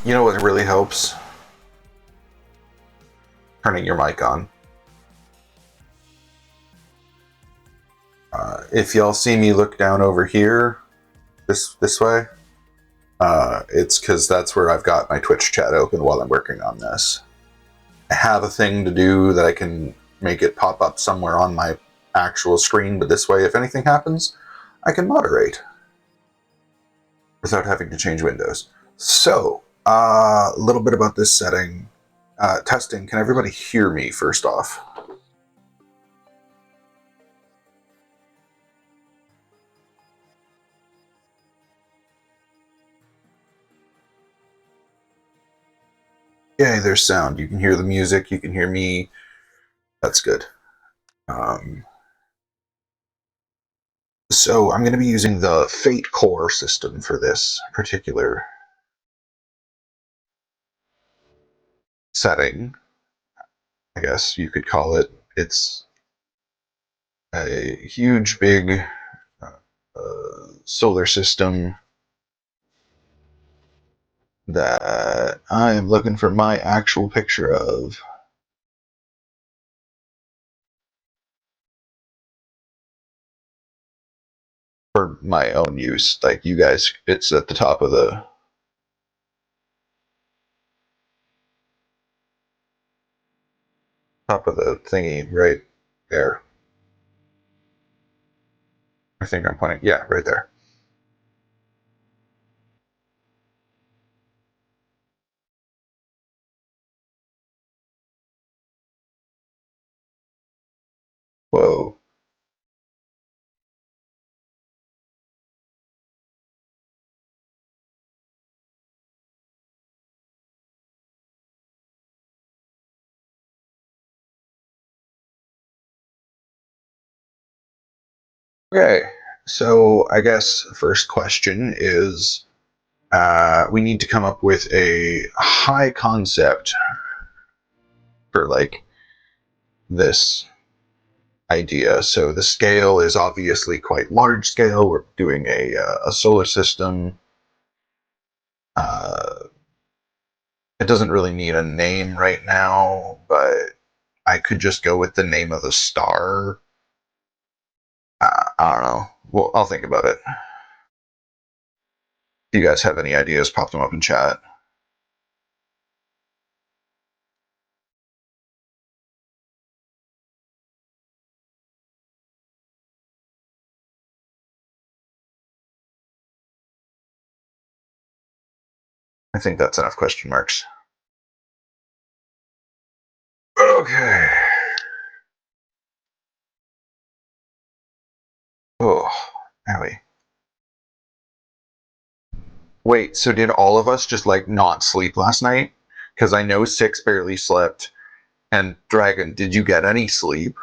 You know what really helps? Turning your mic on. If y'all see me look down over here, this way, it's because that's where I've got my Twitch chat open while I'm working on this. I have a thing to do that I can make it pop up somewhere on my actual screen, but this way, if anything happens, I can moderate without having to change windows. So, a little bit about this setting. Testing, can everybody hear me first off? Yay, there's sound. You can hear the music, you can hear me. That's good. So I'm going to be using the Fate Core system for this particular setting, I guess you could call it. It's a huge, big solar system that I am looking for my actual picture of. For my own use. Like, you guys, it's at the top of the thingy right there. I think I'm pointing. Yeah, right there. Whoa. Okay, so I guess first question is we need to come up with a high concept for like this idea. So the scale is obviously quite large scale. We're doing a solar system. Uh, it doesn't really need a name right now, but I could just go with the name of the star. I don't know. Well, I'll think about it. If you guys have any ideas, pop them up in chat. I think that's enough question marks. Okay. Oh, owie. Wait, so did all of us just like not sleep last night? Because I know Six barely slept. And Dragon, did you get any sleep?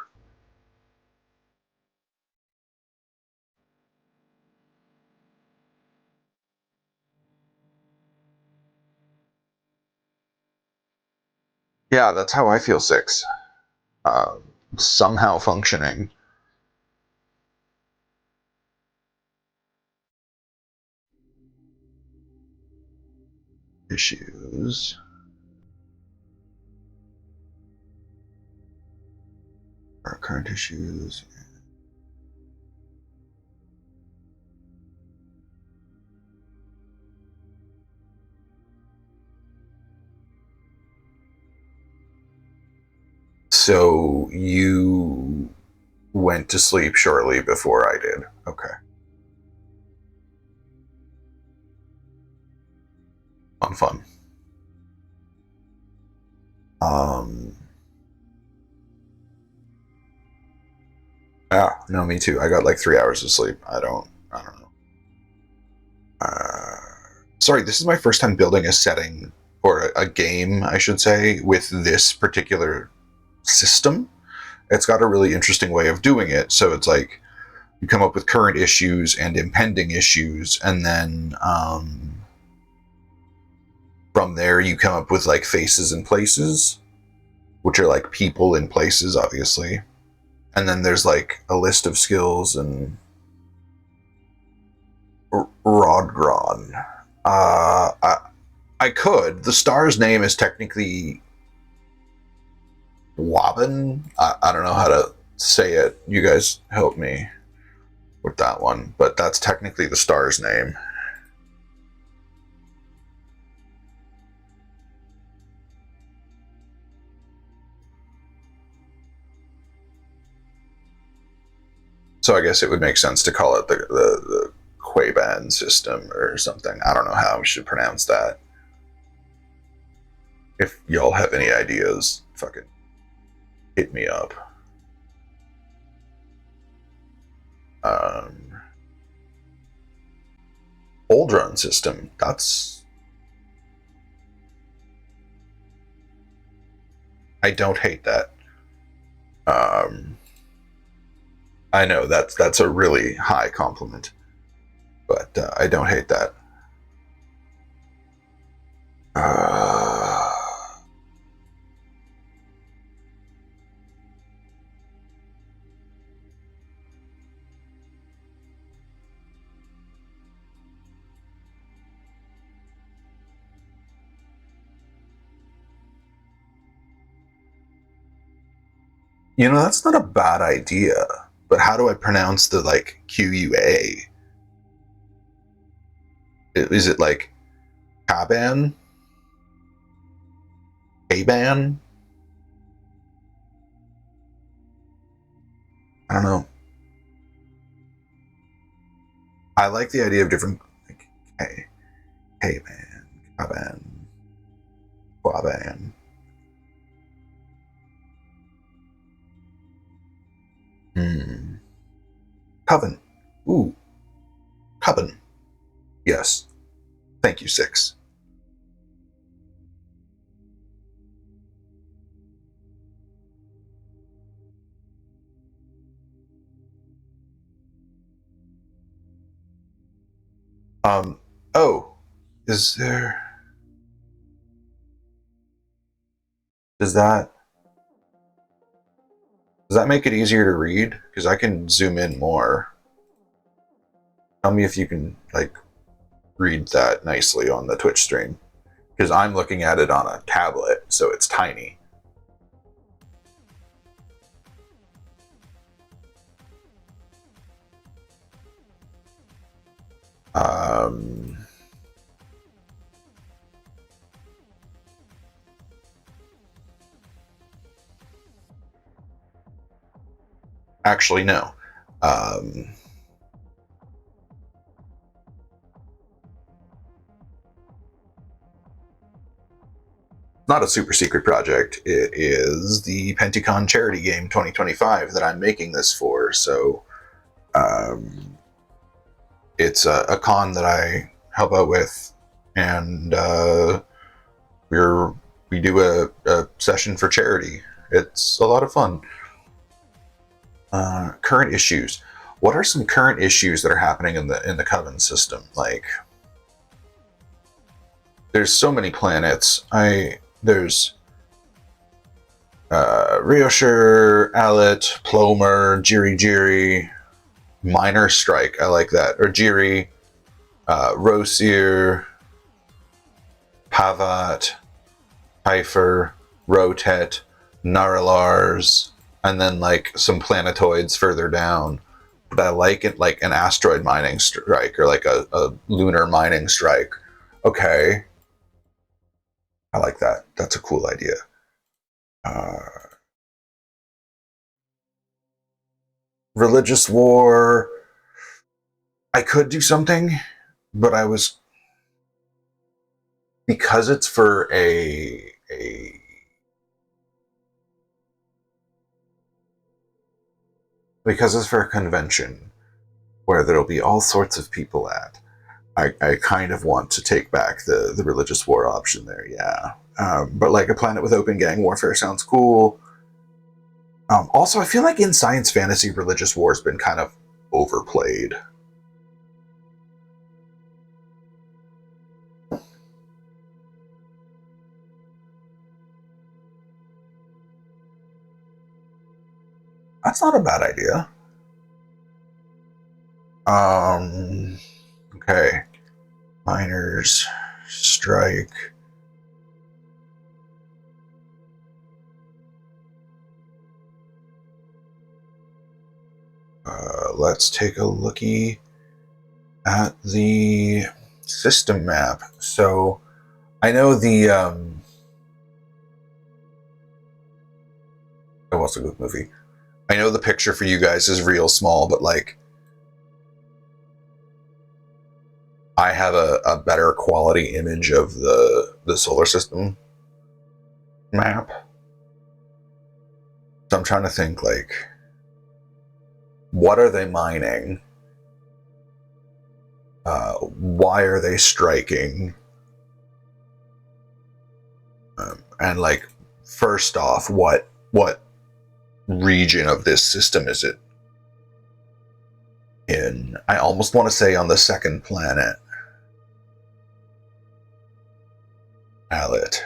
Yeah, that's how I feel, Six. Uh, Somehow functioning. Issues. Our current issues. So you went to sleep shortly before I did. Okay. Fun. Um. Yeah, no, me too. I got like 3 hours of sleep. I don't know. Uh, Sorry, this is my first time building a setting or a game, I should say, with this particular system. It's got a really interesting way of doing it. So it's like you come up with current issues and impending issues, and then from there you come up with like faces and places, which are like people in places, obviously. And then there's like a list of skills and Rodgron. I I could. The star's name is technically Quaban. I don't know how to say it. You guys help me with that one. But that's technically the star's name. So I guess it would make sense to call it the Quaban system or something. I don't know how we should pronounce that. If y'all have any ideas, fucking hit me up. Old run system. That's. I don't hate that. I know that's a really high compliment, but I don't hate that. You know, that's not a bad idea. But how do I pronounce the like QUA? Is it like Quaban? Quaban? I don't know. I like the idea of different like Quaban, Quaban, Quaban. Coven. Ooh. Coven. Yes. Thank you, 6. Oh. Is there... Does that make it easier to read? Because I can zoom in more. Tell me if you can, like, read that nicely on the Twitch stream. Because I'm looking at it on a tablet, so it's tiny. Actually, no. Not a super secret project. It is the Penticon charity game 2025 that I'm making this for. So it's a con that I help out with, and we do a session for charity. It's a lot of fun. Current issues. What are some current issues that are happening in the Coven system? Like, there's so many planets. There's Rioshire, Alit, Plomer, Jiri, Minor Strike. I like that. Or Jiri, Rosir, Pavat, Hypher, Rotet, Naralars, and then like some planetoids further down. But I like it like an asteroid mining strike or like a lunar mining strike. Okay. I like that. That's a cool idea. Religious war. I could do something, but I was, because it's for because it's for a convention where there'll be all sorts of people at. I kind of want to take back the religious war option there, yeah. But like a planet with open gang warfare sounds cool. Also, I feel like in science fantasy, religious war has been kind of overplayed. That's not a bad idea. Okay. Miners, strike. Let's take a looky at the system map. So I know the it was a good movie. I know the picture for you guys is real small, but like I have a better quality image of the solar system map. So I'm trying to think, like, what are they mining? Why are they striking? And like, first off, what region of this system is it in? I almost want to say on the second planet. Allet.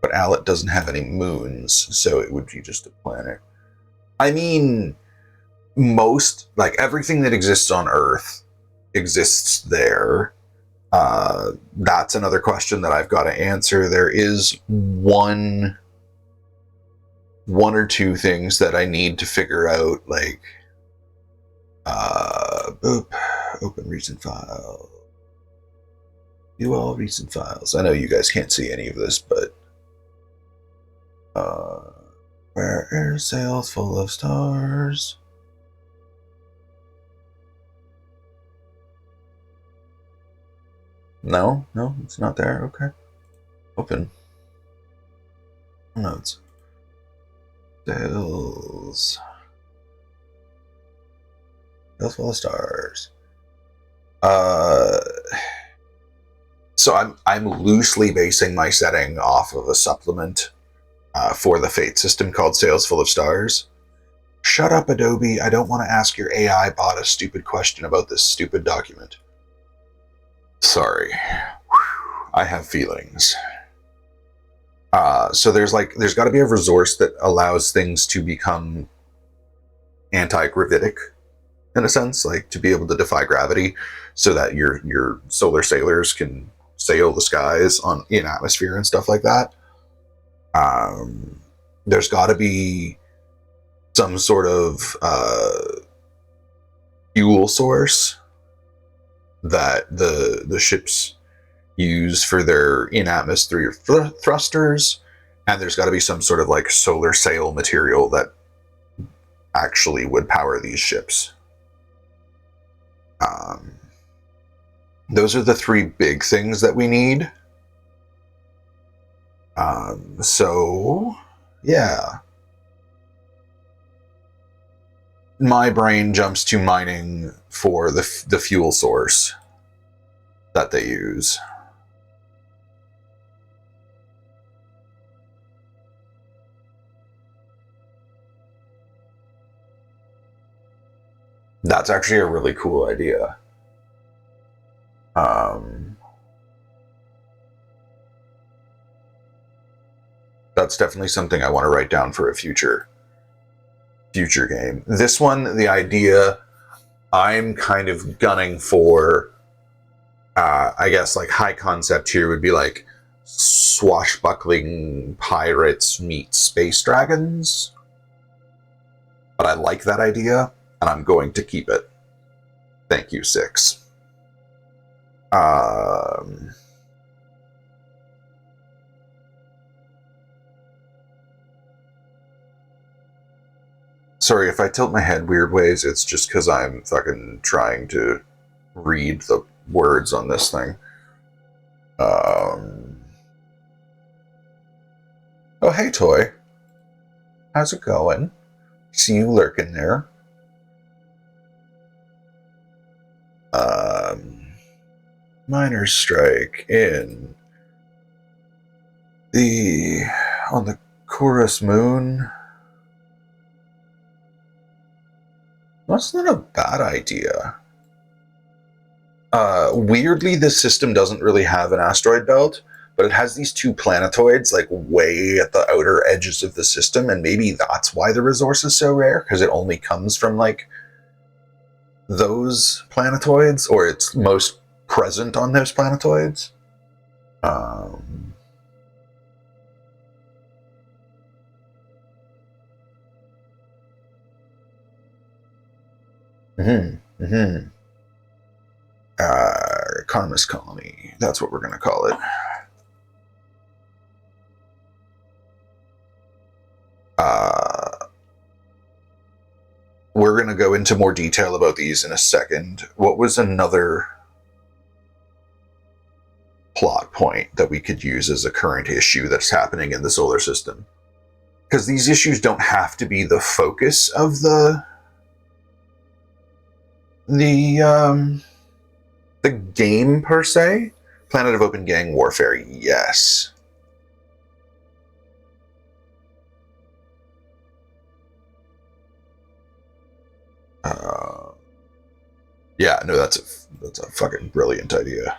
But Allet doesn't have any moons, so it would be just a planet. I mean, most, like, everything that exists on Earth exists there. That's another question that I've got to answer. There is one or two things that I need to figure out, like, open recent file. View all recent files. I know you guys can't see any of this, but where air sails full of stars. No, it's not there. Okay. Open. Notes. Sails. Sails full of stars. So I'm loosely basing my setting off of a supplement for the Fate system called Sails Full of Stars. Shut up, Adobe. I don't want to ask your AI bot a stupid question about this stupid document. Sorry. I have feelings. So there's got to be a resource that allows things to become anti-gravitic, in a sense, like to be able to defy gravity, so that your solar sailors can sail the skies in atmosphere and stuff like that. There's got to be some sort of fuel source that the ships use for their in-atmosphere thrusters, and there's got to be some sort of like solar sail material that actually would power these ships. Those are the three big things that we need. So, yeah. My brain jumps to mining for the fuel source that they use. That's actually a really cool idea. That's definitely something I want to write down for a future game. This one, the idea, I'm kind of gunning for, I guess, like, high concept here would be like swashbuckling pirates meet space dragons. But I like that idea, and I'm going to keep it. Thank you, 6. Sorry if I tilt my head weird ways, it's just because I'm fucking trying to read the words on this thing. Oh, hey, Toy. How's it going? See you lurking there. Miners' strike on the Chorus Moon. That's not a bad idea. Weirdly, this system doesn't really have an asteroid belt, but it has these two planetoids like way at the outer edges of the system, and maybe that's why the resource is so rare, because it only comes from like those planetoids, or it's most present on those planetoids. Karma's Colony. That's what we're going to call it. We're going to go into more detail about these in a second. What was another plot point that we could use as a current issue that's happening in the solar system? Because these issues don't have to be the focus of the game per se. Planet of Open Gang Warfare, yes. Yeah, no, that's a fucking brilliant idea.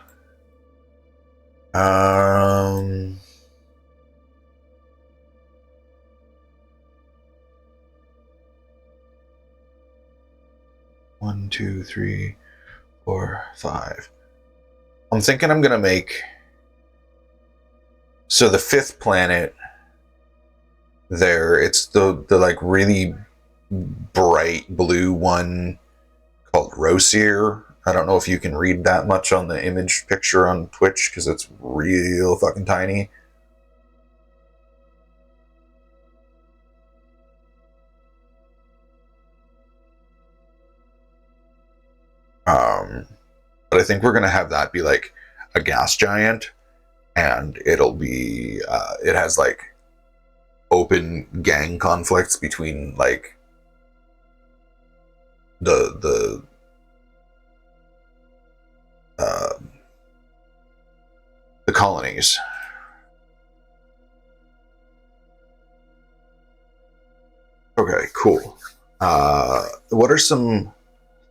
One, two, three, 4, 5. I'm thinking I'm gonna make, so the 5th planet there, it's the like really bright blue one called Rosier. I don't know if you can read that much on the image picture on Twitch because it's real fucking tiny. But I think we're gonna have that be like a gas giant, and it'll be it has like open gang conflicts between like the colonies. Okay, cool. What are some...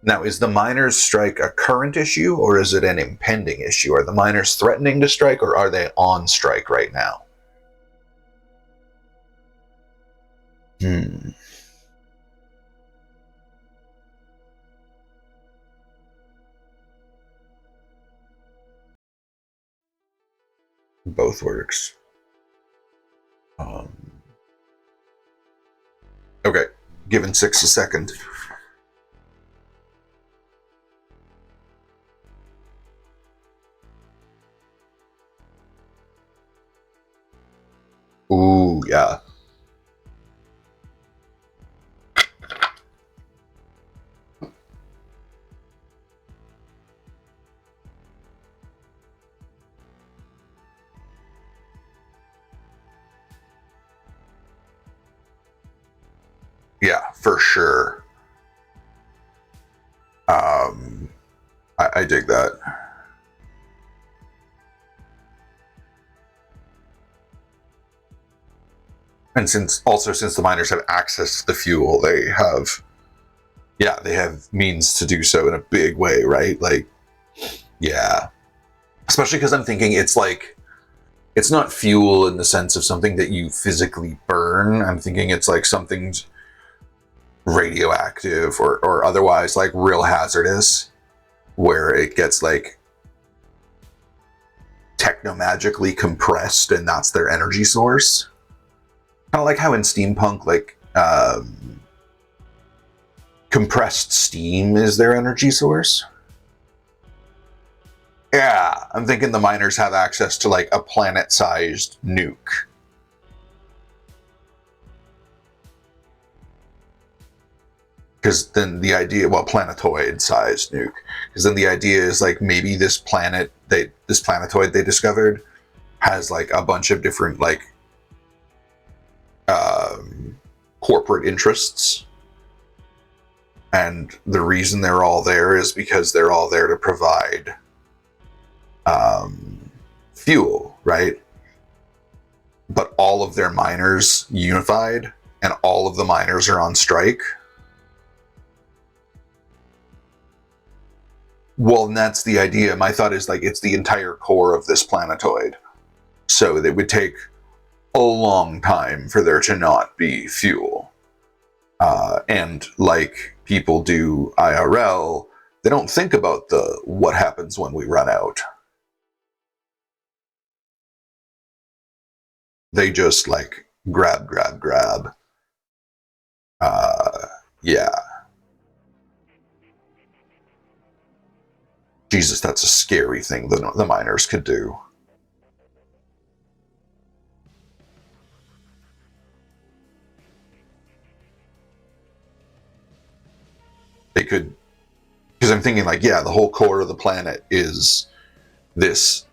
Now, is the miners' strike a current issue, or is it an impending issue? Are the miners threatening to strike, or are they on strike right now? Both works. Okay, given 6 a second. Ooh, yeah. Yeah, for sure. I dig that. And since the miners have access to the fuel, they have means to do so in a big way, right? Like, yeah. Especially because I'm thinking it's like, it's not fuel in the sense of something that you physically burn. I'm thinking it's like something's radioactive or otherwise like real hazardous, where it gets like technomagically compressed and that's their energy source. Kind of like how in steampunk, like compressed steam is their energy source. Yeah, I'm thinking the miners have access to like a planet-sized nuke. Because then the idea, well, planetoid-sized nuke. Because then the idea is like maybe this planetoid they discovered has like a bunch of different like corporate interests, and the reason they're all there is because they're all there to provide fuel, right? But all of their miners unified, and all of the miners are on strike. Well, and that's the idea. My thought is like it's the entire core of this planetoid, so it would take a long time for there to not be fuel. And like people do IRL, they don't think about what happens when we run out. They just like grab. Yeah. Jesus, that's a scary thing the miners could do. They could, because I'm thinking like, yeah, the whole core of the planet is this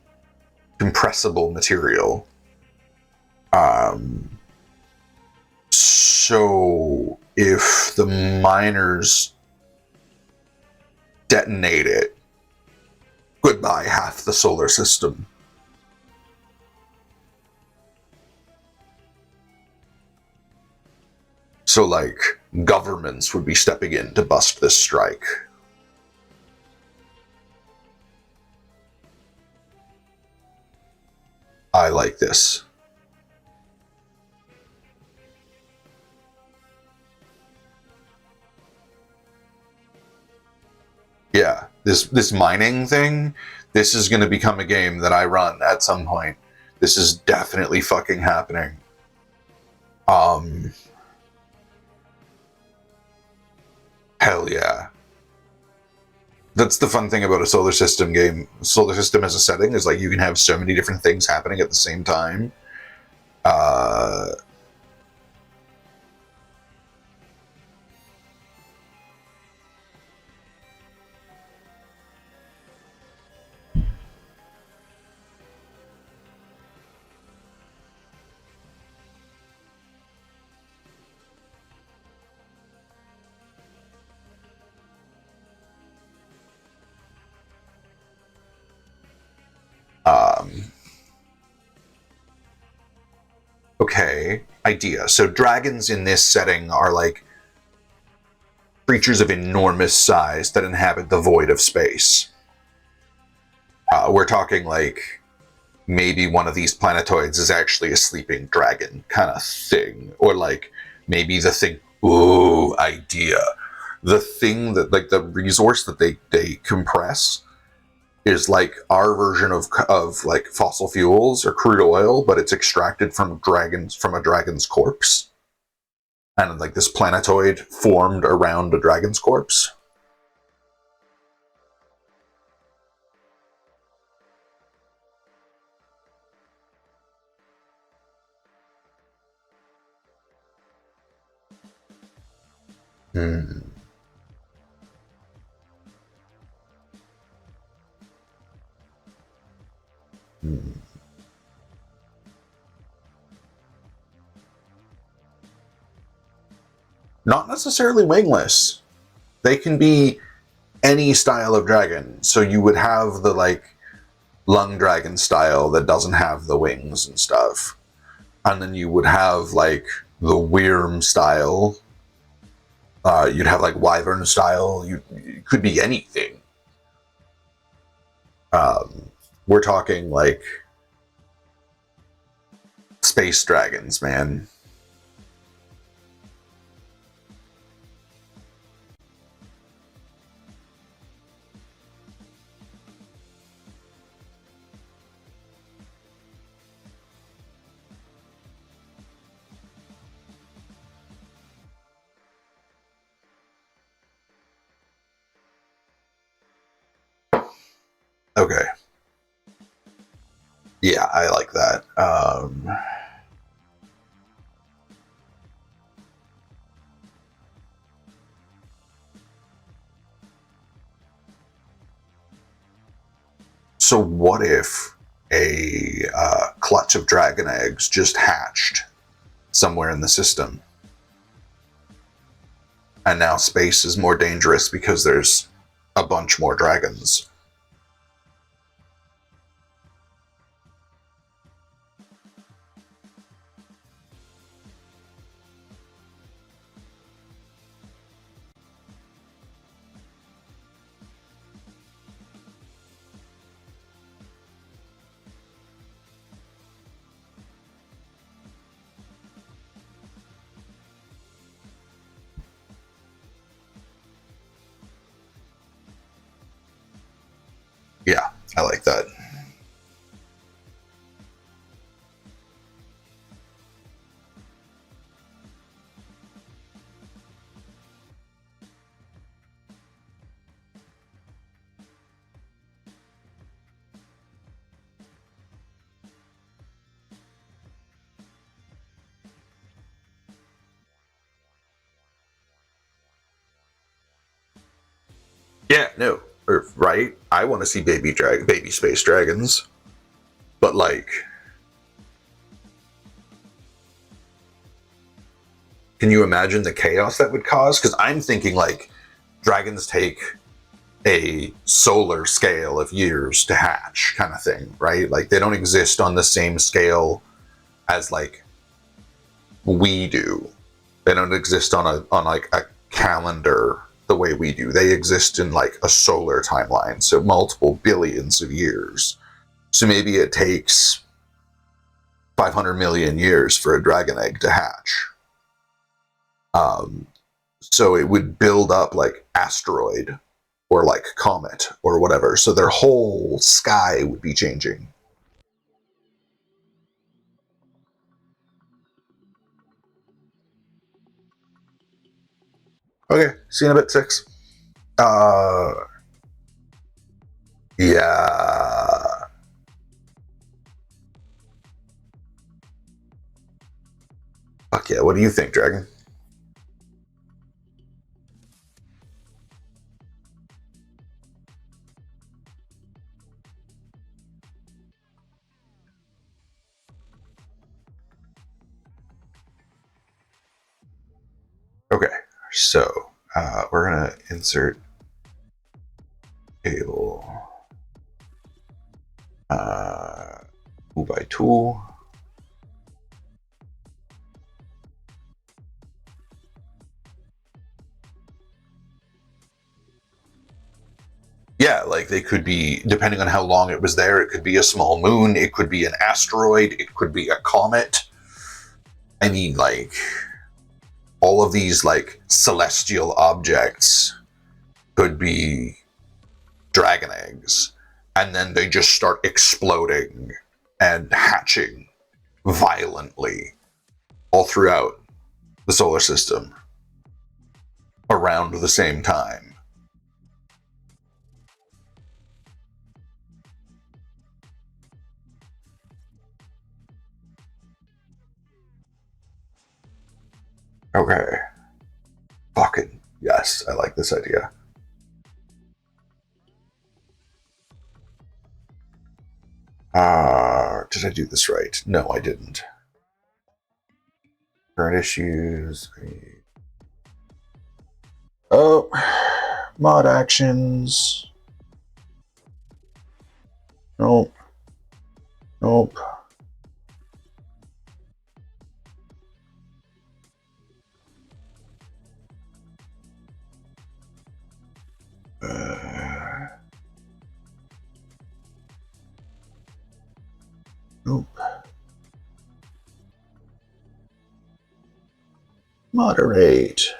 compressible material. So if the miners detonate it, goodbye half the solar system. So, like, governments would be stepping in to bust this strike. I like this. Yeah, this mining thing, this is going to become a game that I run at some point. This is definitely fucking happening. Hell yeah. That's the fun thing about a solar system game. Solar system as a setting is like you can have so many different things happening at the same time. Okay, idea. So dragons in this setting are like creatures of enormous size that inhabit the void of space. We're talking like maybe one of these planetoids is actually a sleeping dragon kind of thing, or like maybe the thing. Ooh, idea. The thing that like the resource that they compress is like our version of like fossil fuels or crude oil, but it's extracted from a dragon's corpse, and like this planetoid formed around a dragon's corpse. Hmm. Hmm. Not necessarily wingless. They can be any style of dragon. So you would have the like lung dragon style that doesn't have the wings and stuff. And then you would have like the Wyrm style. You'd have like Wyvern style. You could be anything. We're talking like space dragons, man. Okay. Yeah, I like that. So what if a clutch of dragon eggs just hatched somewhere in the system? And now space is more dangerous because there's a bunch more dragons. Yeah, I like that. Yeah, no, right. I want to see baby space dragons, but like, can you imagine the chaos that would cause? Because I'm thinking like dragons take a solar scale of years to hatch, kind of thing, right? Like they don't exist on the same scale as like we do. They don't exist on like a calendar the way we do. They exist in like a solar timeline, so multiple billions of years. So maybe it takes 500 million years for a dragon egg to hatch. Um, so it would build up like asteroid or like comet or whatever. So their whole sky would be changing. Okay, see you in a bit, 6. Uh, yeah. Fuck yeah. What do you think, Dragon? Okay, so we're gonna insert cable 2 by 2. Yeah, like they could be, depending on how long it was there, it could be a small moon, it could be an asteroid, it could be a comet. I mean, like, all of these, like, celestial objects could be dragon eggs. And then they just start exploding and hatching violently all throughout the solar system around the same time. Okay. Fucking yes, I like this idea. Did I do this right? No, I didn't. Current issues. Oh, mod actions. Nope. Nope. Nope. Moderate.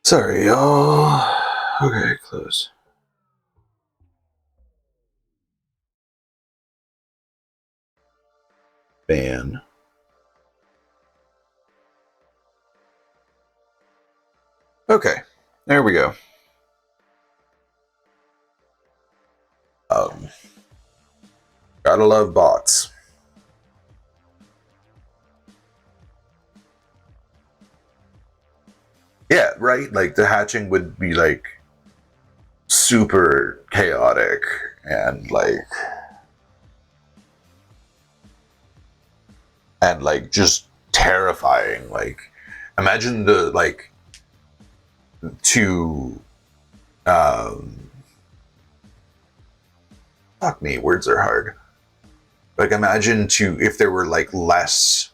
Sorry, y'all. Okay, close. Ban. Okay, there we go. Um, gotta love bots. Yeah, right? Like the hatching would be like super chaotic and just terrifying. Like imagine the like to fuck me, words are hard. Like imagine to if there were like less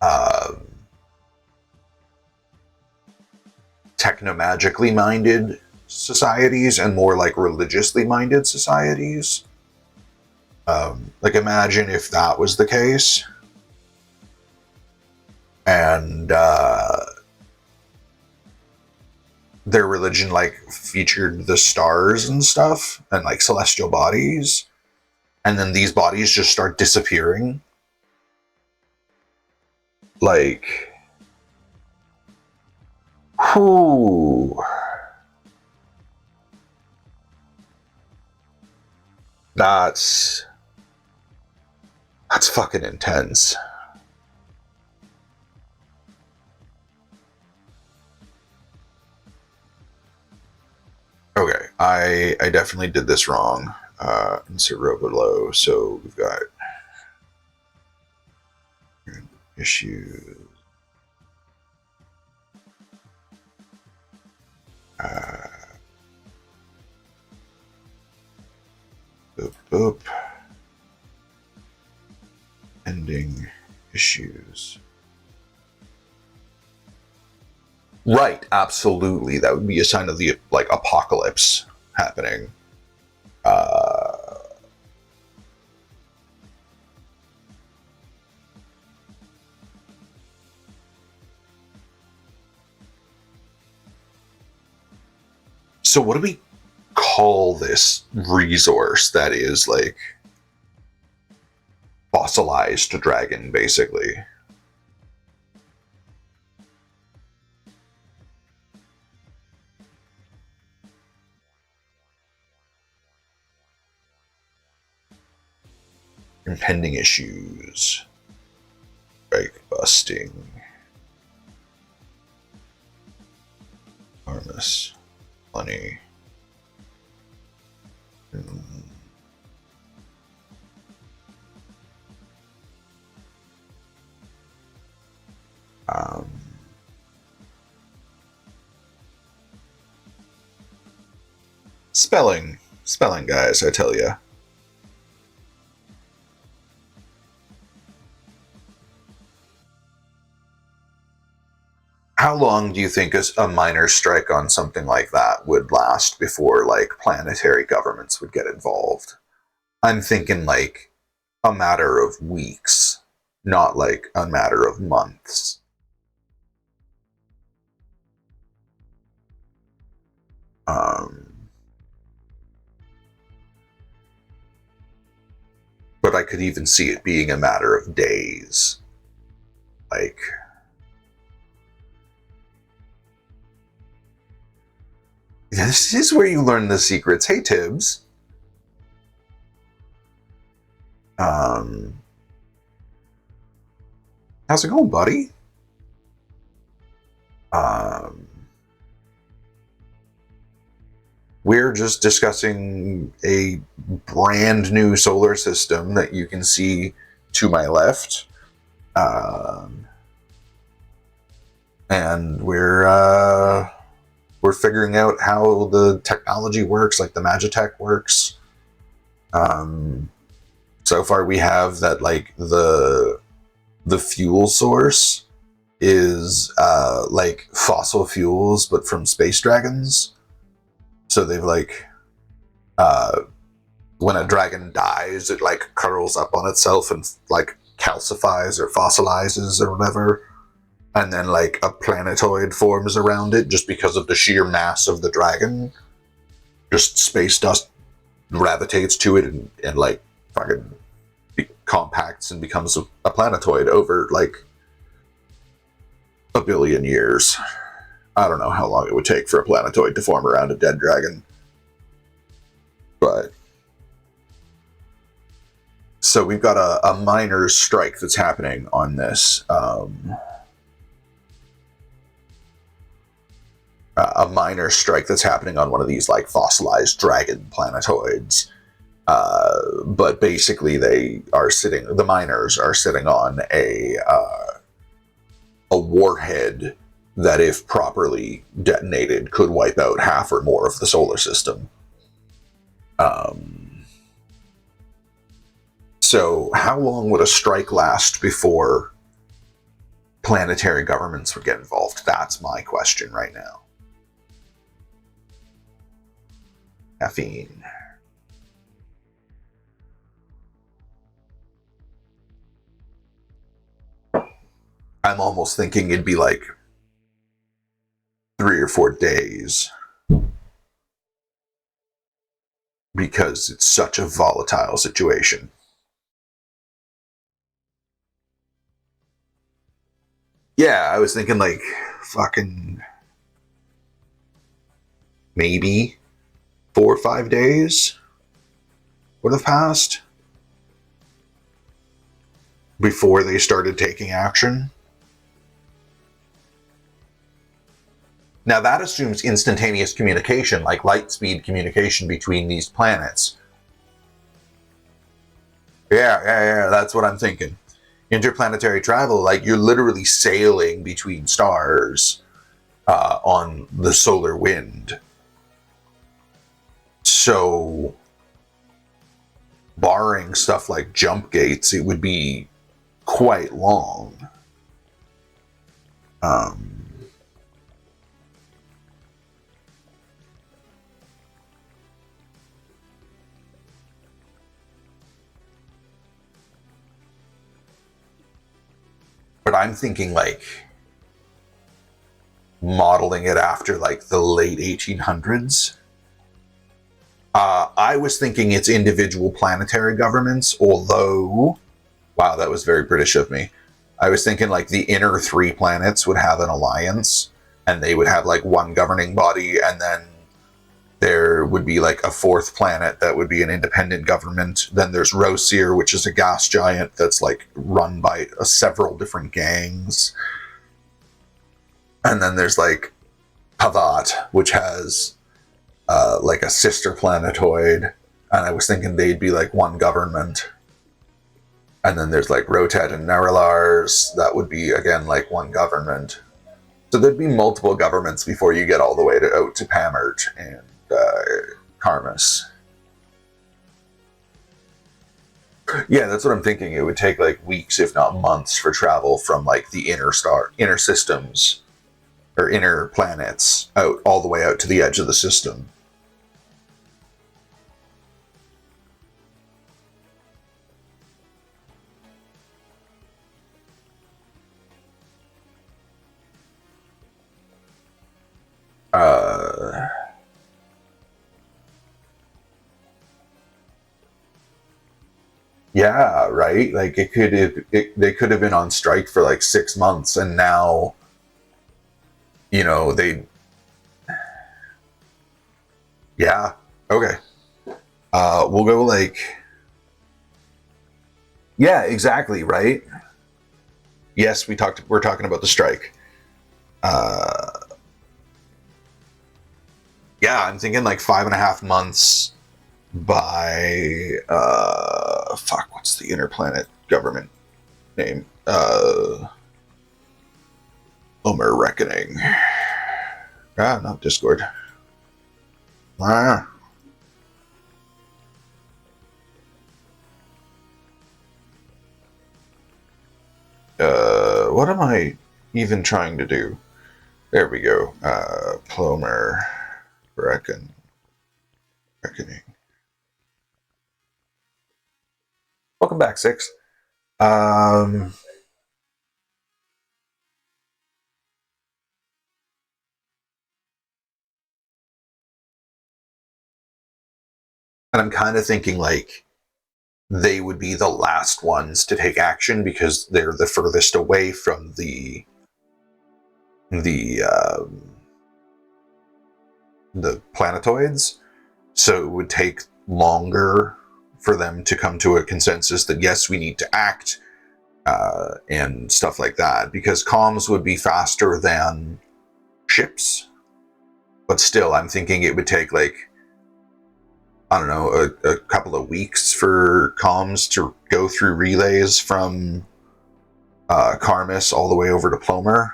um technomagically minded societies and more like religiously minded societies. Like imagine if that was the case and their religion like featured the stars and stuff and like celestial bodies and then these bodies just start disappearing like whew, that's fucking intense. I definitely did this wrong. Insert row below. So we've got issues. Boop, boop. Ending issues. Right, absolutely. That would be a sign of the like apocalypse happening. So what do we call this resource that is like fossilized dragon, basically? Impending issues. Strike busting. Enormous money. Spelling, guys, I tell you. How long do you think a minor strike on something like that would last before like planetary governments would get involved? I'm thinking like a matter of weeks, not like a matter of months. But I could even see it being a matter of days. Like, this is where you learn the secrets. Hey, Tibbs. How's it going, buddy? We're just discussing a brand new solar system that you can see to my left. And we're figuring out how the technology works, like the Magitech works. So far we have that like the fuel source is like fossil fuels, but from space dragons. So they've like, when a dragon dies, it like curls up on itself and like calcifies or fossilizes or whatever. And then like a planetoid forms around it just because of the sheer mass of the dragon. Just space dust gravitates to it and like fucking compacts and becomes a planetoid over like a billion years. I don't know how long it would take for a planetoid to form around a dead dragon. But so we've got a miners' strike that's happening on this. A minor strike that's happening on one of these like fossilized dragon planetoids. But basically the miners are sitting on a warhead that, if properly detonated, could wipe out half or more of the solar system. So how long would a strike last before planetary governments would get involved? That's my question right now. Caffeine. I'm almost thinking it'd be like 3 or 4 days because it's such a volatile situation. Yeah, I was thinking like fucking maybe 4 or 5 days would have passed before they started taking action. Now that assumes instantaneous communication, like light speed communication between these planets. Yeah, that's what I'm thinking. Interplanetary travel, like you're literally sailing between stars on the solar wind. So, barring stuff like jump gates, it would be quite long. But I'm thinking like modeling it after like the late 1800s. I was thinking it's individual planetary governments, although, wow, that was very British of me. I was thinking like the inner three planets would have an alliance and they would have like one governing body, and then there would be like a fourth planet that would be an independent government. Then there's Rosir, which is a gas giant that's like run by several different gangs. And then there's like Pavat, which has like a sister planetoid, and I was thinking they'd be like one government. And then there's like Rotet and Nerylars, that would be again like one government. So there'd be multiple governments before you get all the way out to Pamert and Karmas. Yeah, that's what I'm thinking. It would take like weeks, if not months, for travel from like the inner systems, or inner planets, out all the way out to the edge of the system. Yeah, right. Like they could have been on strike for like 6 months, and now, they. Yeah. Okay. We'll go like. Yeah, exactly. Right. Yes, we're talking about the strike. Yeah, I'm thinking like 5.5 months by what's the interplanet government name? Omer Reckoning. Not Discord. What am I even trying to do? There we go. Plomer Reckoning. Welcome back, Six. And I'm kind of thinking like they would be the last ones to take action because they're the furthest away from the planetoids. So it would take longer for them to come to a consensus that yes, we need to act, and stuff like that, because comms would be faster than ships. But still, I'm thinking it would take like, I don't know, a couple of weeks for comms to go through relays from Karmas all the way over to Plomer.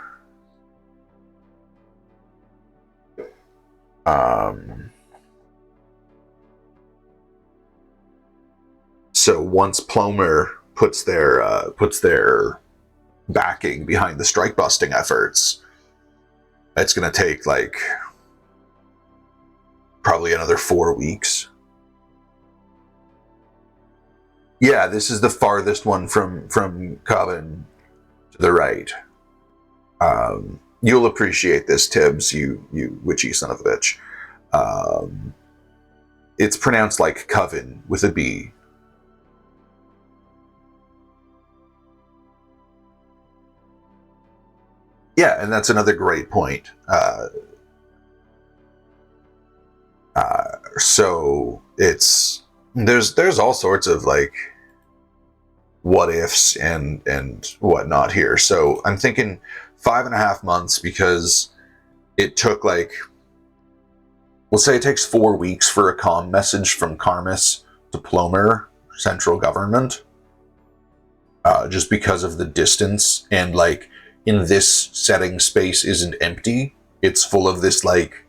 So once Plomer puts their backing behind the strike busting efforts, it's going to take like probably another 4 weeks. Yeah, this is the farthest one from Quaban to the right. You'll appreciate this, Tibbs, you witchy son of a bitch. It's pronounced like Coven with a B. Yeah, and that's another great point. So there's all sorts of like what ifs and whatnot here. So I'm thinking 5.5 months because it took like, we'll say it takes 4 weeks for a comm message from Karmas to Plomer central government, just because of the distance. And like in this setting, space isn't empty, it's full of this like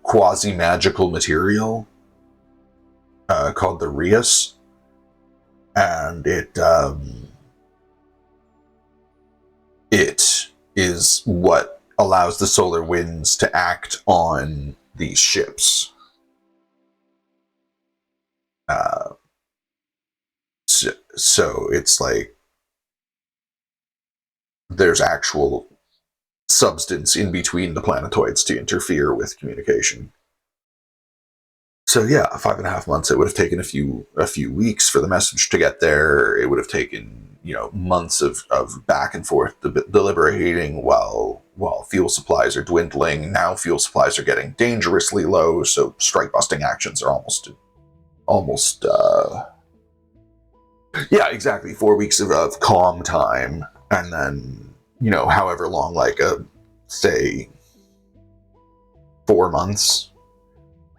quasi-magical material called the Rias, and it is what allows the solar winds to act on these ships. So it's like there's actual substance in between the planetoids to interfere with communication. So yeah, 5.5 months. It would have taken a few weeks for the message to get there. It would have taken, you know, months of back and forth deliberating while fuel supplies are dwindling. Now fuel supplies are getting dangerously low, so strike busting actions are almost yeah, exactly, 4 weeks of calm time, and then, you know, however long, like say 4 months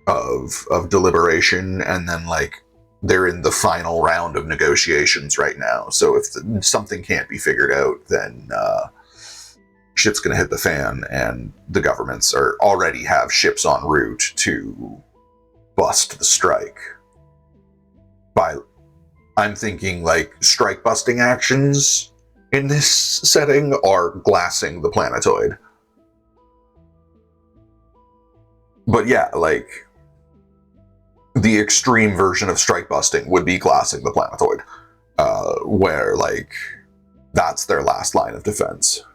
of deliberation, and then like they're in the final round of negotiations right now. So if something can't be figured out, then shit's gonna hit the fan, and the governments are already have ships en route to bust the strike. I'm thinking like strike busting actions in this setting are glassing the planetoid. But yeah, like the extreme version of strike busting would be glassing the planetoid, where like that's their last line of defense.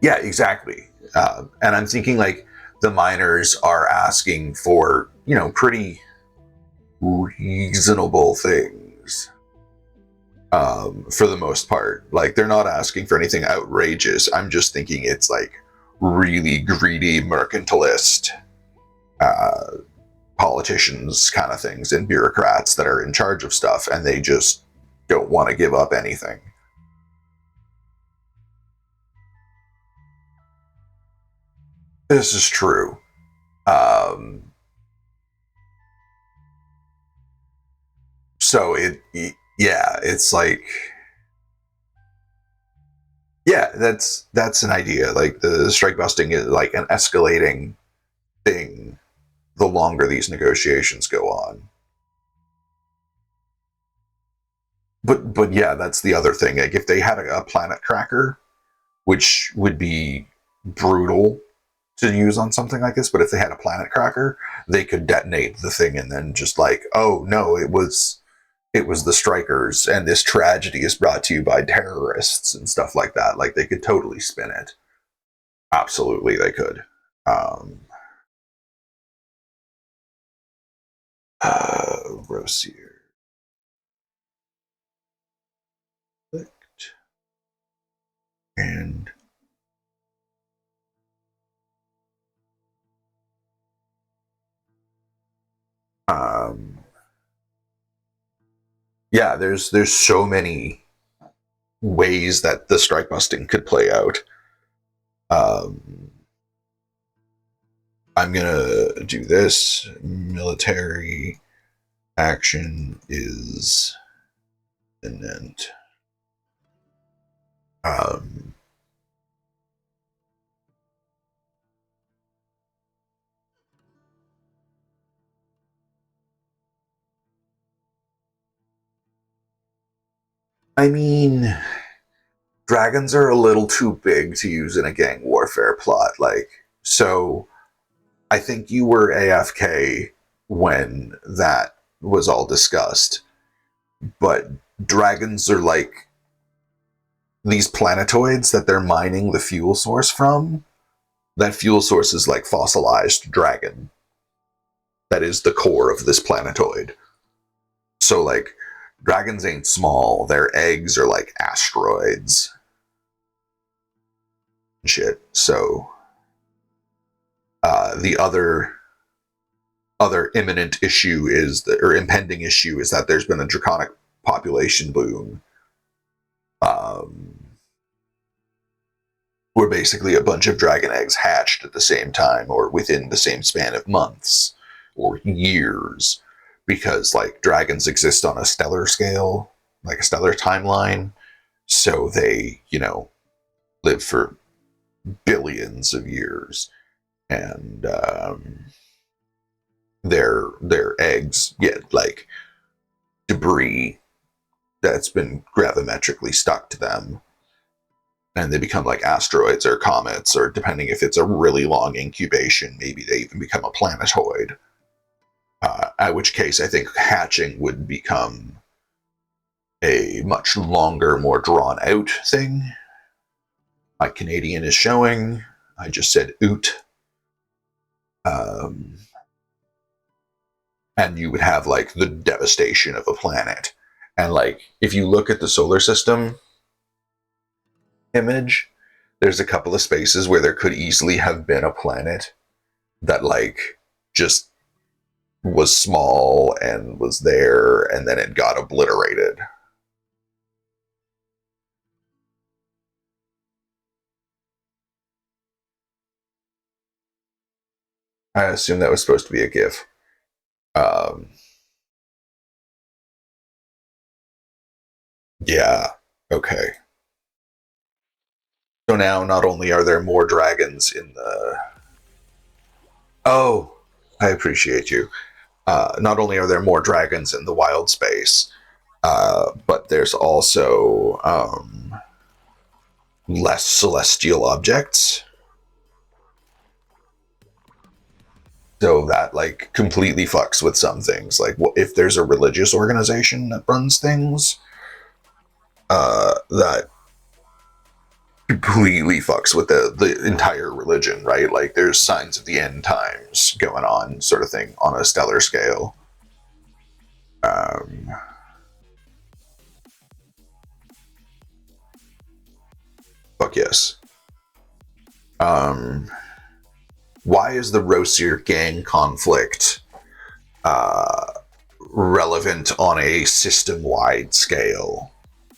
Yeah, exactly. And I'm thinking like the miners are asking for, you know, pretty reasonable things, for the most part. Like they're not asking for anything outrageous. I'm just thinking it's like really greedy mercantilist politicians kind of things, and bureaucrats that are in charge of stuff, and they just don't want to give up anything. This is true. So yeah, it's like, yeah, that's an idea. Like the strike busting is like an escalating thing the longer these negotiations go on. But yeah, that's the other thing. Like if they had a planet cracker, which would be brutal to use on something like this, but if they had a planet cracker, they could detonate the thing and then just like, oh no, it was the strikers, and this tragedy is brought to you by terrorists and stuff like that. Like they could totally spin it. Absolutely, they could. Um, Rosier. And yeah, there's so many ways that the strike busting could play out. I'm gonna do this. Military action is imminent. Um, I mean, dragons are a little too big to use in a gang warfare plot. Like, so I think you were AFK when that was all discussed, but dragons are like these planetoids that they're mining the fuel source from. That fuel source is like fossilized dragon. That is the core of this planetoid. So like dragons ain't small. Their eggs are like asteroids. Shit. So the other imminent issue is that, or impending issue is that there's been a draconic population boom where basically a bunch of dragon eggs hatched at the same time or within the same span of months or years, because like dragons exist on a stellar scale, like a stellar timeline, so they, live for billions of years, and their eggs get like debris that's been gravimetrically stuck to them, and they become like asteroids or comets, or depending if it's a really long incubation, maybe they even become a planetoid. At which case, I think hatching would become a much longer, more drawn out thing. My Canadian is showing. I just said oot. And you would have like the devastation of a planet. And like, if you look at the solar system image, there's a couple of spaces where there could easily have been a planet that like just was small and was there, and then it got obliterated. I assume that was supposed to be a GIF. Yeah, okay. So now not only are there more dragons in the... Oh, I appreciate you. Not only are there more dragons in the wild space, but there's also less celestial objects. So that like completely fucks with some things. Like, if there's a religious organization that runs things, that completely fucks with the entire religion, right? Like, there's signs of the end times going on, sort of thing, on a stellar scale. Um, Fuck yes. Um, why is the Rosir gang conflict relevant on a system-wide scale?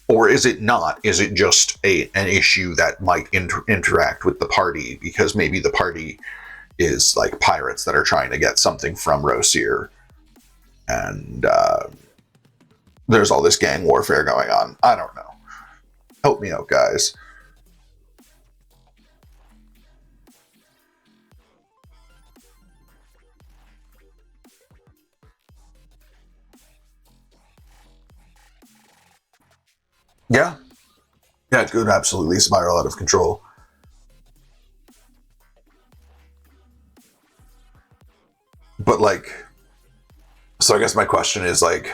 Or is it not? Is it just an issue that might interact with the party, because maybe the party is like pirates that are trying to get something from Rosir, and there's all this gang warfare going on? I don't know. Help me out, guys. Yeah. Yeah, it could absolutely spiral out of control. But like, so I guess my question is like,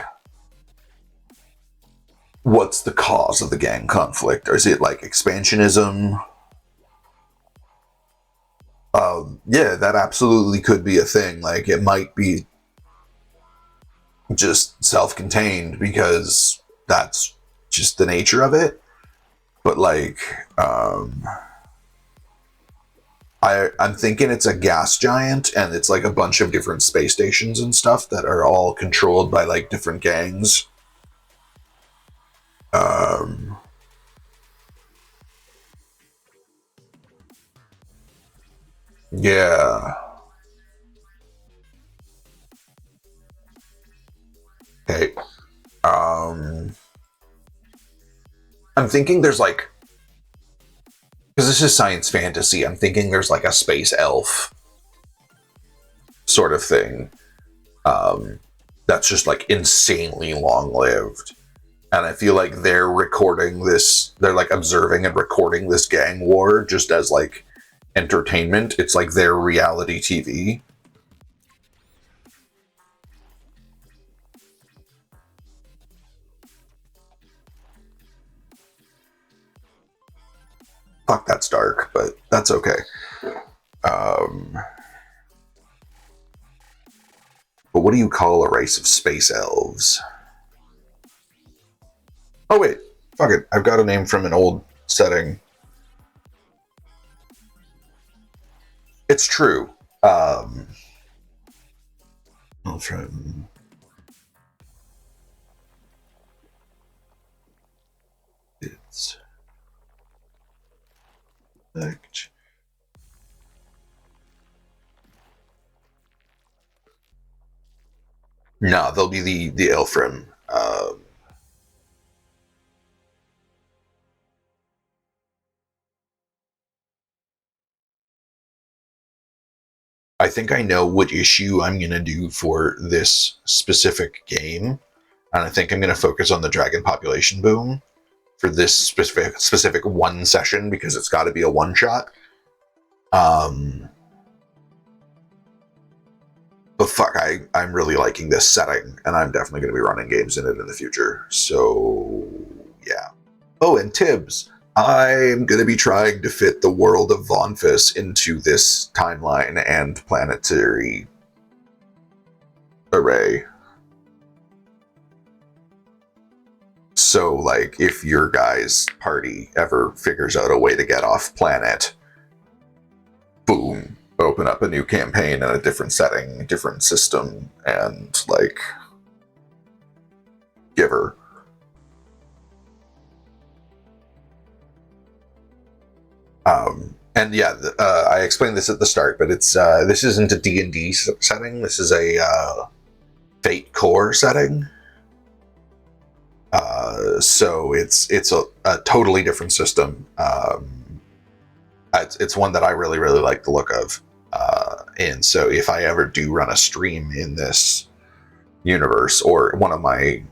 what's the cause of the gang conflict? Or is it like expansionism? Yeah, that absolutely could be a thing. Like, it might be just self-contained because that's just the nature of it. But like, I'm thinking it's a gas giant, and it's like a bunch of different space stations and stuff that are all controlled by like different gangs. Um, yeah. Okay. Um, I'm thinking there's like, because this is science fantasy, I'm thinking there's like a space elf sort of thing, that's just like insanely long lived. And I feel like they're recording this, they're like observing and recording this gang war just as like entertainment. It's like their reality TV. Fuck, that's dark, but that's okay. Um, but what do you call a race of space elves? Oh, wait. Fuck it. I've got a name from an old setting. It's true. From paths. Select. No, they'll be the Ilfrim. I think I know what issue I'm going to do for this specific game, and I think I'm going to focus on the dragon population boom for this specific one session because it's got to be a one shot. But fuck, I'm really liking this setting, and I'm definitely going to be running games in it in the future. So yeah. Oh, and Tibbs, I'm going to be trying to fit the world of Vonfis into this timeline and planetary array. So, like, if your guys' party ever figures out a way to get off planet, boom, open up a new campaign in a different setting, different system, and, like, giver. And yeah, I explained this at the start, but it's this isn't a D&D setting. This is a Fate Core setting. So it's a totally different system. It's one that I really like the look of. And so if I ever do run a stream in this universe or one of my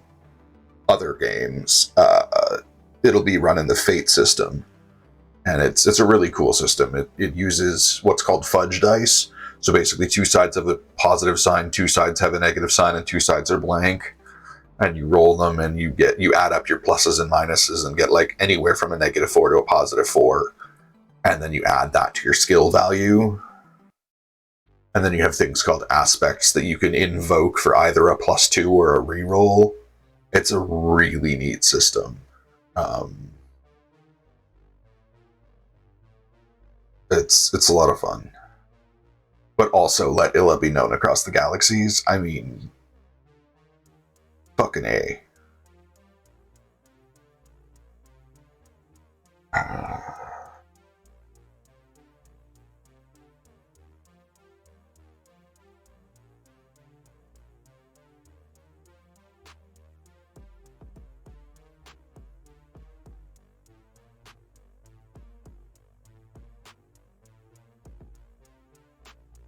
other games, it'll be run in the Fate system. And it's a really cool system. It uses what's called fudge dice. So basically 2 sides have a positive sign, 2 sides have a negative sign, and 2 sides are blank. And you roll them and you add up your pluses and minuses and get like anywhere from a -4 to a +4. And then you add that to your skill value. And then you have things called aspects that you can invoke for either a +2 or a reroll. It's a really neat system. It's a lot of fun. But also let Illa be known across the galaxies. I mean, fucking A.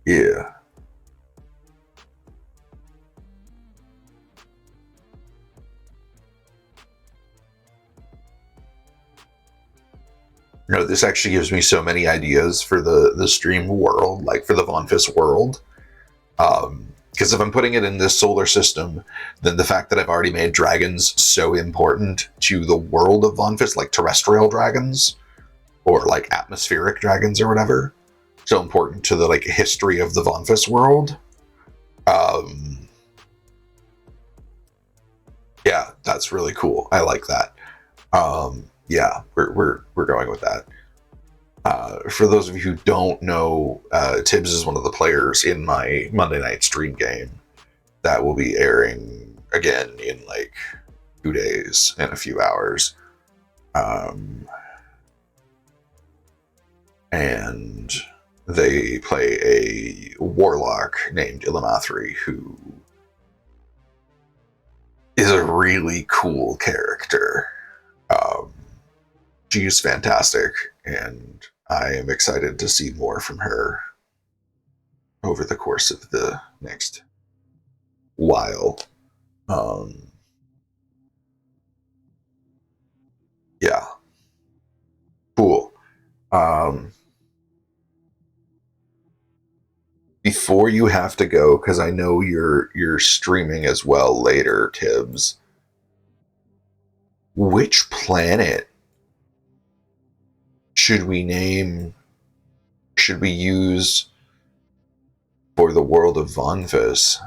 Yeah. No, this actually gives me so many ideas for the stream world, like for the Vonfis world. Because if I'm putting it in this solar system, then the fact that I've already made dragons so important to the world of Vonfis, like terrestrial dragons, or like atmospheric dragons or whatever, so important to the like history of the Vonfis world. Yeah, that's really cool. I like that. Yeah, we're going with that. For those of you who don't know, Tibbs is one of the players in my Monday night stream game that will be airing again in like 2 days and a few hours. And they play a warlock named Illimathri who is a really cool character. She's fantastic, and I am excited to see more from her over the course of the next while. Yeah. Cool. Before you have to go, because I know you're streaming as well later, Tibbs, which planet should we use for the world of Vonfis?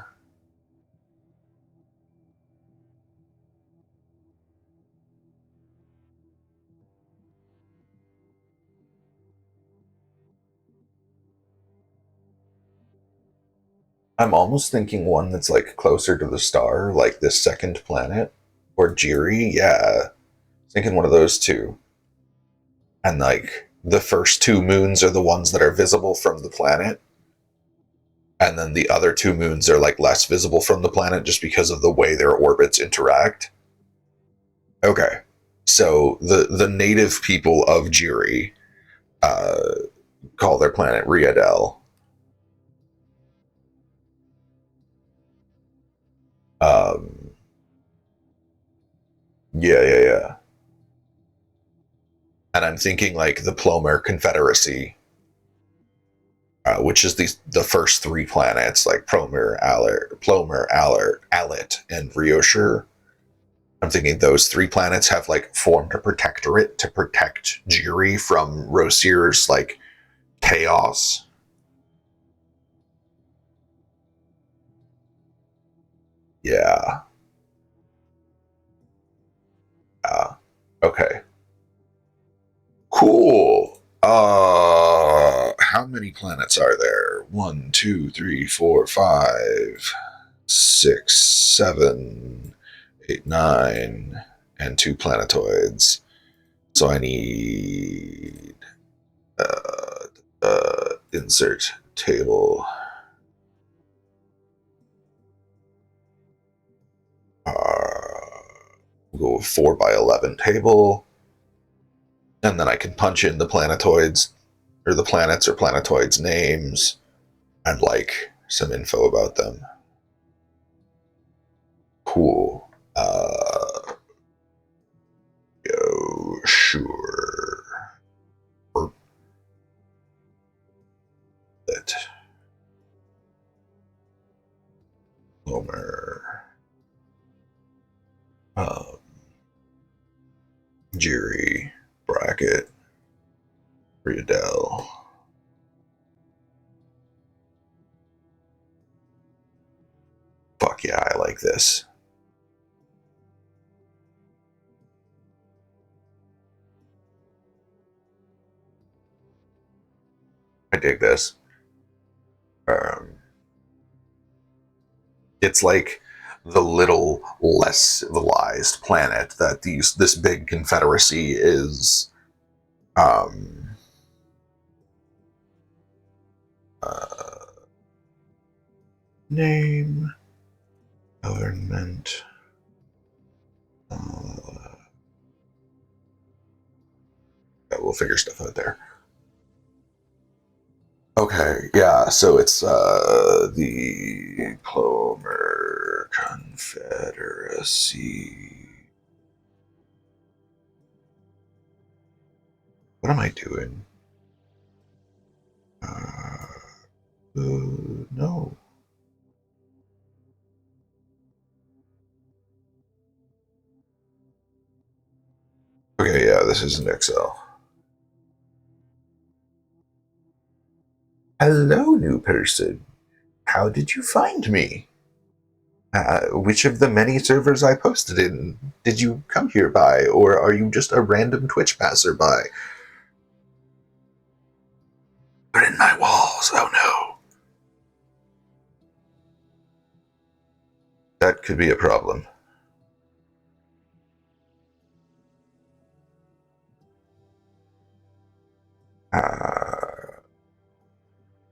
I'm almost thinking one that's like closer to the star, like this second planet, or Jiri. Yeah, Thinking one of those two. And like the first two moons are the ones that are visible from the planet. And then the other two moons are like less visible from the planet just because of the way their orbits interact. Okay. So the native people of Jiri uh, call their planet Riadel. Um, yeah. And I'm thinking like the Plomer Confederacy, which is the first three planets, like Plomer, Alit, and Rioshur. I'm thinking those three planets have like formed a protectorate to protect Jiri from Rosir's like chaos. Yeah. Okay. Cool. How many planets are there? 1, 2, 3, 4, 5, 6, 7, 8, 9, and two planetoids. So I need insert table. We'll go 4 by 11 table, and then I can punch in the planetoids or the planets or planetoids names and like some info about them. Cool. Yo, sure. It. Homer. Jiri. Bracket. Riedel. Fuck yeah, I like this. I dig this. It's like the little less civilized planet that this big confederacy is um uh, name government yeah, we'll figure stuff out there. Okay, yeah, so it's the Clomer Confederacy. What am I doing? No. Okay, yeah, this isn't Excel. Hello, new person. How did you find me? Which of the many servers I posted in did you come here by, or are you just a random Twitch passerby? But in my walls, oh no. That could be a problem.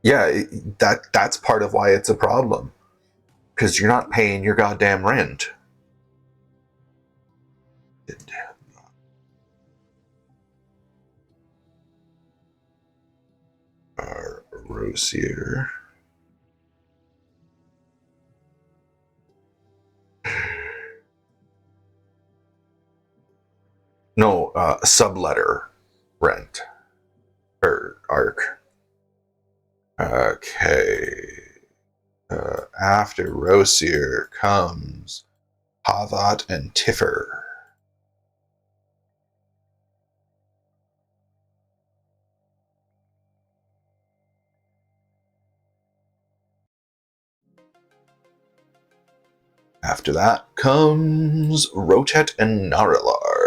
Yeah, that's part of why it's a problem. Because you're not paying your goddamn rent. Rosier. No, subletter rent. Or arc. Okay. After Rosier comes Havat and Tiffer. After that comes Rotet and Narilars.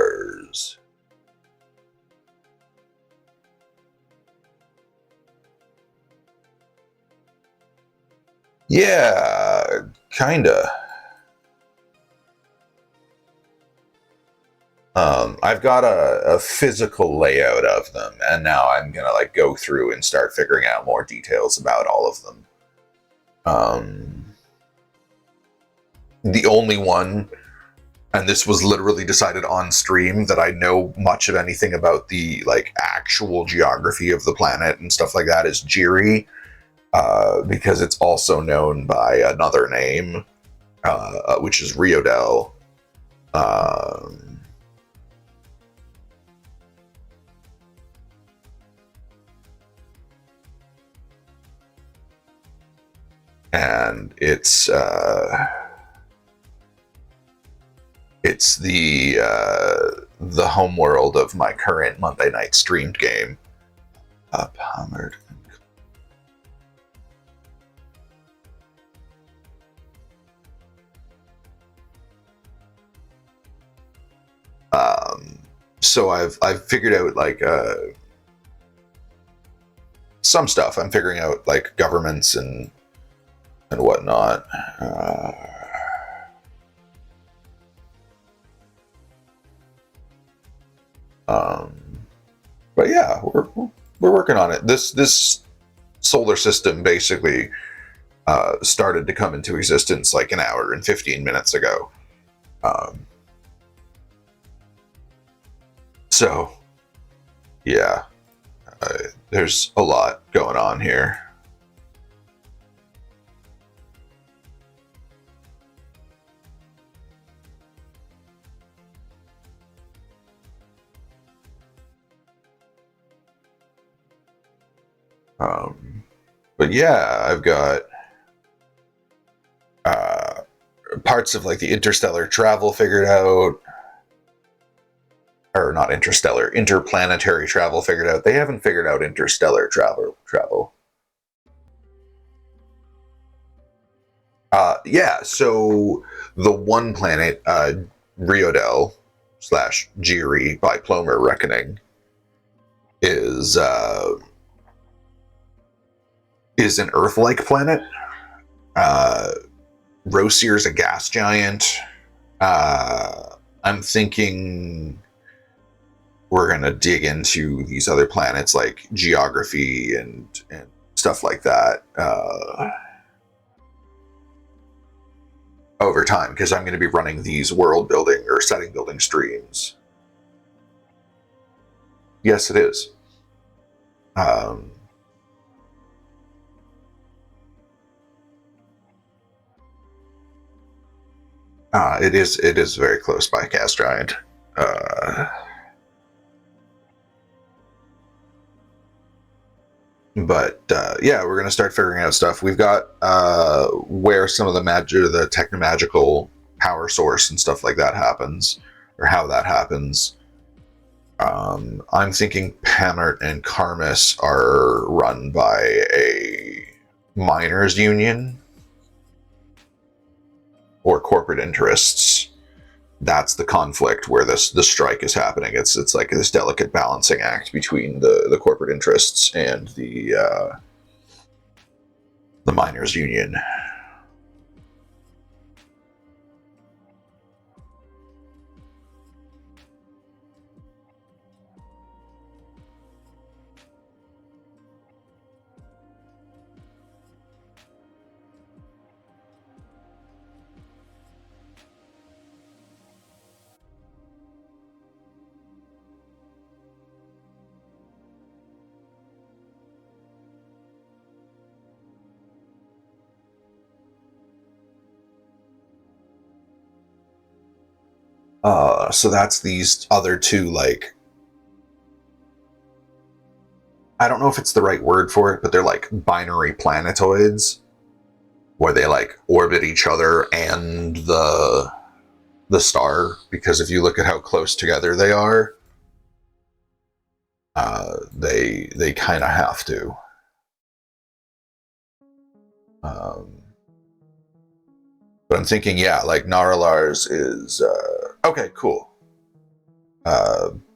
Yeah, kinda. I've got a physical layout of them, and now I'm gonna like go through and start figuring out more details about all of them. The only one, and this was literally decided on stream, that I know much of anything about the like actual geography of the planet and stuff like that is Jiri, because it's also known by another name, which is Riodel. And it's the home world of my current Monday night streamed game. Hammered. So I've figured out like some stuff. I'm figuring out like governments and whatnot. But yeah, we're working on it. This solar system basically started to come into existence like an hour and 15 minutes ago. So yeah, there's a lot going on here. But yeah, I've got parts of like the interstellar travel figured out. Or not interstellar, interplanetary travel figured out. They haven't figured out interstellar travel. Yeah, so the one planet, Riodel / Jiri by Plomer Reckoning, is an Earth-like planet. Rosier's a gas giant. I'm thinking we're going to dig into these other planets like geography and stuff like that over time, because I'm going to be running these world building or setting building streams. Yes, it is. It is very close by gas giant. But yeah, we're gonna start figuring out stuff. We've got where some of the the technomagical power source and stuff like that happens, or how that happens. I'm thinking Pamert and Karmus are run by a miners' union or corporate interests. That's the conflict where the strike is happening. It's like this delicate balancing act between the corporate interests and the miners' union. So that's these other two, like, I don't know if it's the right word for it, but they're like binary planetoids, where they like orbit each other and the star, because if you look at how close together they are, they kind of have to. But I'm thinking, yeah, like Naralars is okay, cool.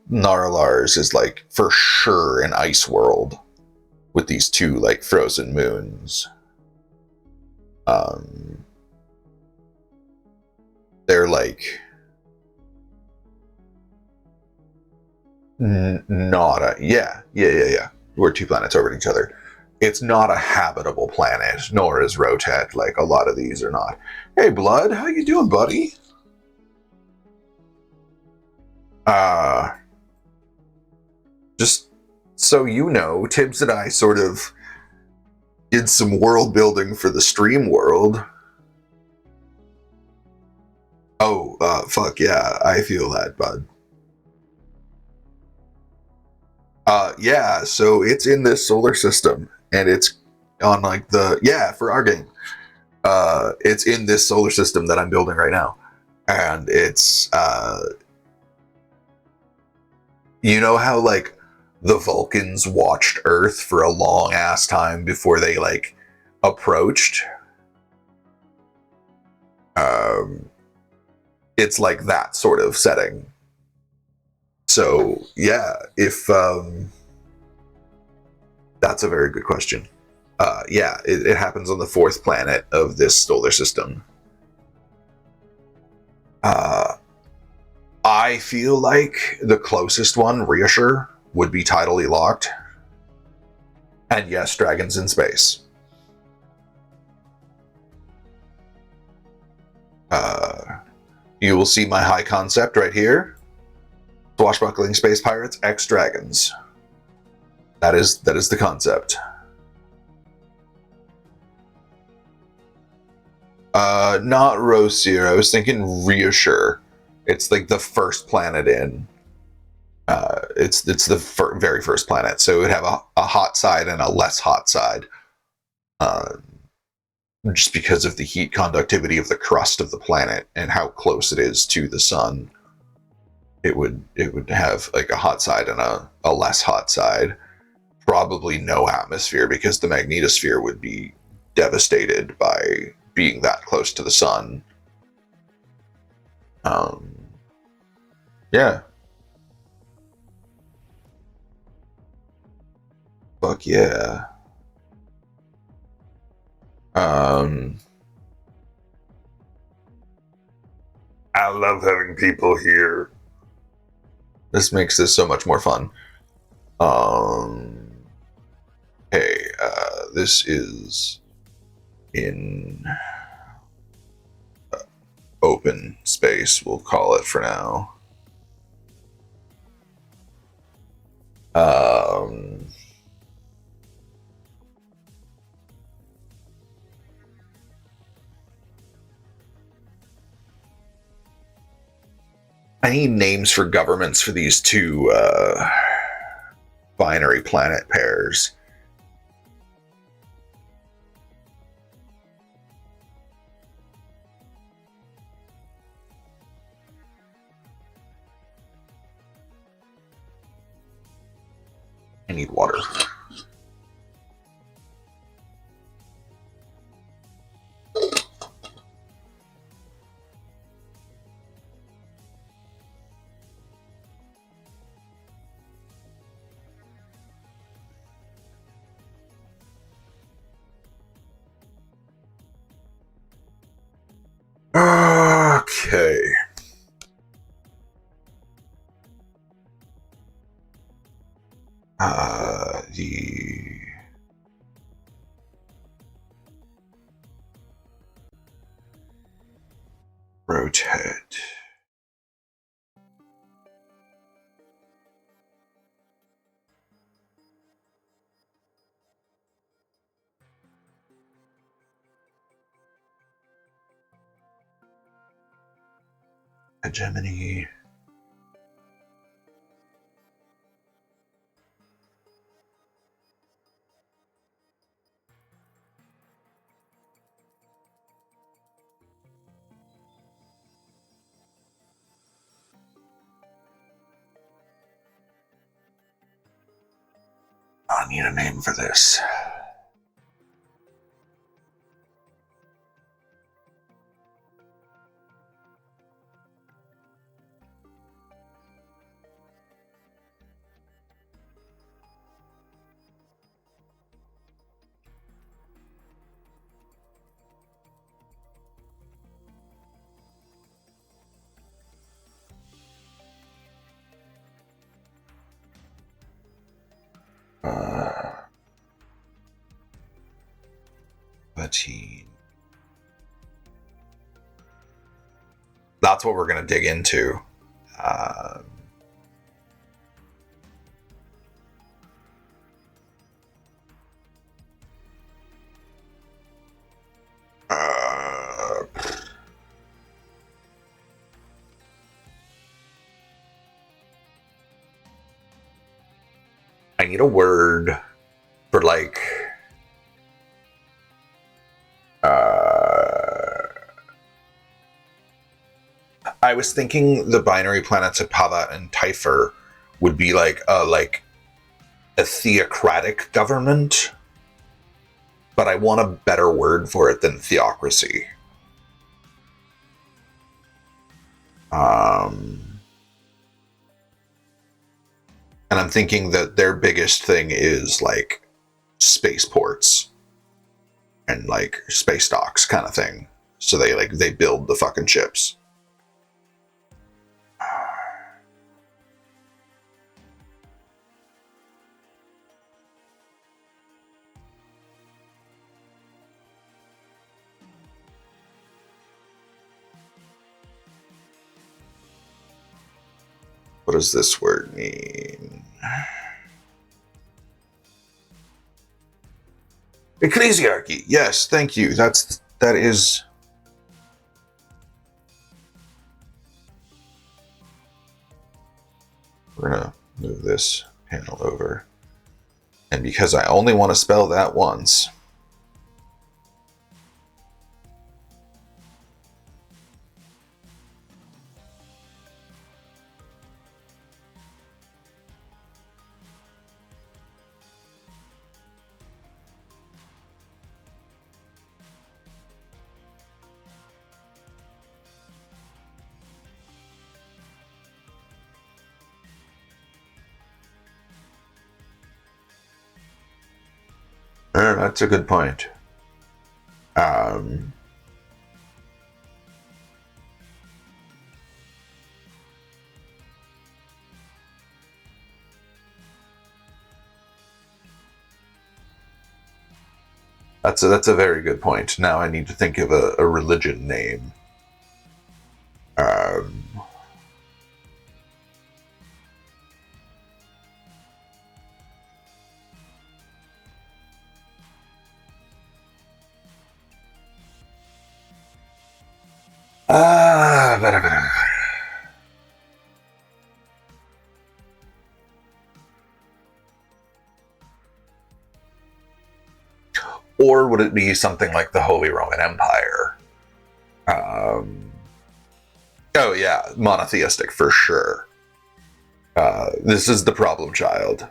Naralars is like for sure an ice world with these two like frozen moons. They're like Not a yeah. We're two planets orbiting each other. It's not a habitable planet, nor is Rotet. Like a lot of these are not. Hey, Blood, how you doing, buddy? Just so you know, Tibbs and I sort of did some world building for the stream world. Oh, fuck yeah, I feel that, bud. Yeah, so it's in this solar system, and it's on like for our game. It's in this solar system that I'm building right now, and it's you know how like the Vulcans watched Earth for a long ass time before they like approached. It's like that sort of setting. So yeah, if that's a very good question. Yeah, it happens on the fourth planet of this solar system. I feel like the closest one, Reassure, would be tidally locked. And yes, dragons in space. You will see my high concept right here. Swashbuckling space pirates, X dragons. That is the concept. Not Rosir. I was thinking Reassure. It's like the first planet in. It's the very first planet, so it would have a hot side and a less hot side. Just because of the heat conductivity of the crust of the planet and how close it is to the sun, it would have like a hot side and a less hot side. Probably no atmosphere because the magnetosphere would be devastated by being that close to the sun. Yeah. Fuck yeah. I love having people here. This makes this so much more fun. Hey, this is in open space, we'll call it for now. I need names for governments for these two binary planet pairs. I need water. Okay. The rotate. Hegemony. I need a name for this. Humanity. That's what we're going to dig into. Uh, uh, I need a word for like I was thinking the binary planets of Pava and Typher would be like a theocratic government, but I want a better word for it than theocracy. And I'm thinking that their biggest thing is like spaceports and like space docks kind of thing. So they build the fucking ships. What does this word mean? Ecclesiarchy. Yes, thank you. That is. We're gonna move this panel over, and because I only want to spell that once. That's a good point. That's a very good point. Now I need to think of a religion name. Um, uh, or would it be something like the Holy Roman Empire? Oh yeah, monotheistic for sure. This is the problem child.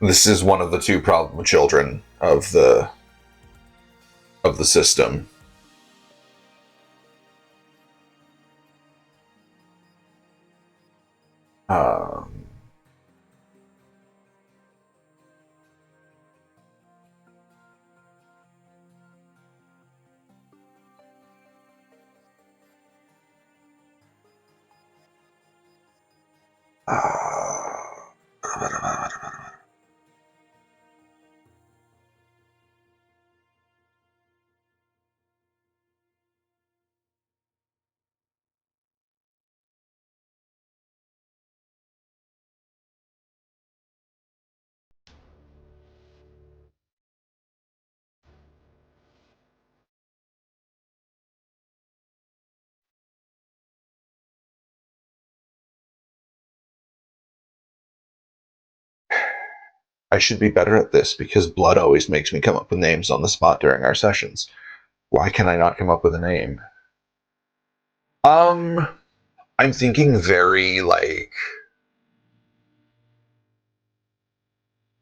This is one of the two problem children of the system. Um, I should be better at this because Blood always makes me come up with names on the spot during our sessions. Why can I not come up with a name? I'm thinking very like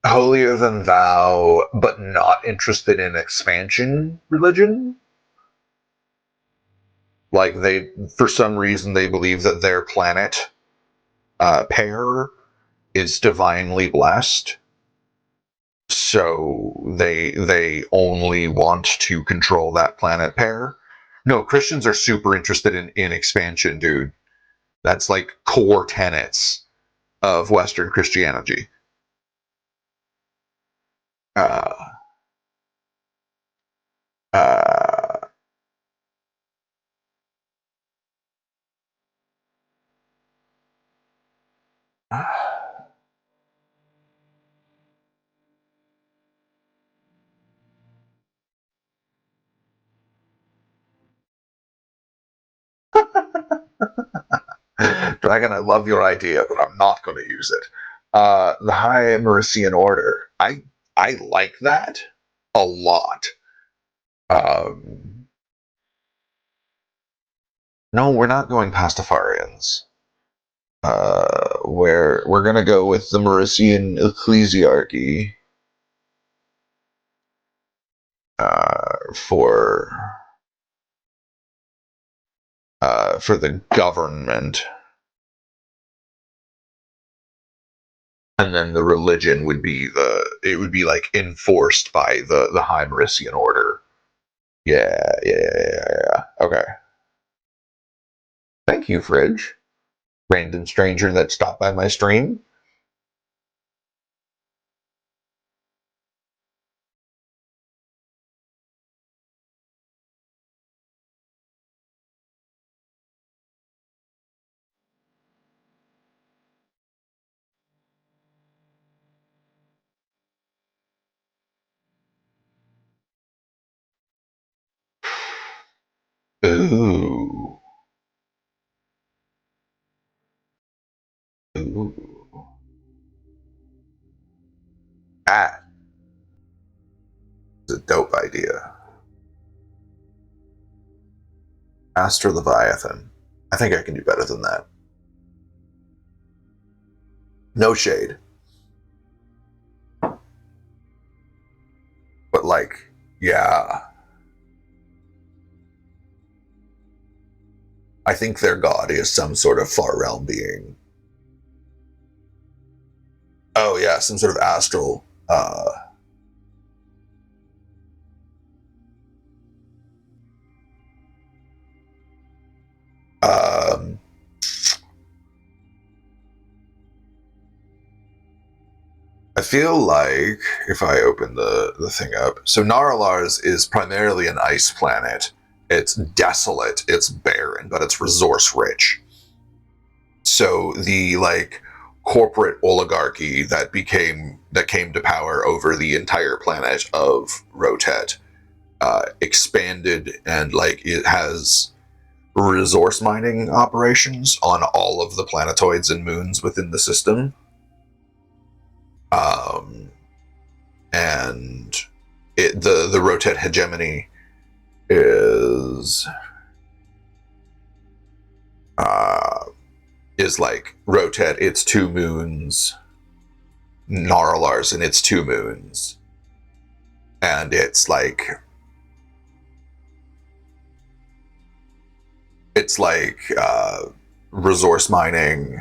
holier than thou, but not interested in expansion religion. Like for some reason, they believe that their planet pair is divinely blessed, so they only want to control that planet pair. No, Christians are super interested in expansion, dude. That's like core tenets of Western Christianity. Uh, uh, Dragon, I love your idea, but I'm not going to use it. The High Mercian Order. I like that a lot. Um, no, we're not going Pastafarians. Where we're gonna go with the Mauritian Ecclesiarchy for the government, and then the religion would be like enforced by the High Mauritian Order. Yeah. Okay. Thank you, Fridge. Random stranger that stopped by my stream. Ooh. Ooh. That is a dope idea. Astro Leviathan. I think I can do better than that. No shade. But like, yeah. I think their god is some sort of far realm being. Oh yeah, some sort of astral. Um, I feel like if I open the thing up, so Naralars is primarily an ice planet. It's desolate, it's barren, but it's resource rich. So the like corporate oligarchy that came to power over the entire planet of Rotet expanded, and like it has resource mining operations on all of the planetoids and moons within the system. Um, and the Rotet hegemony uh, is like Rotet, its two moons, Narlars and its two moons, and it's like resource mining.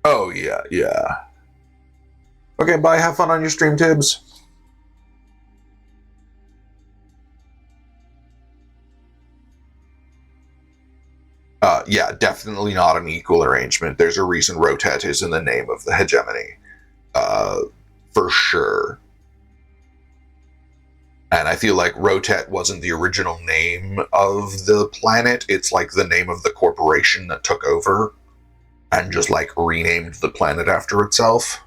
Oh yeah. Okay, bye. Have fun on your stream, Tibbs. Yeah, definitely not an equal arrangement. There's a reason Rotet is in the name of the hegemony, for sure. And I feel like Rotet wasn't the original name of the planet. It's like the name of the corporation that took over and just like renamed the planet after itself.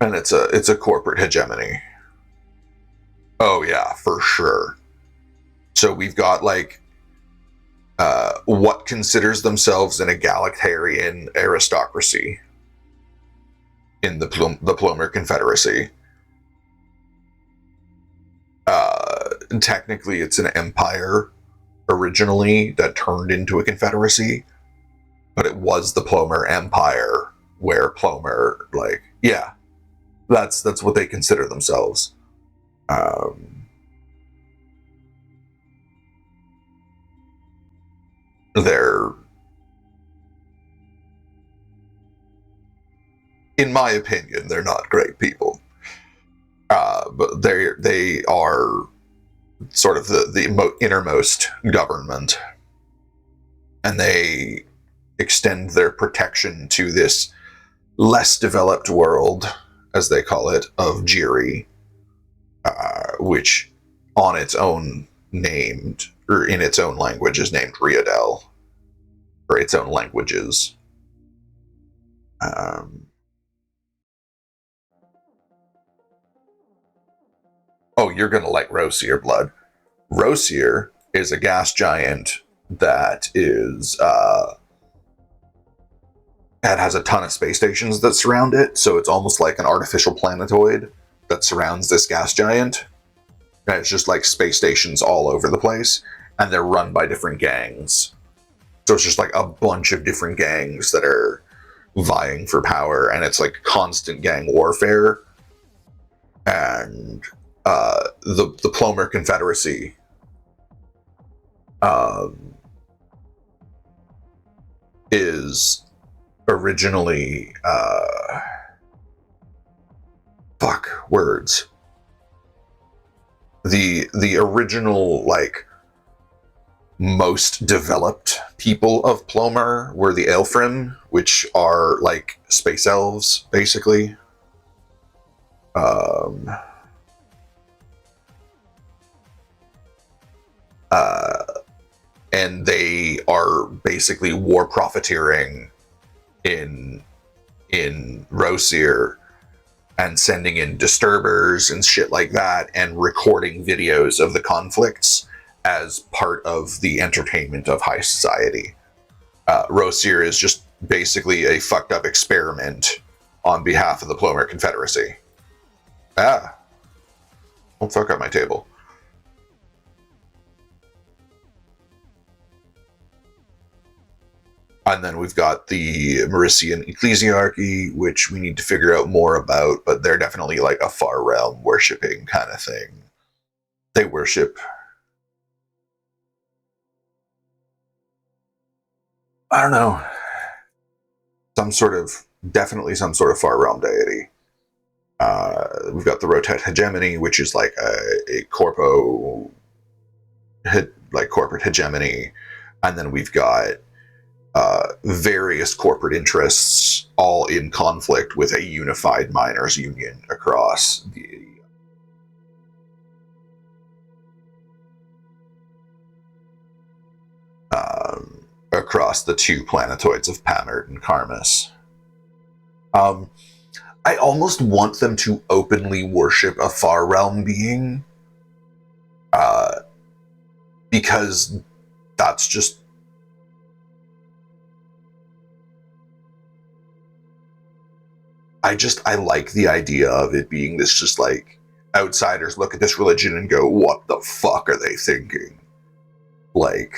And it's a corporate hegemony. Oh yeah, for sure. So we've got like what considers themselves an egalitarian aristocracy in the Plomer Confederacy. Technically, it's an empire originally that turned into a confederacy, but it was the Plomer Empire, where Plomer, like, yeah, that's what they consider themselves. They're, in my opinion, they're not great people. But they are sort of the innermost government, and they extend their protection to this less developed world, as they call it, of Jiri, which on its own named, or in its own language, is named Riadel, or its own languages. Oh, you're gonna like Rosier Blood. Rosier is a gas giant that has a ton of space stations that surround it, so it's almost like an artificial planetoid that surrounds this gas giant. And it's just like space stations all over the place, and they're run by different gangs. So it's just like a bunch of different gangs that are vying for power, and it's like constant gang warfare. And the Plomer Confederacy is originally the original, like, most developed people of Plomer were the Aelfrin, which are like space elves, basically. And they are basically war profiteering in Rosier and sending in disturbers and shit like that and recording videos of the conflicts as part of the entertainment of high society. Rosier is just basically a fucked up experiment on behalf of the Plomer Confederacy. Don't fuck up my table. And then we've got the Merician Ecclesiarchy, which we need to figure out more about, but they're definitely like a far realm worshipping kind of thing. They worship, I don't know, definitely some sort of far realm deity. We've got the Rotet Hegemony, which is like a corporate hegemony. And then we've got various corporate interests all in conflict with a unified miners' union across the two planetoids of Pamert and Karmas. I almost want them to openly worship a far realm being, because that's just, I like the idea of it being this, just like, outsiders look at this religion and go, what the fuck are they thinking? Like,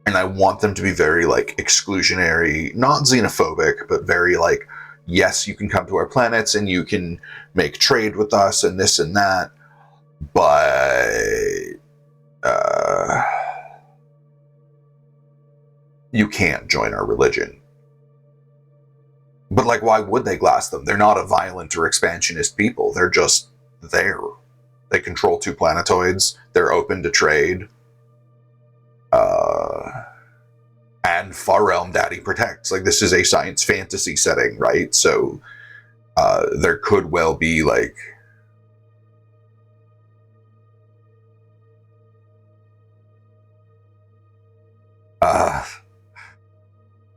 and I want them to be very, like, exclusionary, not xenophobic, but very, like, yes, you can come to our planets and you can make trade with us and this and that, but you can't join our religion. But, like, why would they glass them? They're not a violent or expansionist people. They're just there. They control two planetoids. They're open to trade. And Far Realm Daddy protects. Like, this is a science fantasy setting, right? So there could well be, like,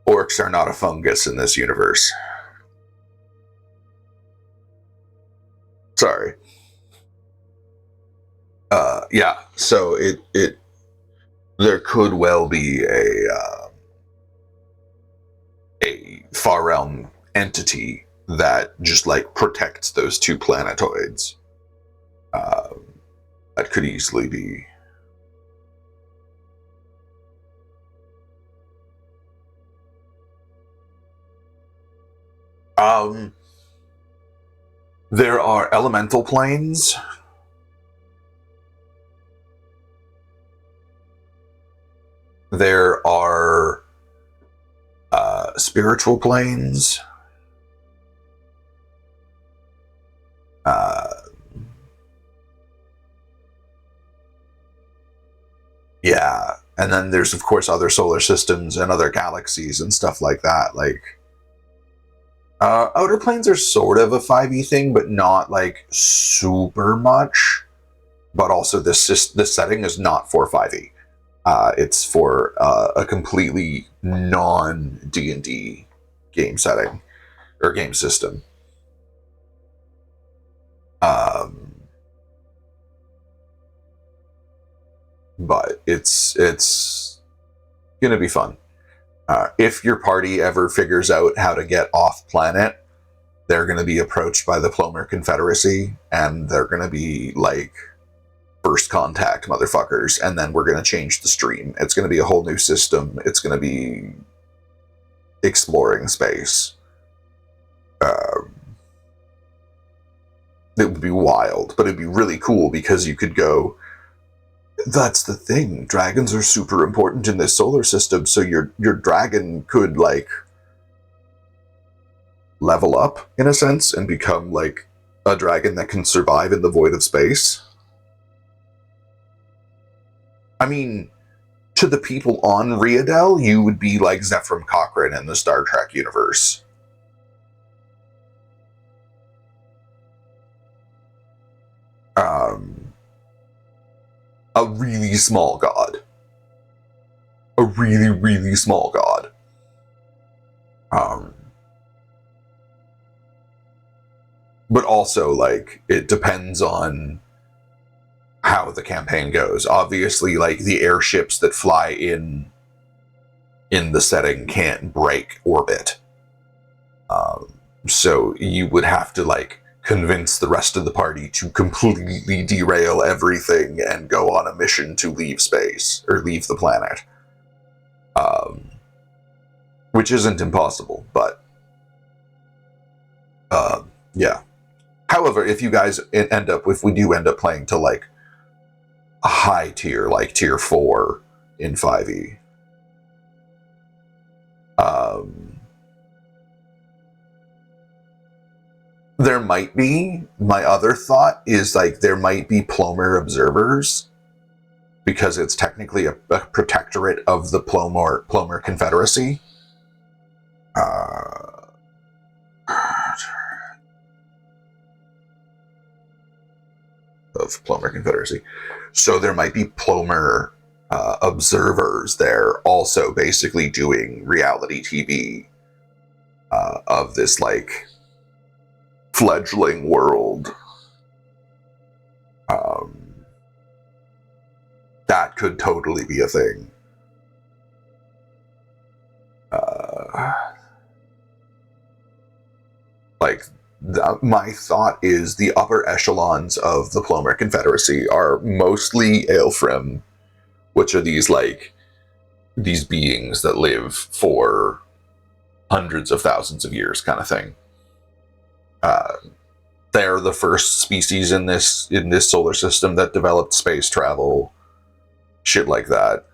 orcs are not a fungus in this universe. Sorry. Yeah, so it there could well be a Far Realm entity that just, like, protects those two planetoids. That could easily be. There are elemental planes. There are spiritual planes. Yeah, and then there's of course other solar systems and other galaxies and stuff like that. Like, outer planes are sort of a 5e thing, but not like super much. But also, this setting is not for 5e. It's for a completely non D&D game setting or game system. But it's gonna be fun. If your party ever figures out how to get off planet, they're going to be approached by the Plomer Confederacy, and they're going to be like first contact motherfuckers, and then we're going to change the stream. It's going to be a whole new system. It's going to be exploring space. It would be wild, but it'd be really cool because you could go, that's the thing, dragons are super important in this solar system, so your dragon could like level up in a sense and become like a dragon that can survive in the void of space. I mean, to the people on Riadel, you would be like Zephram Cochrane in the Star Trek universe. A really small god. A really, really small god. But also, like, it depends on how the campaign goes. Obviously, like, the airships that fly in the setting can't break orbit. So you would have to, like, convince the rest of the party to completely derail everything and go on a mission to leave space, or leave the planet. Which isn't impossible, but yeah. However, if you guys if we do end up playing to like a high tier, like tier 4 in 5e, there might be, my other thought is like there might be Plomer observers, because it's technically a protectorate of the Plomer Confederacy. Of Plomer Confederacy. So there might be Plomer observers there also basically doing reality TV of this like fledgling world. That could totally be a thing. Like, my thought is the upper echelons of the Plomer Confederacy are mostly Aelfrim, which are these beings that live for hundreds of thousands of years, kind of thing. They're the first species in this solar system that developed space travel, shit like that.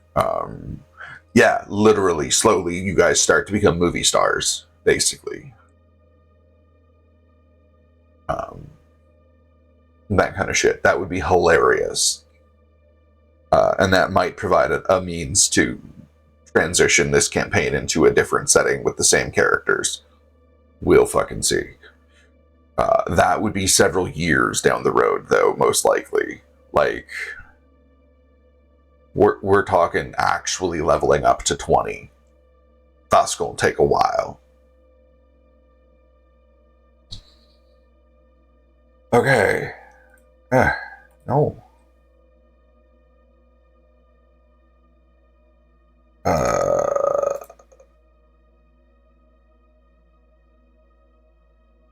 Yeah, literally, slowly, you guys start to become movie stars, basically. That kind of shit. That would be hilarious. And that might provide a means to transition this campaign into a different setting with the same characters. We'll fucking see. That would be several years down the road, though, most likely. Like, we're talking actually leveling up to 20. That's gonna take a while. Okay. No.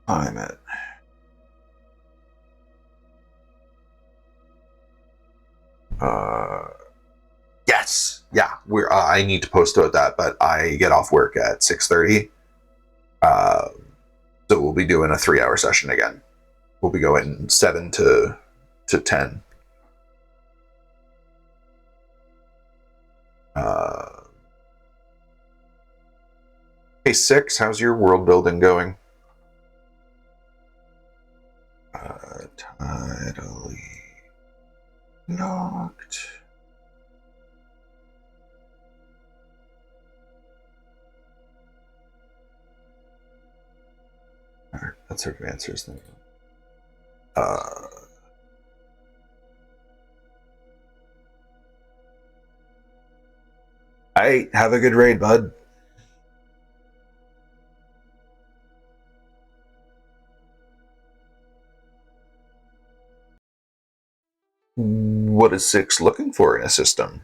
I'm at. Yes. Yeah. I need to post about that, but I get off work at 6:30. So we'll be doing a 3-hour session again. We'll be going 7 to 10. Hey, 6, how's your world building going? Tidally locked. That sort of answers them. Hey, have a good raid, bud. What is 6 looking for in a system?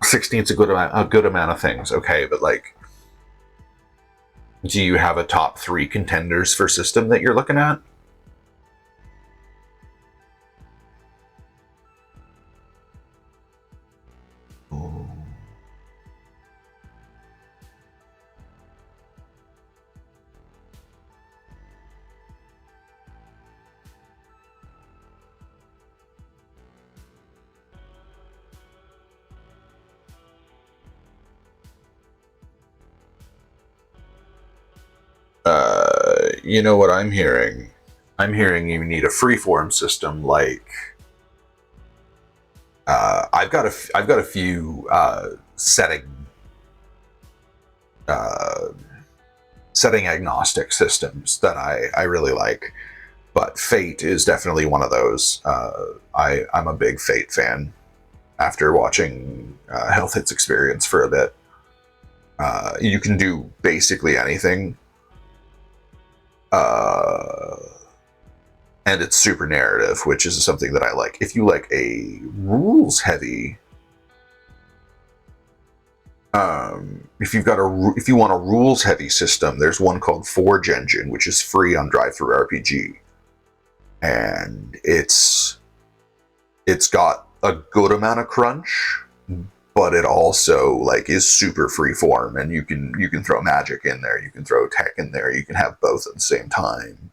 Sixteen's a good amount of things, okay, but like, do you have a top 3 contenders for system that you're looking at? You know what I'm hearing? I'm hearing you need a freeform system like. I've got a few setting agnostic systems that I really like, but Fate is definitely one of those. I'm a big Fate fan after watching Health Hits Experience for a bit. You can do basically anything. And it's super narrative, which is something that I like. If you like a rules heavy, if you want a rules heavy system, there's one called Forge Engine, which is free on Drive-Thru RPG, and it's got a good amount of crunch, but it also like is super freeform, and you can throw magic in there, you can throw tech in there, you can have both at the same time.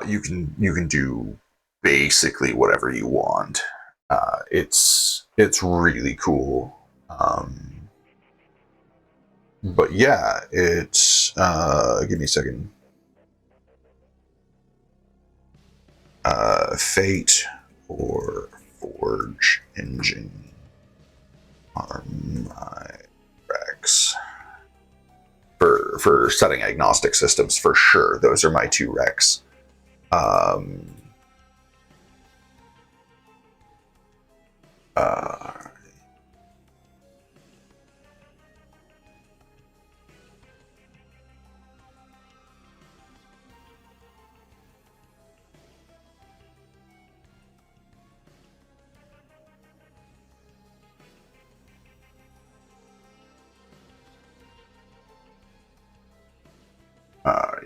You can do basically whatever you want. It's really cool. But yeah, it's give me a second. Fate or Forge Engine are my recs. For setting agnostic systems, for sure. Those are my 2 recs.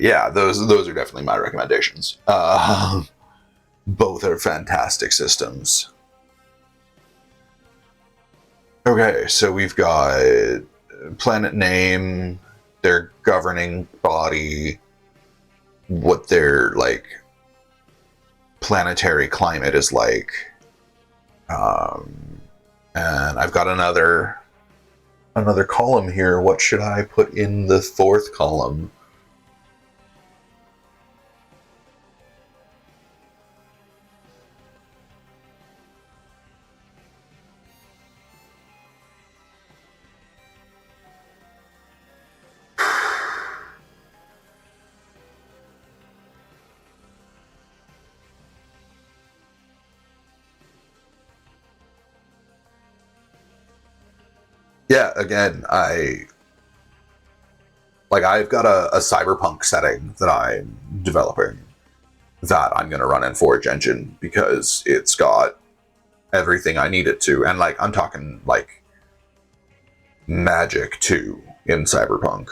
Yeah, those are definitely my recommendations. Both are fantastic systems. Okay, so we've got planet name, their governing body, what their like planetary climate is like, and I've got another column here. What should I put in the 4th column? Yeah, again, I've got a cyberpunk setting that I'm developing that I'm going to run in Forge Engine because it's got everything I need it to. And like, I'm talking like magic too in Cyberpunk.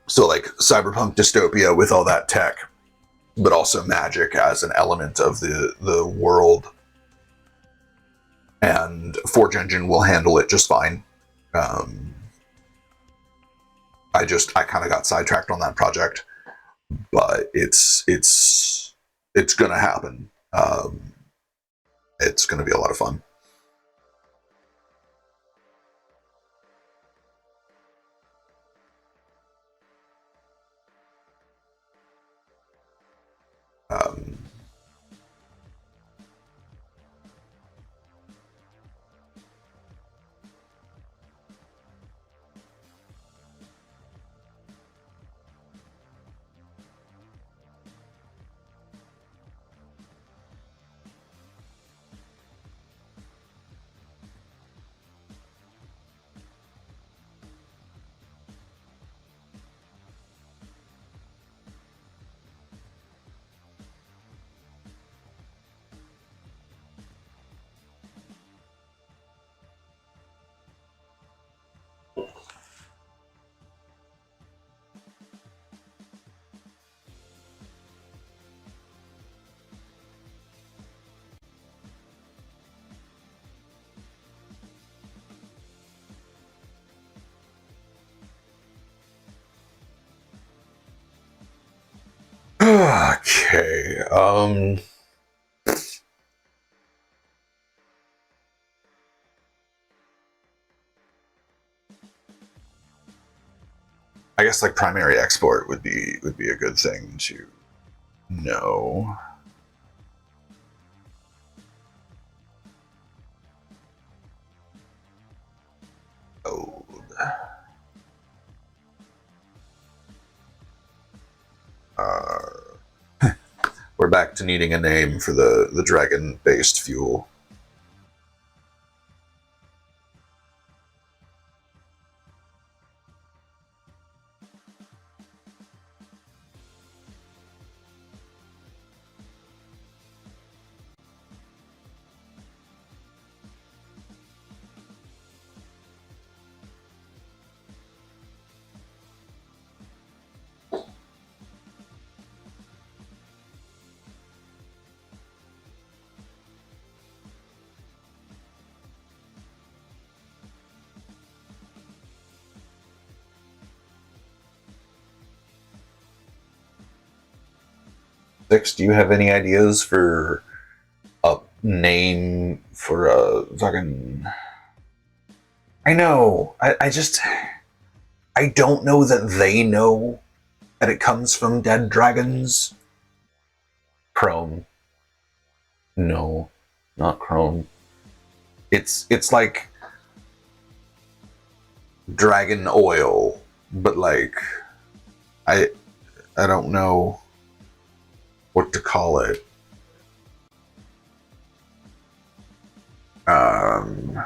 So like Cyberpunk dystopia with all that tech, but also magic as an element of the world. And Forge Engine will handle it just fine. I kind of got sidetracked on that project, but it's gonna happen. It's gonna be a lot of fun. Um, okay. I guess like primary export would be a good thing to know. Oh. We're back to needing a name for the dragon-based fuel. Six, do you have any ideas for a name for a fucking... I know. I just... I don't know that they know that it comes from dead dragons. Chrome. No, not Chrome. It's like dragon oil, but like I don't know what to call it. Um,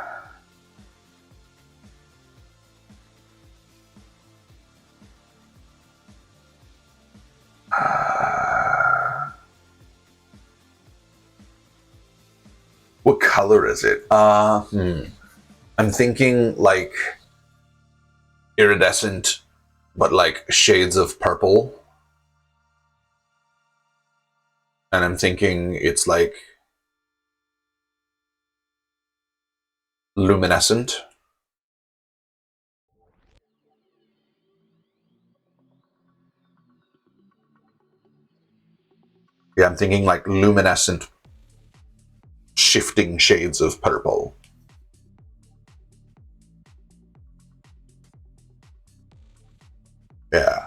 what color is it? I'm thinking like iridescent, but like shades of purple. And I'm thinking it's like luminescent. Yeah, I'm thinking like luminescent shifting shades of purple. Yeah.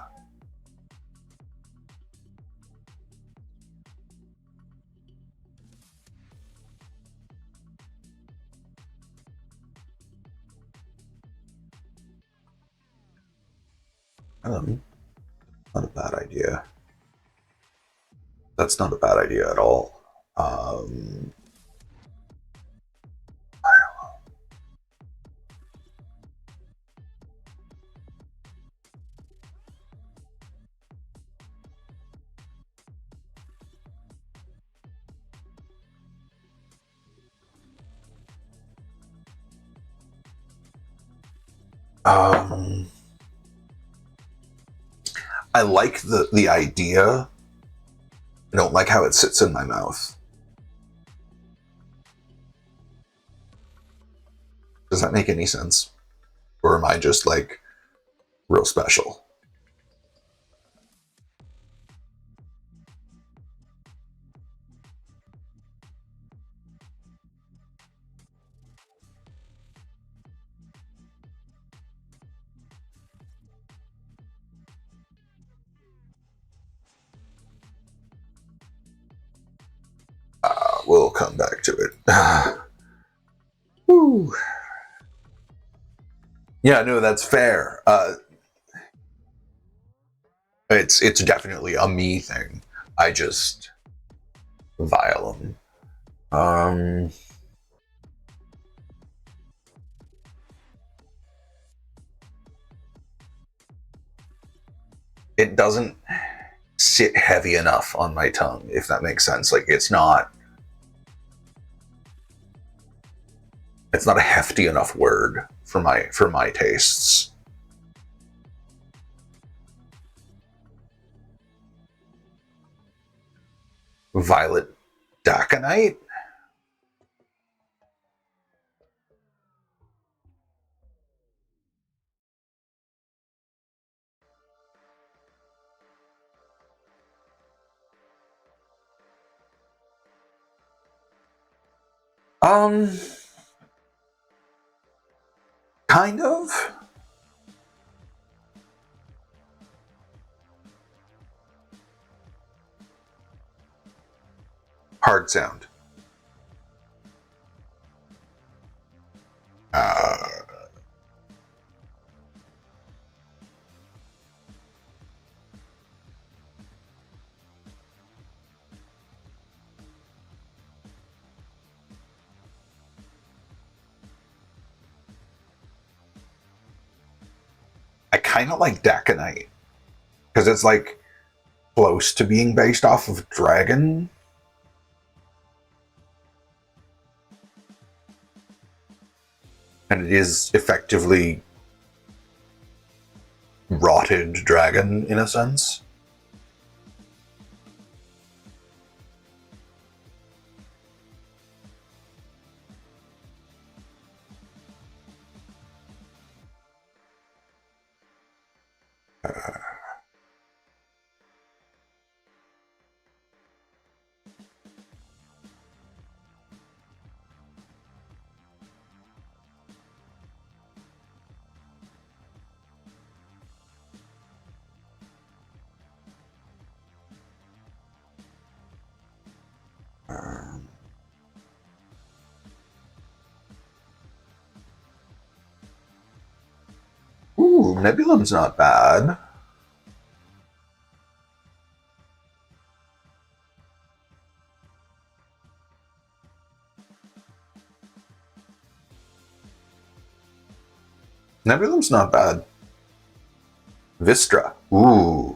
Not a bad idea. That's not a bad idea at all. Um, I like the idea. I don't like how it sits in my mouth. Does that make any sense? Or am I just like real special? We'll come back to it. Woo. Yeah, no, that's fair. It's definitely a me thing. I just vile them. It doesn't sit heavy enough on my tongue, if that makes sense. Like it's not a hefty enough word for my tastes. Violet Daconite? Um, kind of. Hard sound. Uh, I kind of like Daconite because it's like close to being based off of dragon. And it is effectively rotted dragon in a sense. Ooh, Nebulum's not bad. Nebulum's not bad. Vistra. Ooh.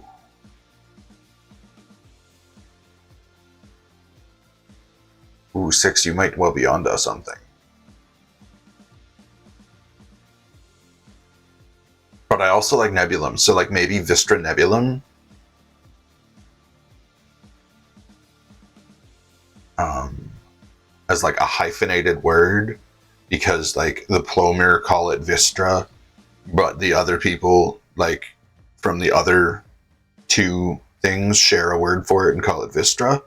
Ooh, 6, you might well be onto something. But I also like Nebulum, so like maybe Vistra Nebulum. As like a hyphenated word, because like the Plomir call it Vistra, but the other people like from the other two things share a word for it and call it Vistra.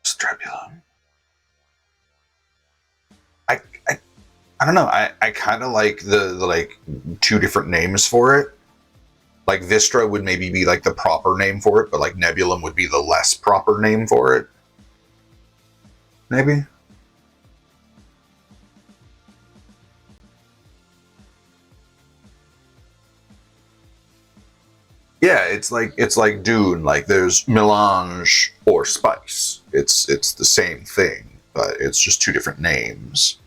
Strabulum. I, I I don't know. I kind of like the like two different names for it. Like Vistra would maybe be like the proper name for it, but like Nebulum would be the less proper name for it. Maybe. Yeah, it's like Dune. Like there's melange or spice. It's the same thing, but it's just two different names.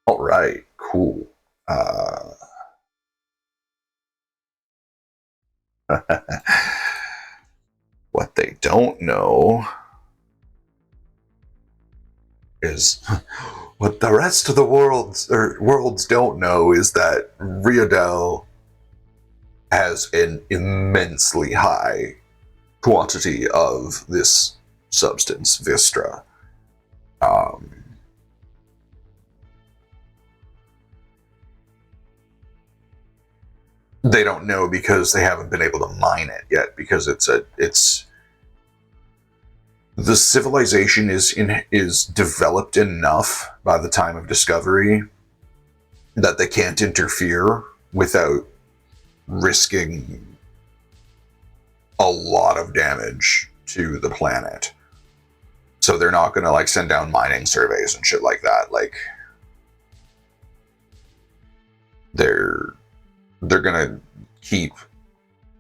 All right, cool. Uh, what they don't know is what the rest of the worlds don't know is that Riodel has an immensely high quantity of this substance, Vistra. Um, they don't know because they haven't been able to mine it yet, because it's the civilization is developed enough by the time of discovery that they can't interfere without risking a lot of damage to the planet. So they're not going to like send down mining surveys and shit like that. Like they're going to keep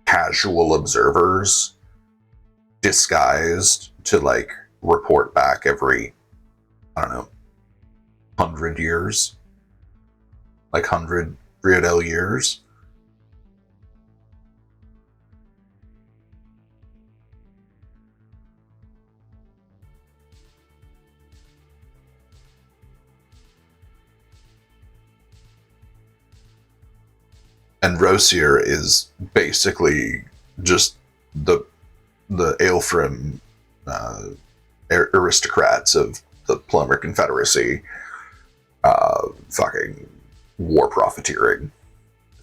casual observers disguised to like report back every, I don't know, 100 years, like 100 Riodel years. And Rosier is basically just the Aelfrim aristocrats of the Plumber Confederacy, fucking war profiteering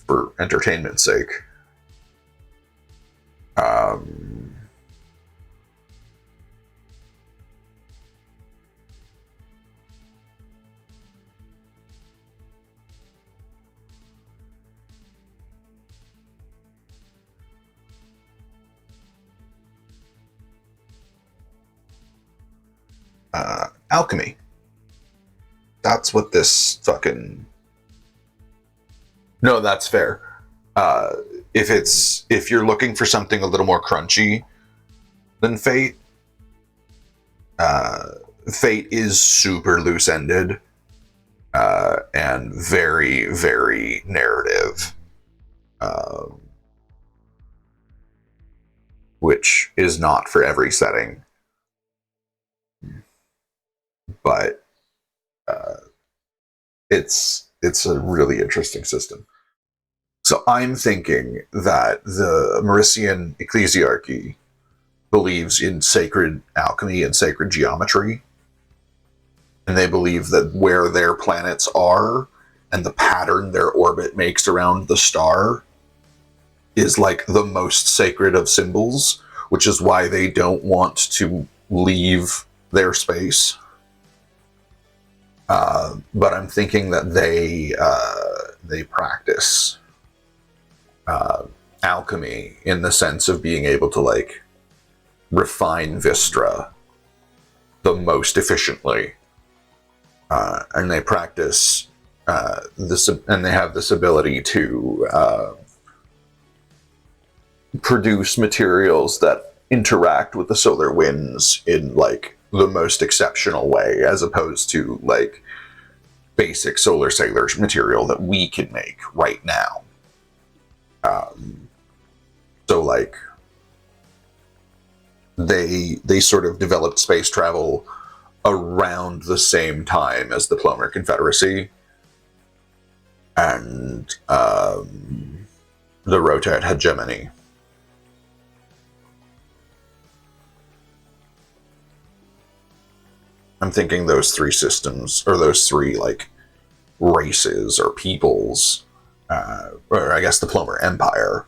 for entertainment's sake. Um, alchemy. That's what this fucking. No, that's fair. Uh, if you're looking for something a little more crunchy than Fate, Fate is super loose ended and very, very narrative, which is not for every setting. But it's a really interesting system. So I'm thinking that the Merician Ecclesiarchy believes in sacred alchemy and sacred geometry, and they believe that where their planets are and the pattern their orbit makes around the star is like the most sacred of symbols, which is why they don't want to leave their space. But I'm thinking that they practice alchemy in the sense of being able to like refine Vistra the most efficiently, and they practice this, and they have this ability to produce materials that interact with the solar winds in like the most exceptional way, as opposed to like basic solar sailor material that we can make right now. So like they sort of developed space travel around the same time as the Plumber Confederacy and the Rotat hegemony. I'm thinking those three systems, or those three like races or peoples, or I guess the Plumber Empire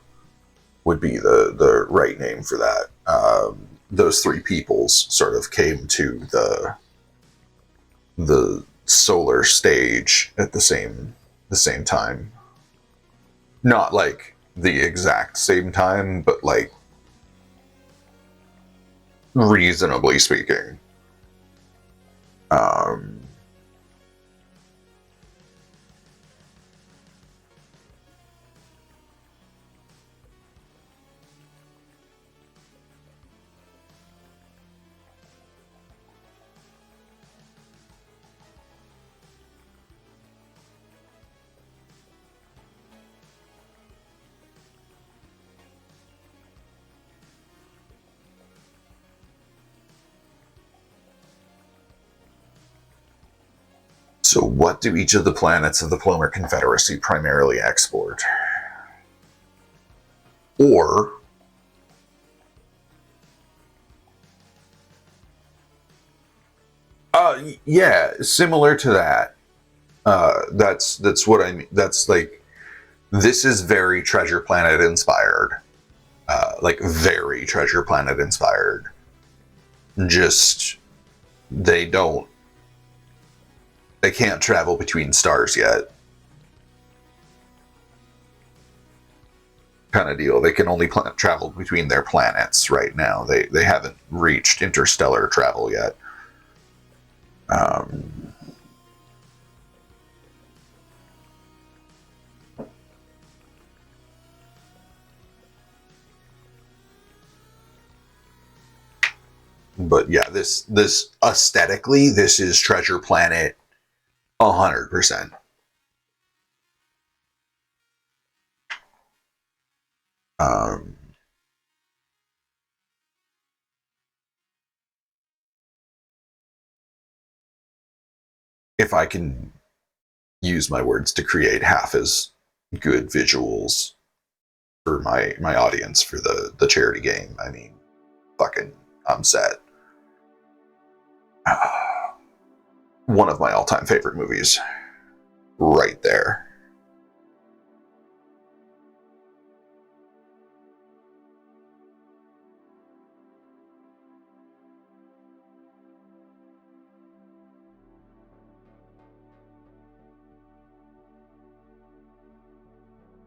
would be the right name for that. Those three peoples sort of came to the solar stage at the same time. Not like the exact same time, but like reasonably speaking. So what do each of the planets of the Plomer Confederacy primarily export? Or yeah, similar to that. That's what I mean. That's like, this is very Treasure Planet inspired. Like very Treasure Planet inspired. Just they can't travel between stars yet. Kind of deal. They can only travel between their planets right now. They haven't reached interstellar travel yet. But yeah, this aesthetically, this is Treasure Planet 100%. If I can use my words to create half as good visuals for my audience for the charity game, I mean, fucking, I'm set. One of my all-time favorite movies, right there.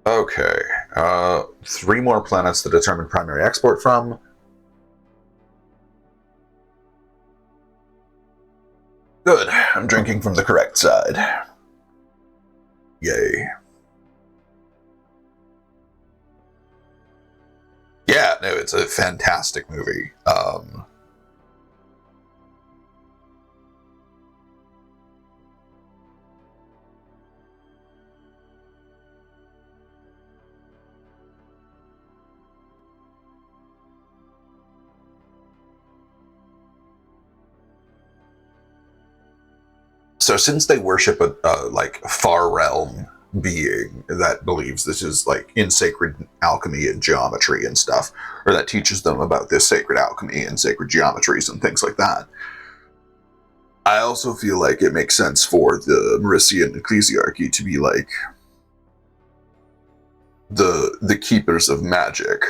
Okay, 3 more planets to determine primary export from. Good, I'm drinking from the correct side. Yay. Yeah, no, it's a fantastic movie. So since they worship a like far realm being that believes this is like in sacred alchemy and geometry and stuff, or that teaches them about this sacred alchemy and sacred geometries and things like that, I also feel like it makes sense for the Merician ecclesiarchy to be like the keepers of magic.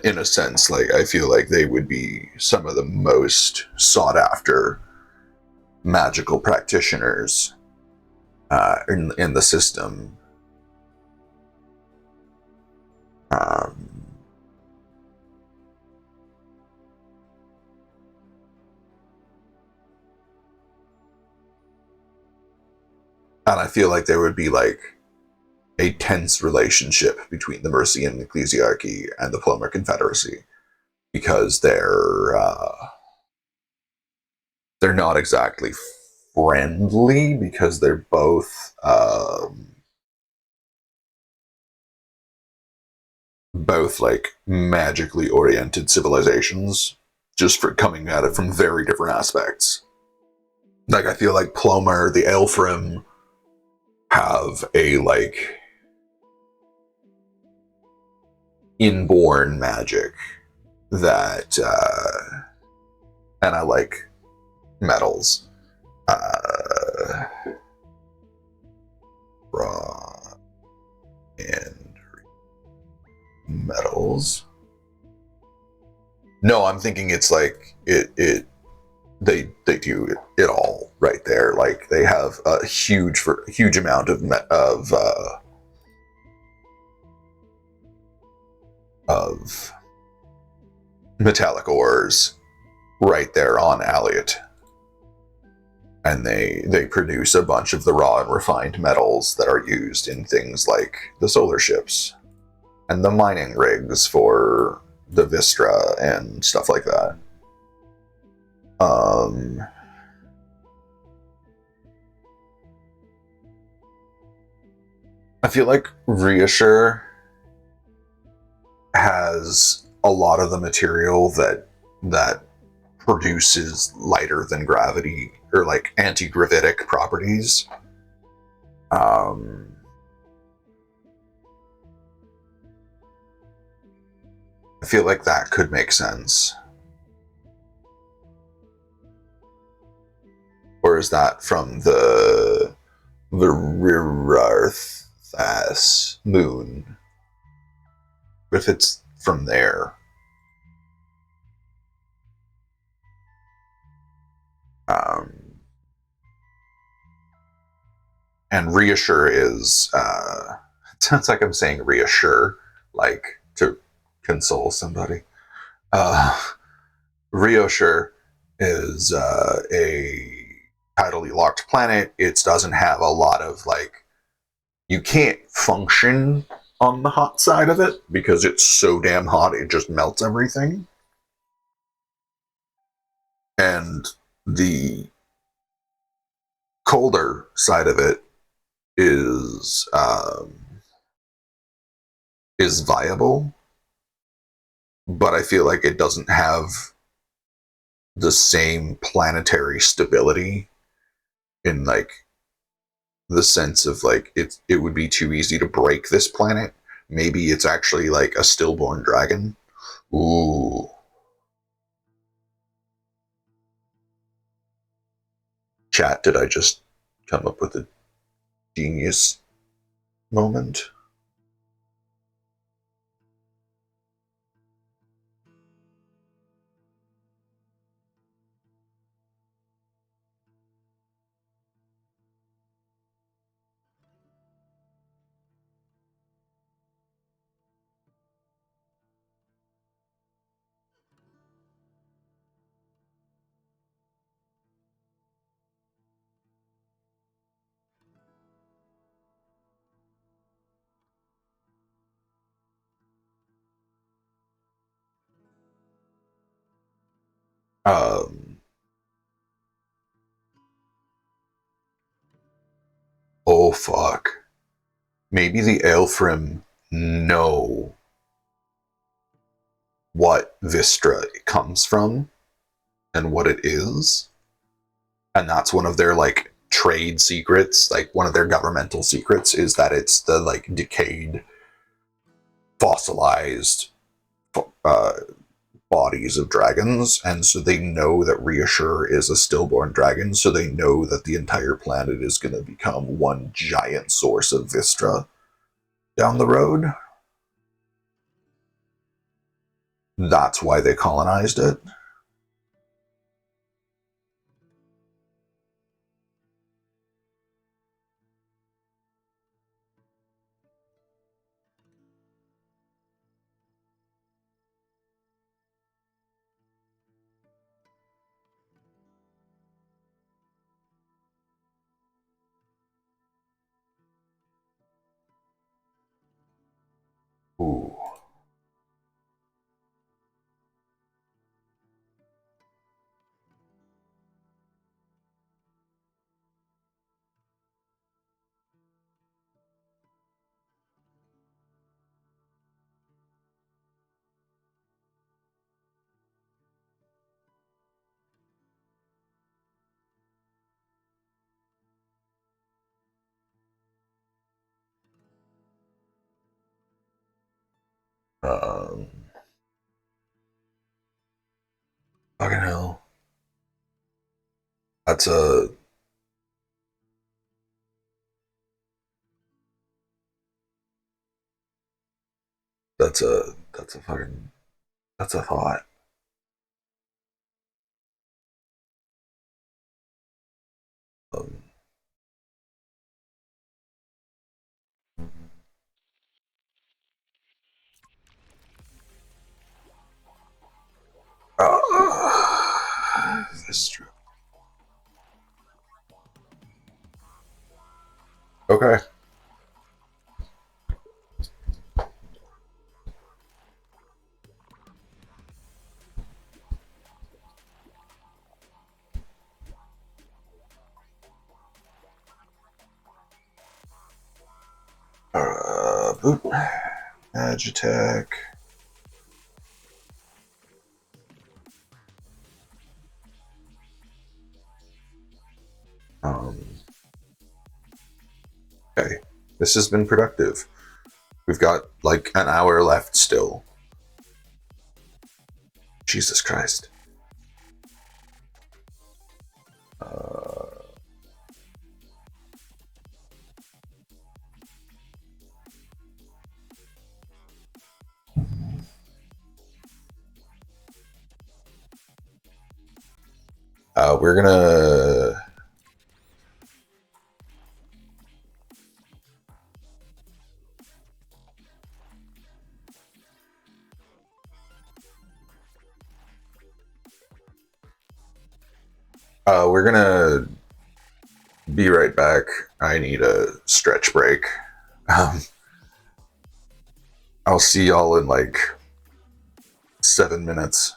In a sense, like I feel like they would be some of the most sought after magical practitioners in the system. Um, and I feel like there would be like a tense relationship between the Mercian ecclesiarchy and the Plomer Confederacy, because they're not exactly friendly, because they're both like magically oriented civilizations, just for coming at it from very different aspects. Like I feel like Plomer, the Aelfrim, have a like inborn magic that and I like metals. Raw and metals. No, I'm thinking it's like they do it all right there. Like they have a huge amount of metallic ores right there on Alliot, and they produce a bunch of the raw and refined metals that are used in things like the solar ships and the mining rigs for the Vistra and stuff like that. I feel like Reassure has a lot of the material that produces lighter than gravity or like anti-gravitic properties. I feel like that could make sense. Or is that from the Rirarthas moon? If it's from there. And reassure is it sounds like I'm saying reassure, like to console somebody. Reassure is a tidally locked planet. It doesn't have a lot of like, you can't function on the hot side of it because it's so damn hot it just melts everything. And the colder side of it is viable, but I feel like it doesn't have the same planetary stability in like the sense of like it would be too easy to break this planet. Maybe it's actually like a stillborn dragon. Ooh. Chat, did I just come up with a genius moment? Um, oh fuck. Maybe the Aelfrim know what Vistra comes from and what it is. And that's one of their like trade secrets, like one of their governmental secrets is that it's the like decayed, fossilized uh, bodies of dragons, and so they know that Reassure is a stillborn dragon, so they know that the entire planet is going to become one giant source of Vistra down the road. That's why they colonized it. Ooh. Um, Fucking hell. That's a that's a fucking that's a thought. Um, that's true. Okay. Boot. Edge attack. Okay, this has been productive. We've got like an hour left still. Jesus Christ. We're gonna... we're gonna be right back. I need a stretch break. Um, I'll see y'all in like 7 minutes.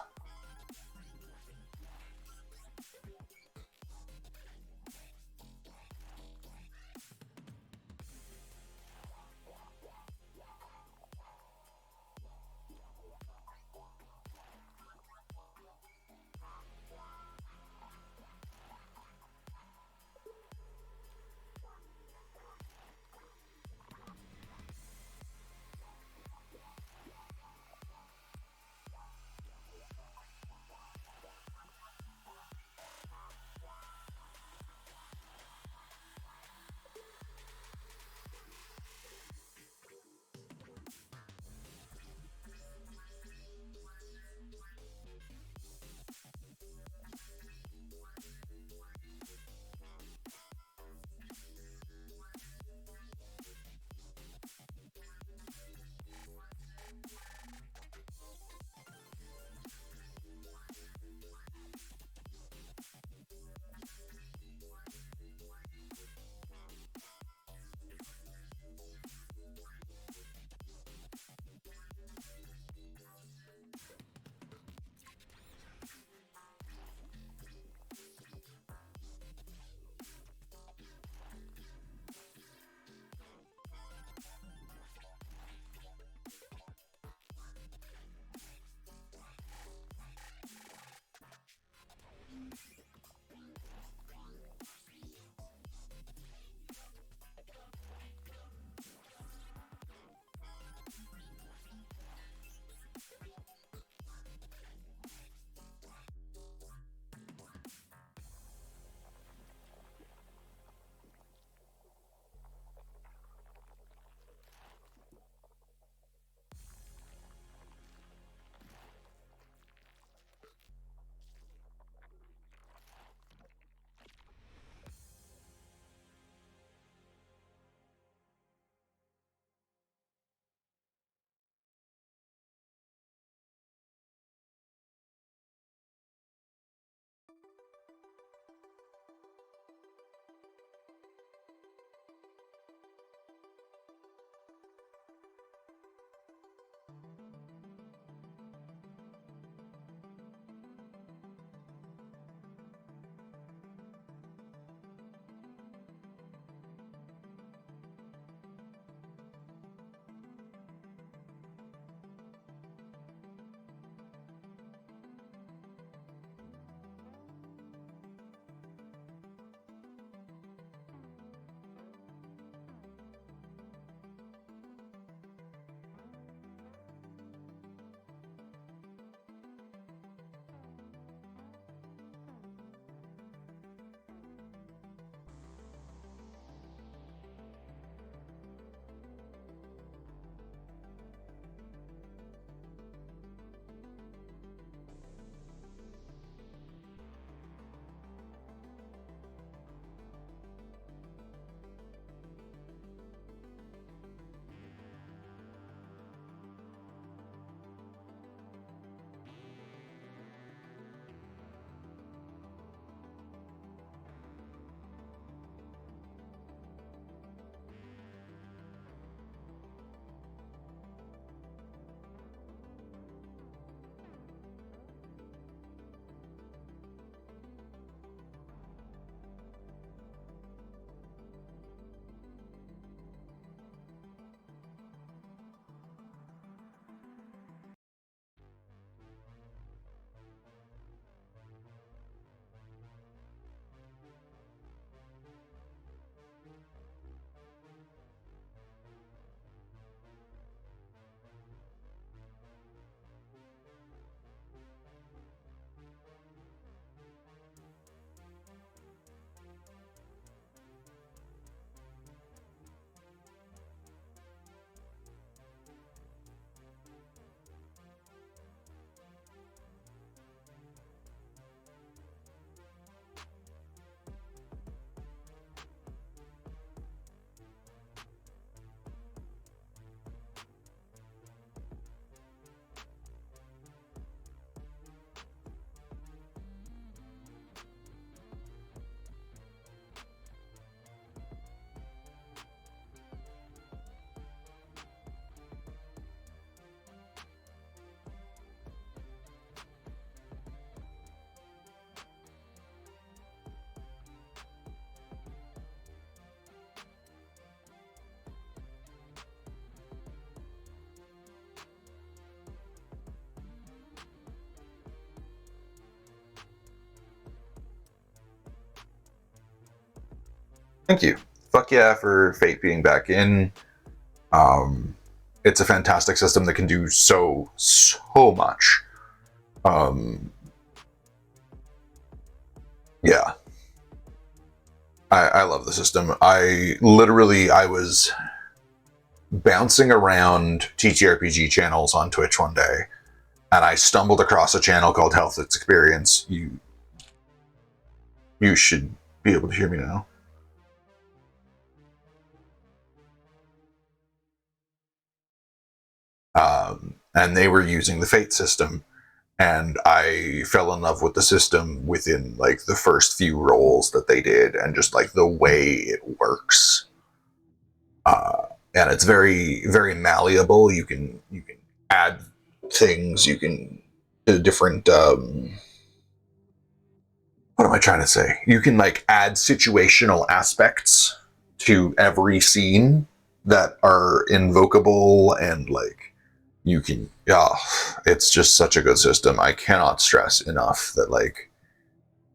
Thank you. Fuck yeah for Fate being back in. Um, it's a fantastic system that can do so much. Yeah, I love the system. I was bouncing around TTRPG channels on Twitch one day, and I stumbled across a channel called Health Experience. You should be able to hear me now. And they were using the Fate system, and I fell in love with the system within like the first few rolls that they did, and just like the way it works. And it's very malleable. You can add things. You can different. What am I trying to say? You can like add situational aspects to every scene that are invocable, and like you can. Yeah, it's just such a good system. I cannot stress enough that like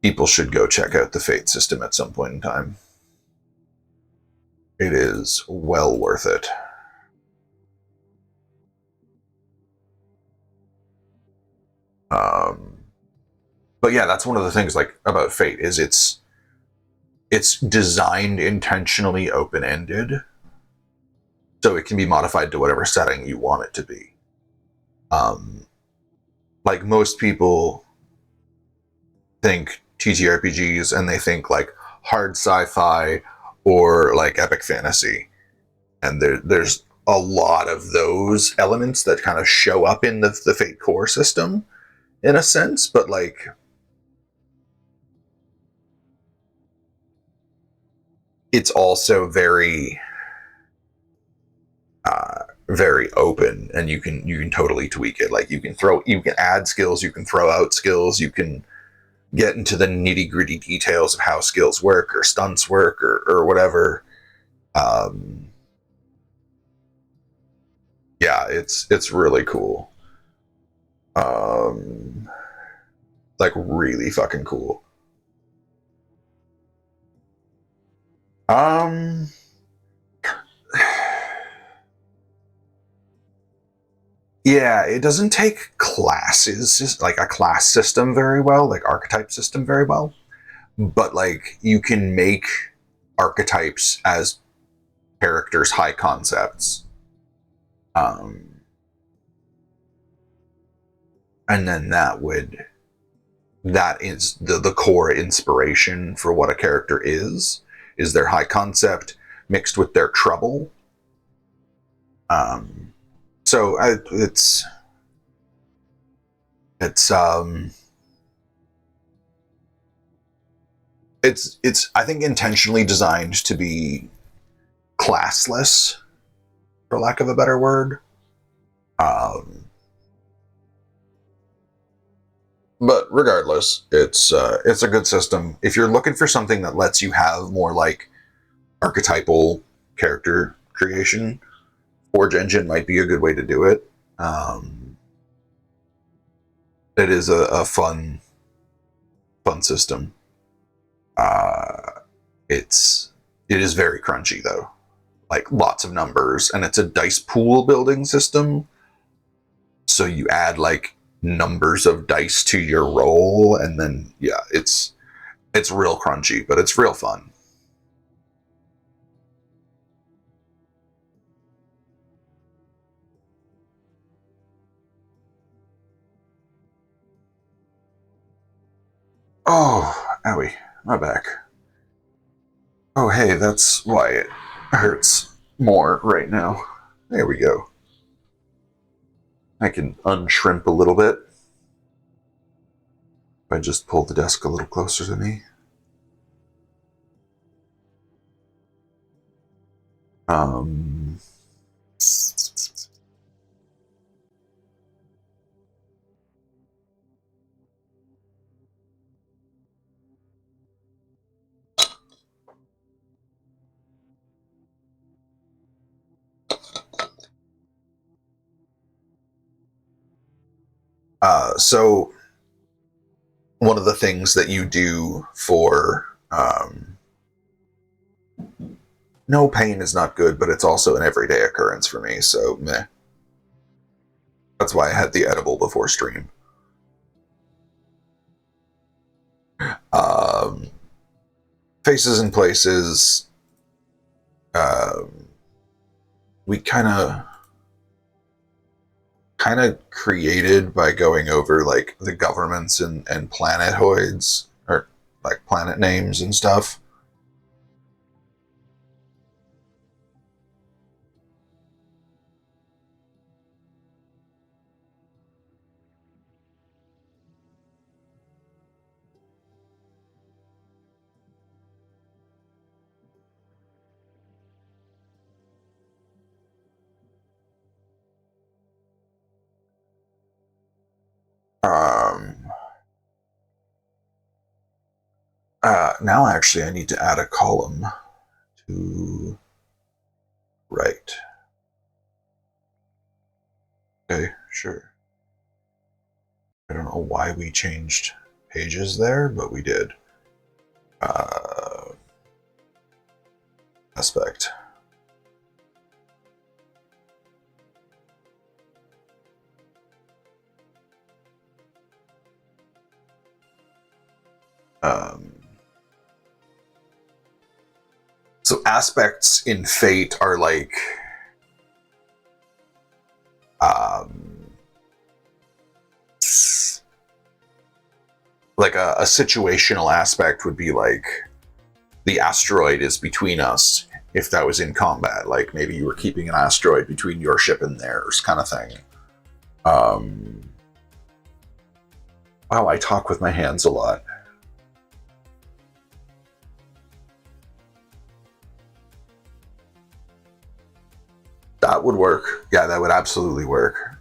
people should go check out the Fate system at some point in time. It is well worth it. Um, but yeah, that's one of the things like about Fate is it's designed intentionally open ended, so it can be modified to whatever setting you want it to be. Like most people think TTRPGs and they think like hard sci-fi or like epic fantasy, and there's a lot of those elements that kind of show up in the Fate core system in a sense, but like it's also very open, and you can totally tweak it. Like you can add skills, you can throw out skills, you can get into the nitty gritty details of how skills work or stunts work or whatever. Um, yeah, it's really cool. Um, like really fucking cool. Um, yeah, it doesn't take classes like a class system very well, like archetype system very well, but like you can make archetypes as characters high concepts. Um, and then that is the core inspiration for what a character is their high concept mixed with their trouble. Um, so it's it's I think intentionally designed to be classless, for lack of a better word. Um, but regardless, it's a good system. If you're looking for something that lets you have more like archetypal character creation, Forge Engine might be a good way to do it. Um, it is a fun system. Uh, it is very crunchy though, like lots of numbers, and it's a dice pool building system. So you add like numbers of dice to your roll, and then yeah, it's real crunchy, but it's real fun. Oh, owie, my back. Oh, hey, that's why it hurts more right now. There we go. I can unshrimp a little bit if I just pull the desk a little closer to me. Um, so one of the things that you do for no pain is not good, but it's also an everyday occurrence for me, so meh. That's why I had the edible before stream. Um, Faces and Places, we kind of created by going over like the governments and planetoids, or like planet names and stuff. Um, Now actually I need to add a column to write. Okay, sure. I don't know why we changed pages there, but we did. Aspect. So aspects in Fate are like a situational aspect would be like the asteroid is between us. If that was in combat, like maybe you were keeping an asteroid between your ship and theirs, kind of thing. Wow, I talk with my hands a lot. That would work. Yeah, that would absolutely work.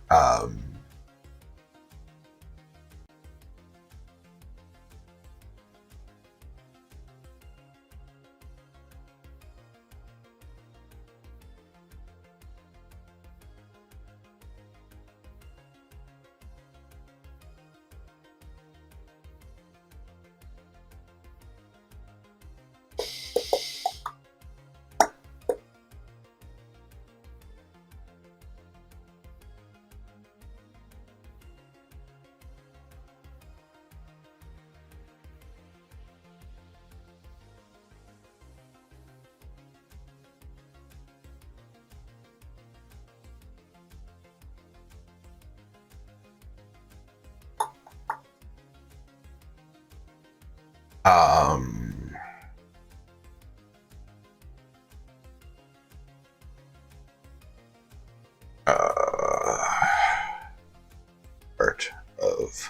Art of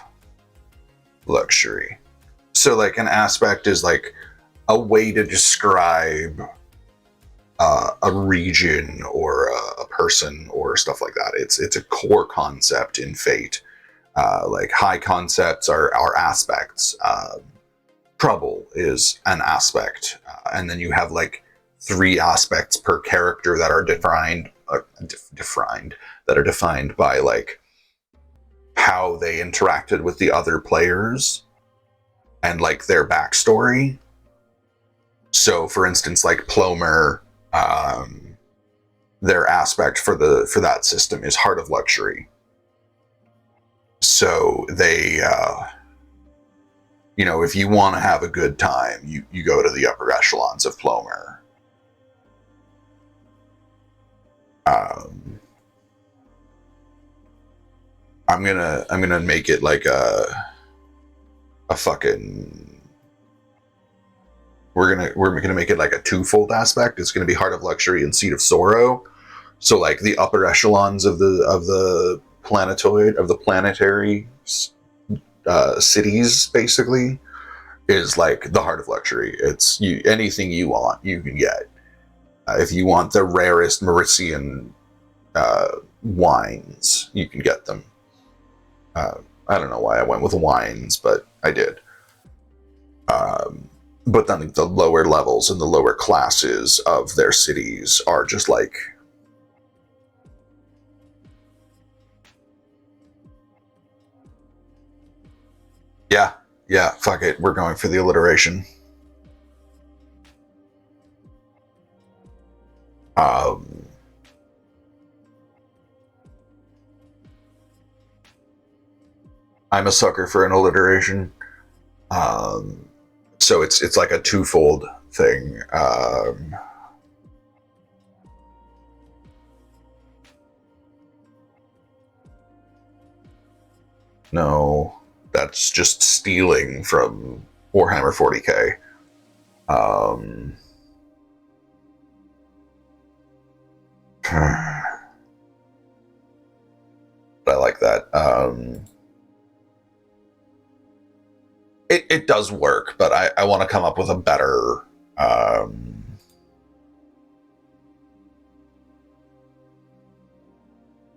luxury. So, like, an aspect is like a way to describe a region or a person or stuff like that. It's a core concept in Fate. Like high concepts are aspects. Trouble is an aspect, and then you have like 3 aspects per character that are defined by like how they interacted with the other players and like their backstory. So, for instance, like Plomer, their aspect for that system is Heart of Luxury. So they, if you want to have a good time, you go to the upper echelons of Plomer. I'm gonna make it like a fucking. We're gonna make it like a twofold aspect. It's gonna be Heart of Luxury and Seat of Sorrow. So like the upper echelons of the planetoid, of the planetary cities, basically, is like the Heart of Luxury. It's anything you want, you can get. If you want the rarest Mauritian wines, you can get them. I don't know why I went with wines, but I did. But then the lower levels and the lower classes of their cities are just like, yeah, fuck it, we're going for the alliteration. Um, I'm a sucker for an alliteration. Um, so it's like a twofold thing. No, that's just stealing from Warhammer 40k. But I like that. It does work, but I want to come up with a better.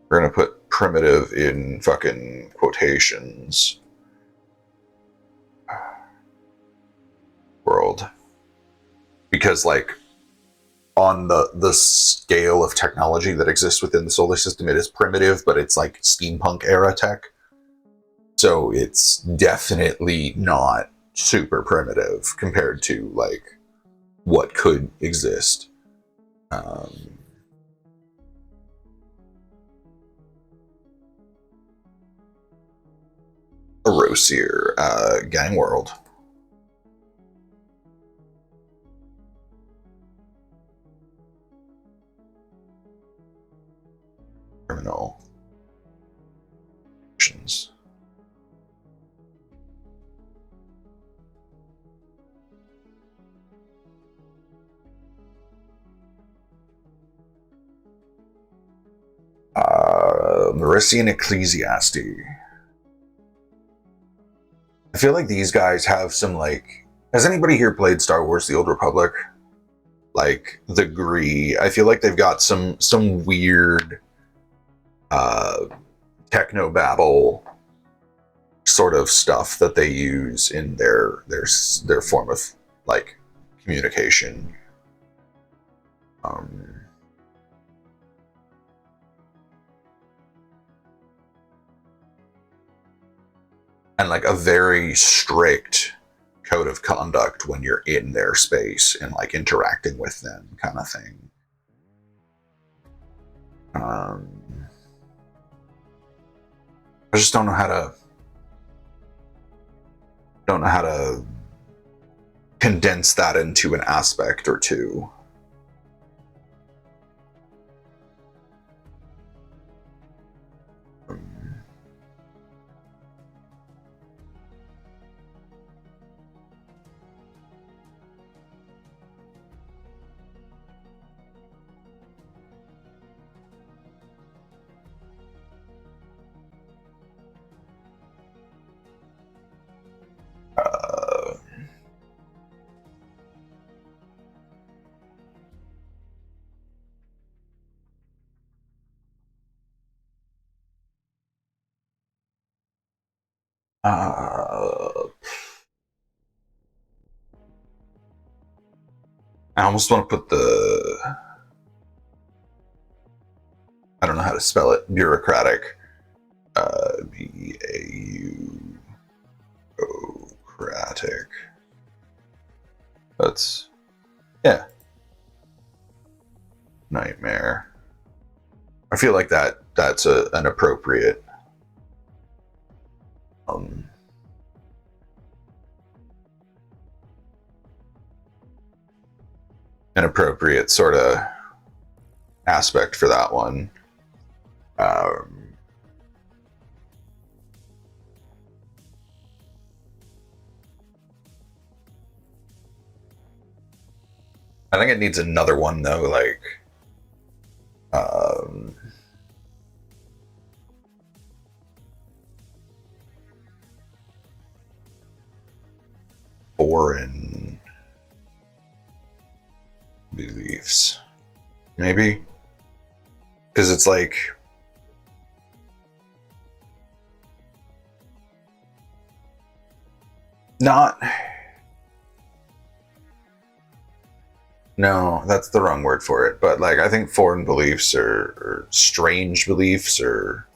We're gonna put primitive in fucking quotations. World, because like on the scale of technology that exists within the solar system, it is primitive, but it's like steampunk era tech. So it's definitely not super primitive compared to like what could exist. Erosier, Gang World. Criminal. Actions. Merician Ecclesiastes. I feel like these guys have some like. Has anybody here played Star Wars: The Old Republic? Like the Gree. I feel like they've got some weird techno babble sort of stuff that they use in their form of like communication. And like a very strict code of conduct when you're in their space and like interacting with them, kind of thing. I just don't know how to condense that into an aspect or two. I almost want to put the. I don't know how to spell it. Bureaucratic. Bureaucratic. That's. Yeah. Nightmare. I feel like that's an appropriate. An appropriate sort of aspect for that one. I think it needs another one though, like foreign beliefs, maybe, because it's like not. No, that's the wrong word for it. But like, I think foreign beliefs or strange beliefs or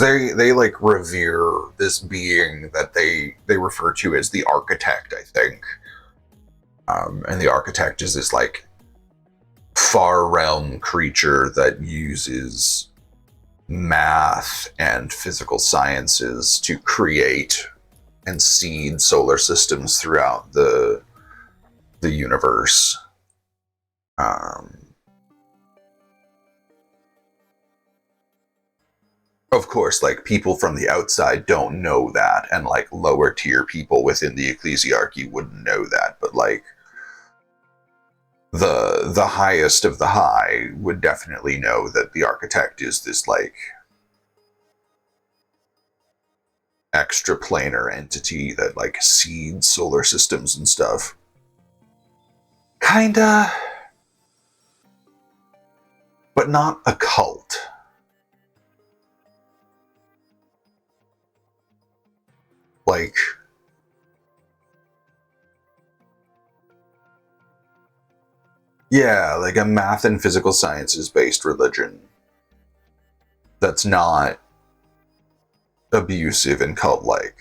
they like revere this being that they refer to as the architect, I think. And the architect is this like far realm creature that uses math and physical sciences to create and seed solar systems throughout the universe. Of course, like, people from the outside don't know that, and like lower tier people within the ecclesiarchy wouldn't know that, but like the highest of the high would definitely know that the architect is this like extraplanar entity that like seeds solar systems and stuff. Kinda, but not a cult. Like, yeah, like a math and physical sciences based religion that's not abusive and cult-like.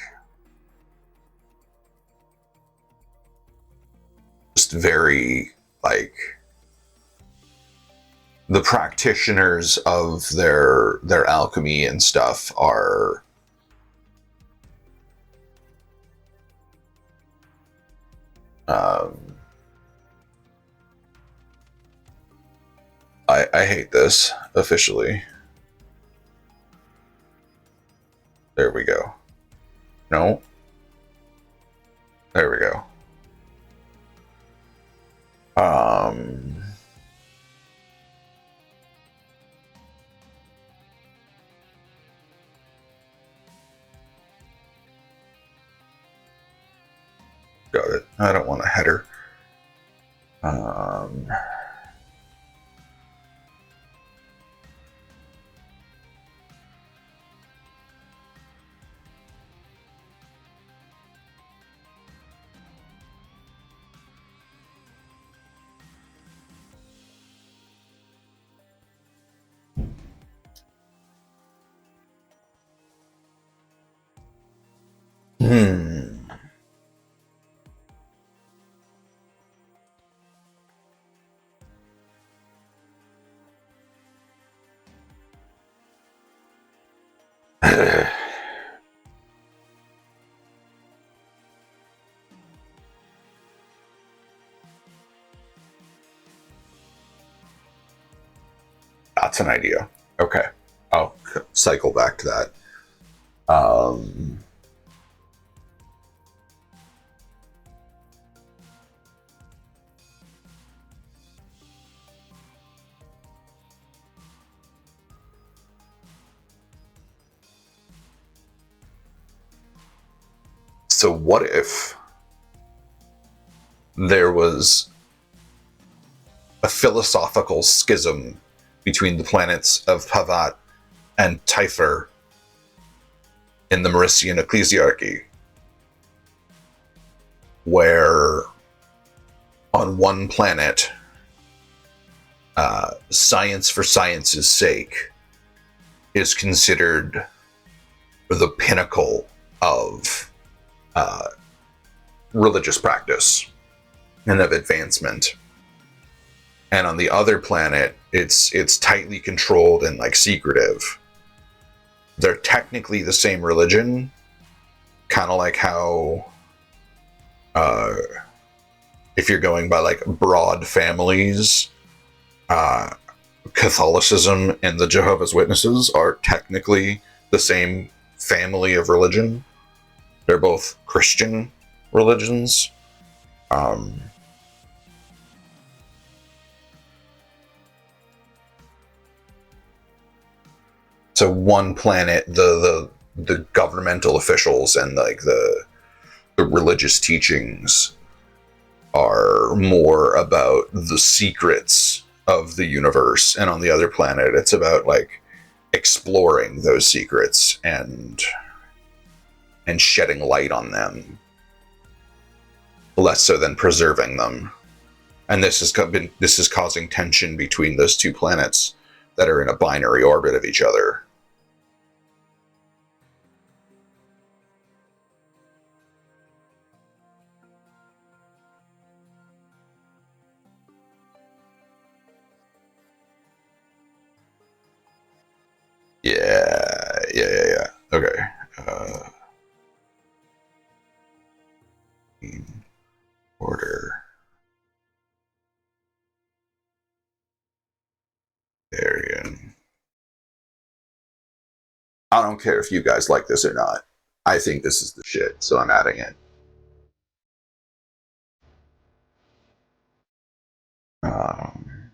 Just very, like, the practitioners of their alchemy and stuff are I hate this officially. There we go. No. There we go. Got it. I don't want a header. That's an idea. Okay. I'll cycle back to that. So what if there was a philosophical schism between the planets of Pavat and Typhur in the Merician ecclesiarchy, where on one planet, science for science's sake is considered the pinnacle of religious practice and of advancement, and on the other planet it's tightly controlled and like secretive. They're technically the same religion, kind of like how if you're going by like broad families, Catholicism and the Jehovah's Witnesses are technically the same family of religion. They're both Christian religions. So one planet, the governmental officials and like the religious teachings are more about the secrets of the universe, and on the other planet it's about like exploring those secrets and shedding light on them, less so than preserving them. And this is causing tension between those two planets that are in a binary orbit of each other. Byzantine order. Arian. I don't care if you guys like this or not. I think this is the shit, so I'm adding it. Um,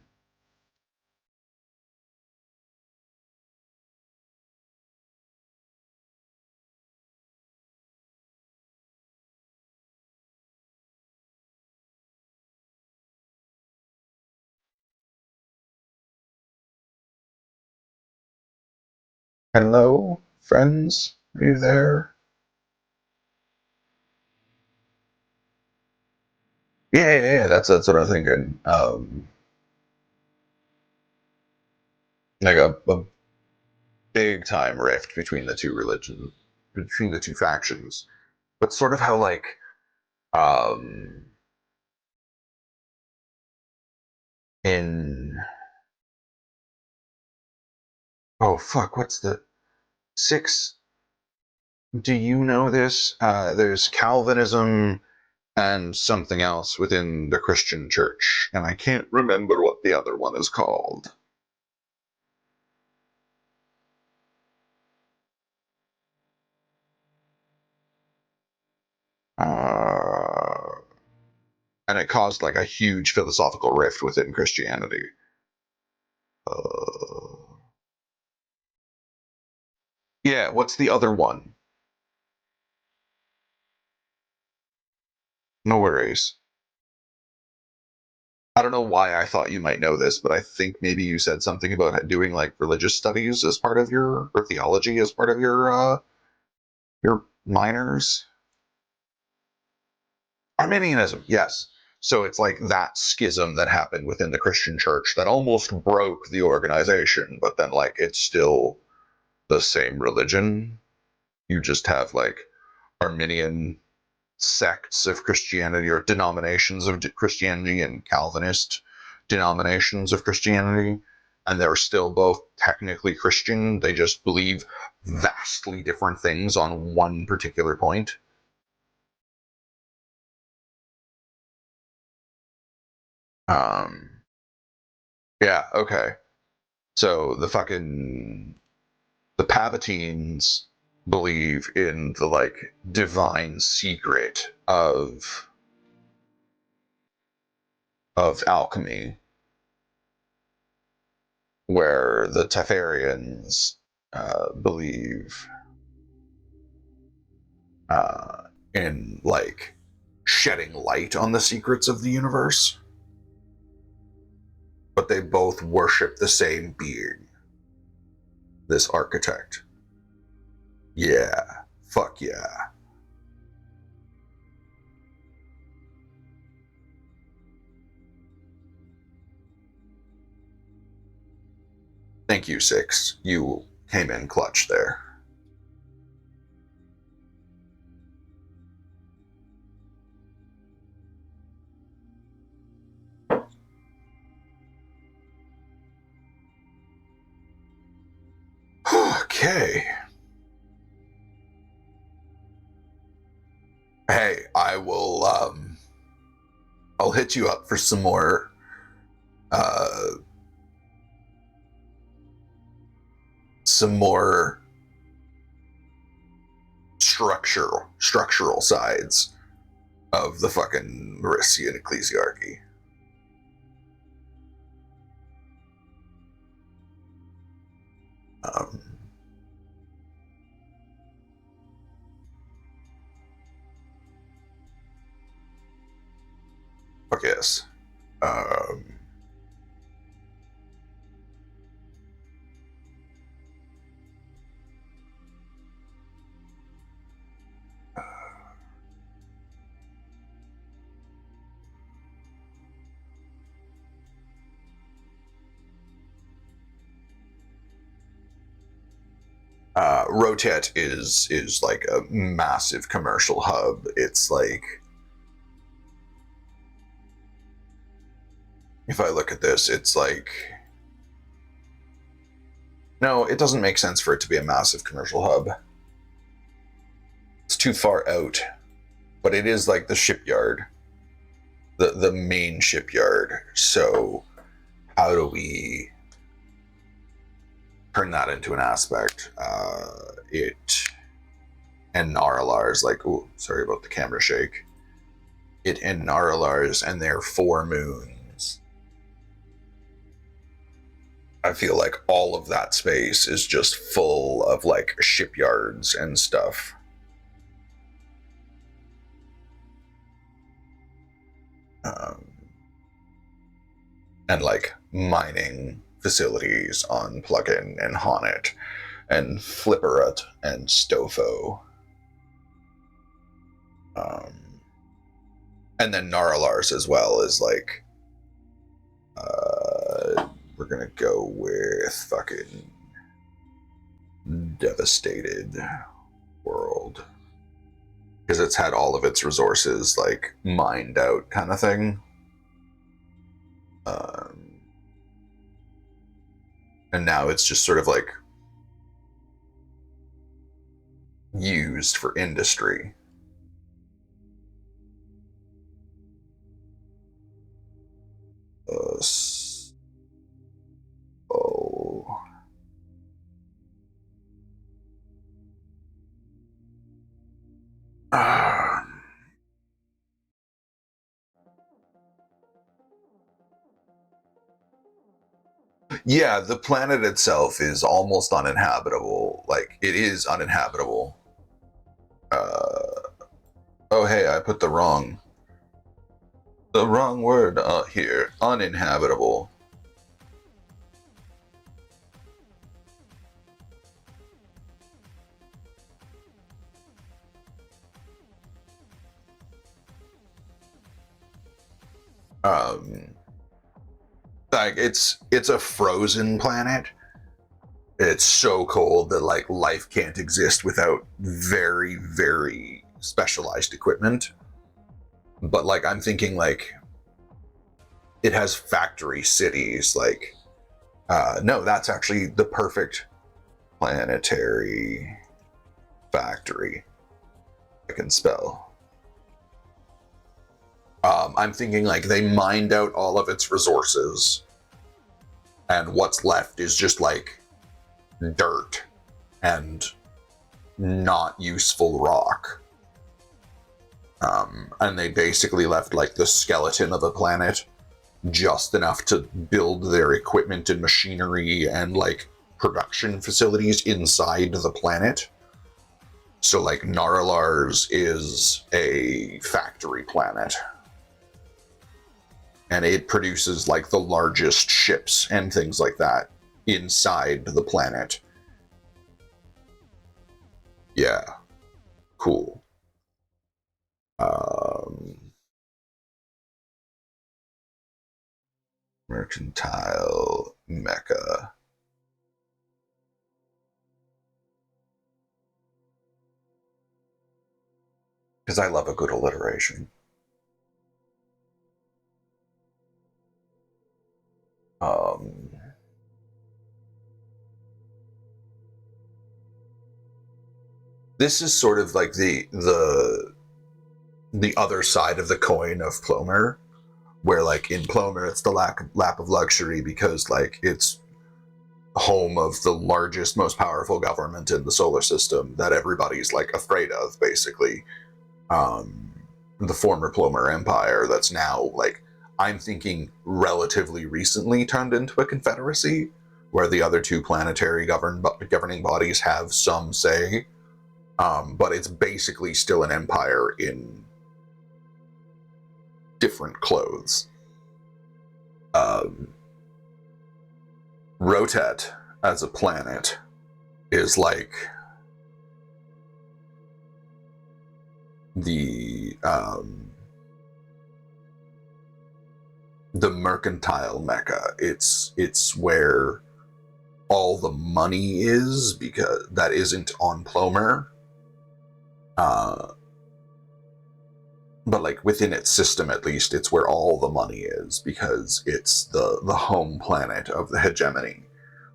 Hello, friends? Are you there? Yeah. That's what I'm thinking. Like a big time rift between the two religions, between the two factions, but sort of how like um in oh fuck, what's the six? Do you know this? There's Calvinism and something else within the Christian church, and I can't remember what the other one is called. Uh, and it caused like a huge philosophical rift within Christianity. Uh, yeah, what's the other one? No worries. I don't know why I thought you might know this, but I think maybe you said something about doing like religious studies as part of your or theology as part of your minors. Arminianism, yes. So it's like that schism that happened within the Christian church that almost broke the organization, but then like it's still the same religion. You just have like Arminian sects of Christianity or denominations of Christianity and Calvinist denominations of Christianity, and they're still both technically Christian. They just believe vastly different things on one particular point. Um, yeah, okay. So the Palatines believe in the like divine secret of alchemy, where the Teferians believe in like shedding light on the secrets of the universe, but they both worship the same being, this architect. Yeah, fuck yeah. Thank you, Six. You came in clutch there. Okay. Hey, I'll hit you up for uh some more structural sides of the fucking Marissian ecclesiarchy. Um, fuck yes. Um, Rotet is like a massive commercial hub. It's like if I look at this, it's like no, it doesn't make sense for it to be a massive commercial hub. It's too far out. but it is like the shipyard, the main shipyard. So how do we turn that into an aspect? It and Narlar's like, ooh, sorry about the camera shake. It and Narlar's and their 4 moons. I feel like all of that space is just full of like shipyards and stuff. And like mining facilities on Plugin and Honnet and Flipperut and Stofo. And then Narlar's as well is like, we're gonna go with fucking devastated world. Because it's had all of its resources like mined out kind of thing. And now it's just sort of like used for industry. Yeah, the planet itself is almost uninhabitable. Like, it is uninhabitable. Oh, hey, I put the wrong word here. Uninhabitable. Like it's a frozen planet. It's so cold that like life can't exist without very, very specialized equipment. But like I'm thinking like it has factory cities. Like no, that's actually the perfect planetary factory. I can spell. I'm thinking like they mined out all of its resources, and what's left is just like dirt and not useful rock. And they basically left like the skeleton of the planet, just enough to build their equipment and machinery and like production facilities inside the planet. So like Narlar's is a factory planet. And it produces like the largest ships and things like that inside the planet. Yeah. Cool. Mercantile Mecca. Because I love a good alliteration. This is sort of like the other side of the coin of Plomer, where like in Plomer it's the lap of luxury because like it's home of the largest, most powerful government in the solar system that everybody's like afraid of, basically. The former Plomer Empire that's now like I'm thinking relatively recently turned into a confederacy, where the other 2 planetary governing bodies have some say. But it's basically still an empire in different clothes. Rotet as a planet is like the mercantile mecca. It's where all the money is, because that isn't on Plomer. But like within its system, at least, it's where all the money is, because it's the home planet of the hegemony,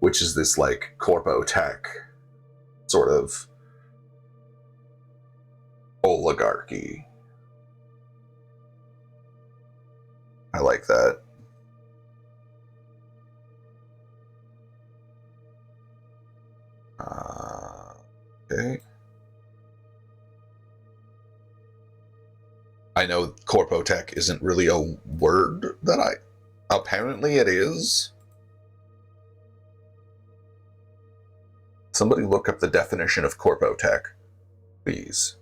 which is this like corpo tech sort of oligarchy. I like that. Okay. I know corpotech isn't really a word that apparently it is. Somebody look up the definition of corpotech, please.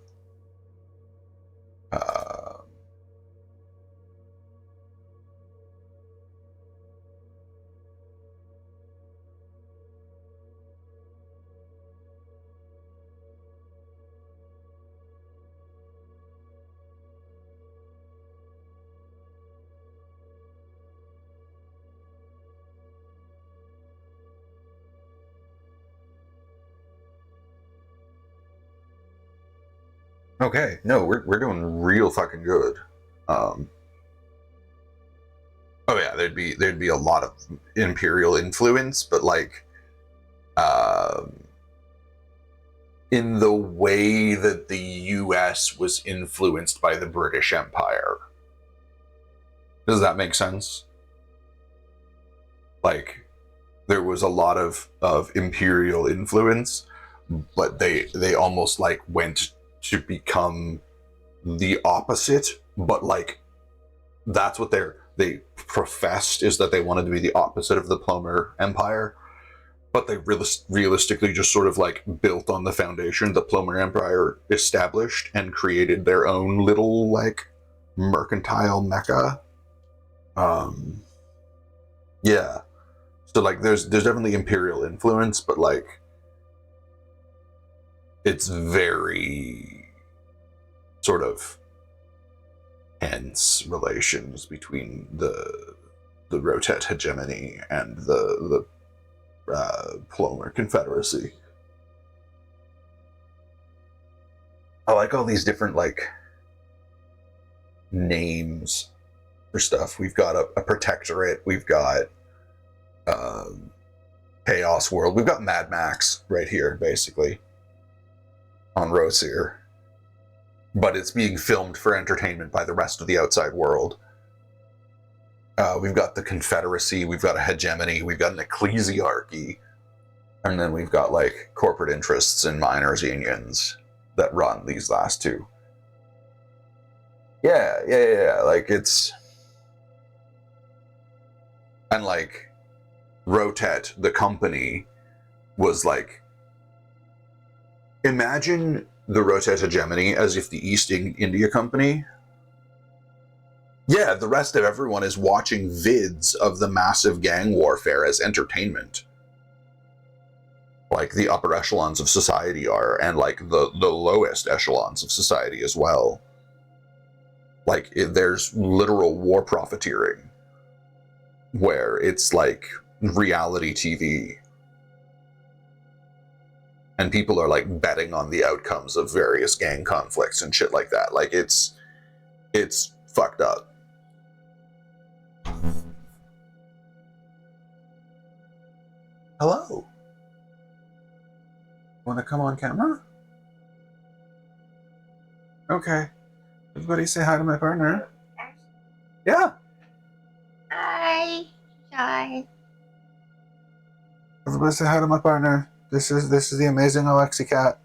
Okay, no, we're doing real fucking good. Oh yeah, there'd be a lot of imperial influence, but like, in the way that the U.S. was influenced by the British Empire. Does that make sense? Like, there was a lot of imperial influence, but they almost like went to become the opposite, but like that's what they professed, is that they wanted to be the opposite of the Plomer Empire, but they realistically just sort of like built on the foundation the Plomer Empire established and created their own little like mercantile mecca. Yeah. So like there's definitely imperial influence, but like it's very sort of tense relations between the Rotet hegemony and the Plomer Confederacy. I like all these different like names for stuff. We've got a protectorate. We've got Chaos World. We've got Mad Max right here, basically, on Rosir. But it's being filmed for entertainment by the rest of the outside world. We've got the Confederacy, we've got a hegemony, we've got an ecclesiarchy, and then we've got like corporate interests and miners' unions that run these last two. Yeah. Like it's... And like Rotet, the company, was like... Imagine the Rotet hegemony as if the East India Company... Yeah, the rest of everyone is watching vids of the massive gang warfare as entertainment. Like the upper echelons of society are, and like the lowest echelons of society as well. Like there's literal war profiteering, where it's like reality TV. And people are like betting on the outcomes of various gang conflicts and shit like that. Like it's fucked up. Hello. Want to come on camera? Okay. Everybody say hi to my partner. Yeah. Hi. Hi. Everybody say hi to my partner. This is the amazing Alexi Cat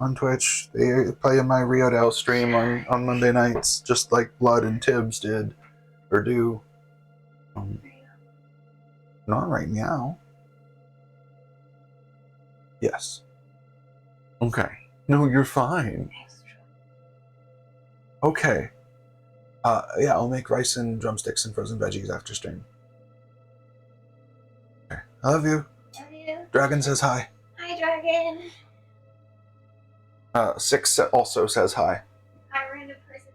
on Twitch. They play in my Riodale stream on Monday nights, just like Blood and Tibbs did, or do. Not right now. Yes. Okay. No, you're fine. Okay. Yeah, I'll make rice and drumsticks and frozen veggies after stream. Okay. I love you. Love you. Dragon says hi. Hi, Dragon. Six also says hi. Hi, random person.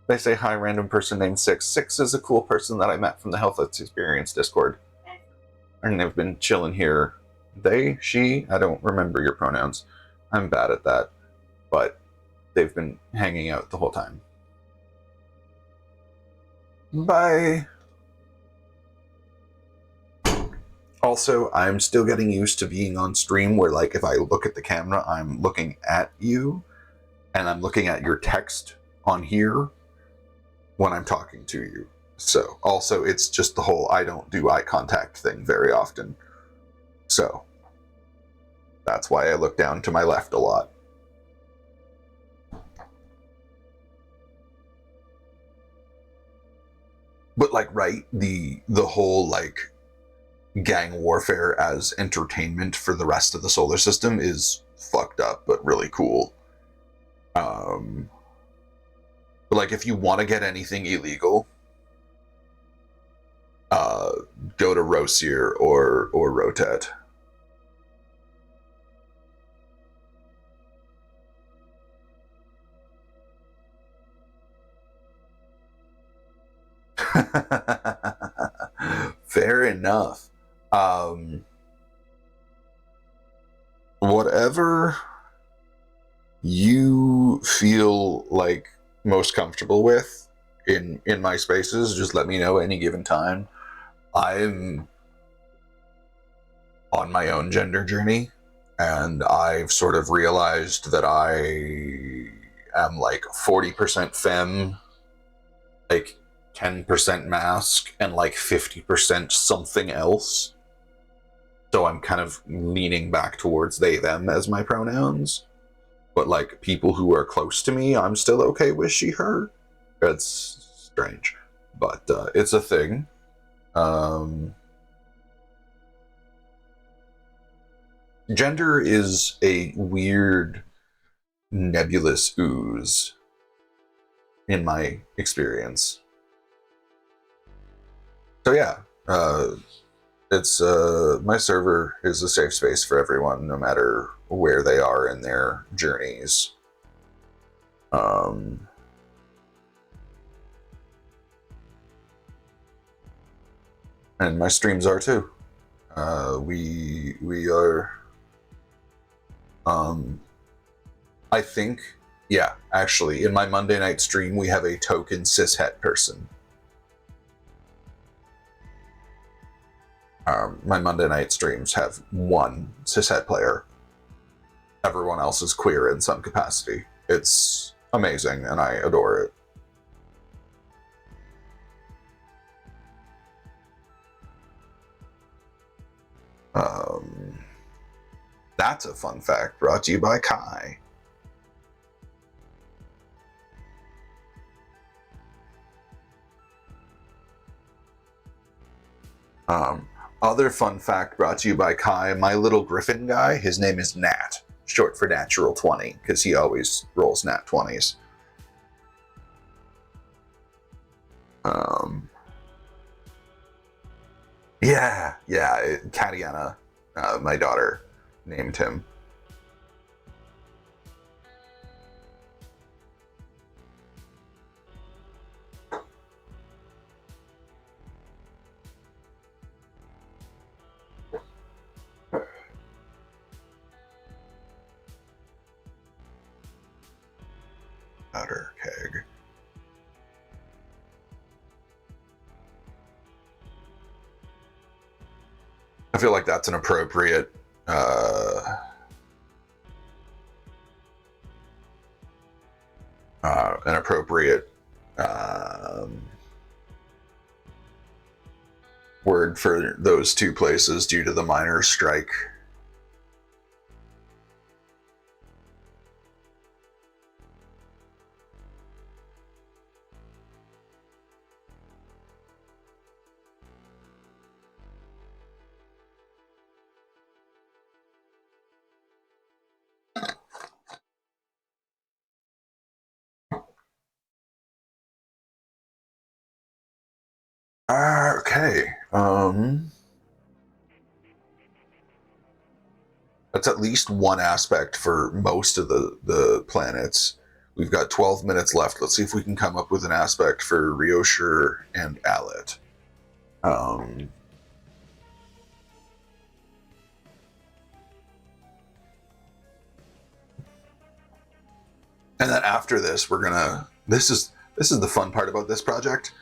They say hi, random person named Six. Six is a cool person that I met from the Health Experience Discord. And they've been chilling here. They, she, I don't remember your pronouns. I'm bad at that. But they've been hanging out the whole time. Bye. Also, I'm still getting used to being on stream where, like, if I look at the camera, I'm looking at you, and I'm looking at your text on here. when I'm talking to you. So also it's just the whole I don't do eye contact thing very often. So that's why I look down to my left a lot. But like, right, the whole like gang warfare as entertainment for the rest of the solar system is fucked up but really cool. But like, if you want to get anything illegal, go to Rosier or Rotet. Fair enough. Whatever you feel like most comfortable with in my spaces, just let me know any given time. I'm on my own gender journey, and I've sort of realized that I am like 40% femme, like 10% mask, and like 50% something else. So I'm kind of leaning back towards they, them as my pronouns. But like people who are close to me, I'm still okay with she, her. It's strange, but it's a thing. Gender is a weird, nebulous ooze in my experience. So yeah, it's my server is a safe space for everyone, no matter where they are in their journeys. And my streams are too. We are. I think, yeah, actually, in my Monday night stream, we have a token cishet person. My Monday night streams have one cishet player. Everyone else is queer in some capacity. It's amazing, and I adore it. That's a fun fact brought to you by Kai. Other fun fact brought to you by Kai, my little griffin guy, his name is Nat, short for natural 20, because he always rolls nat 20s. Yeah, Katiana, my daughter, named him. Powder keg. I feel like that's an appropriate word for those two places due to the miners' strike. Okay. That's at least one aspect for most of the planets. We've got 12 minutes left. Let's see if we can come up with an aspect for Rioshur and Alet. And then after this, we're gonna. This is the fun part about this project.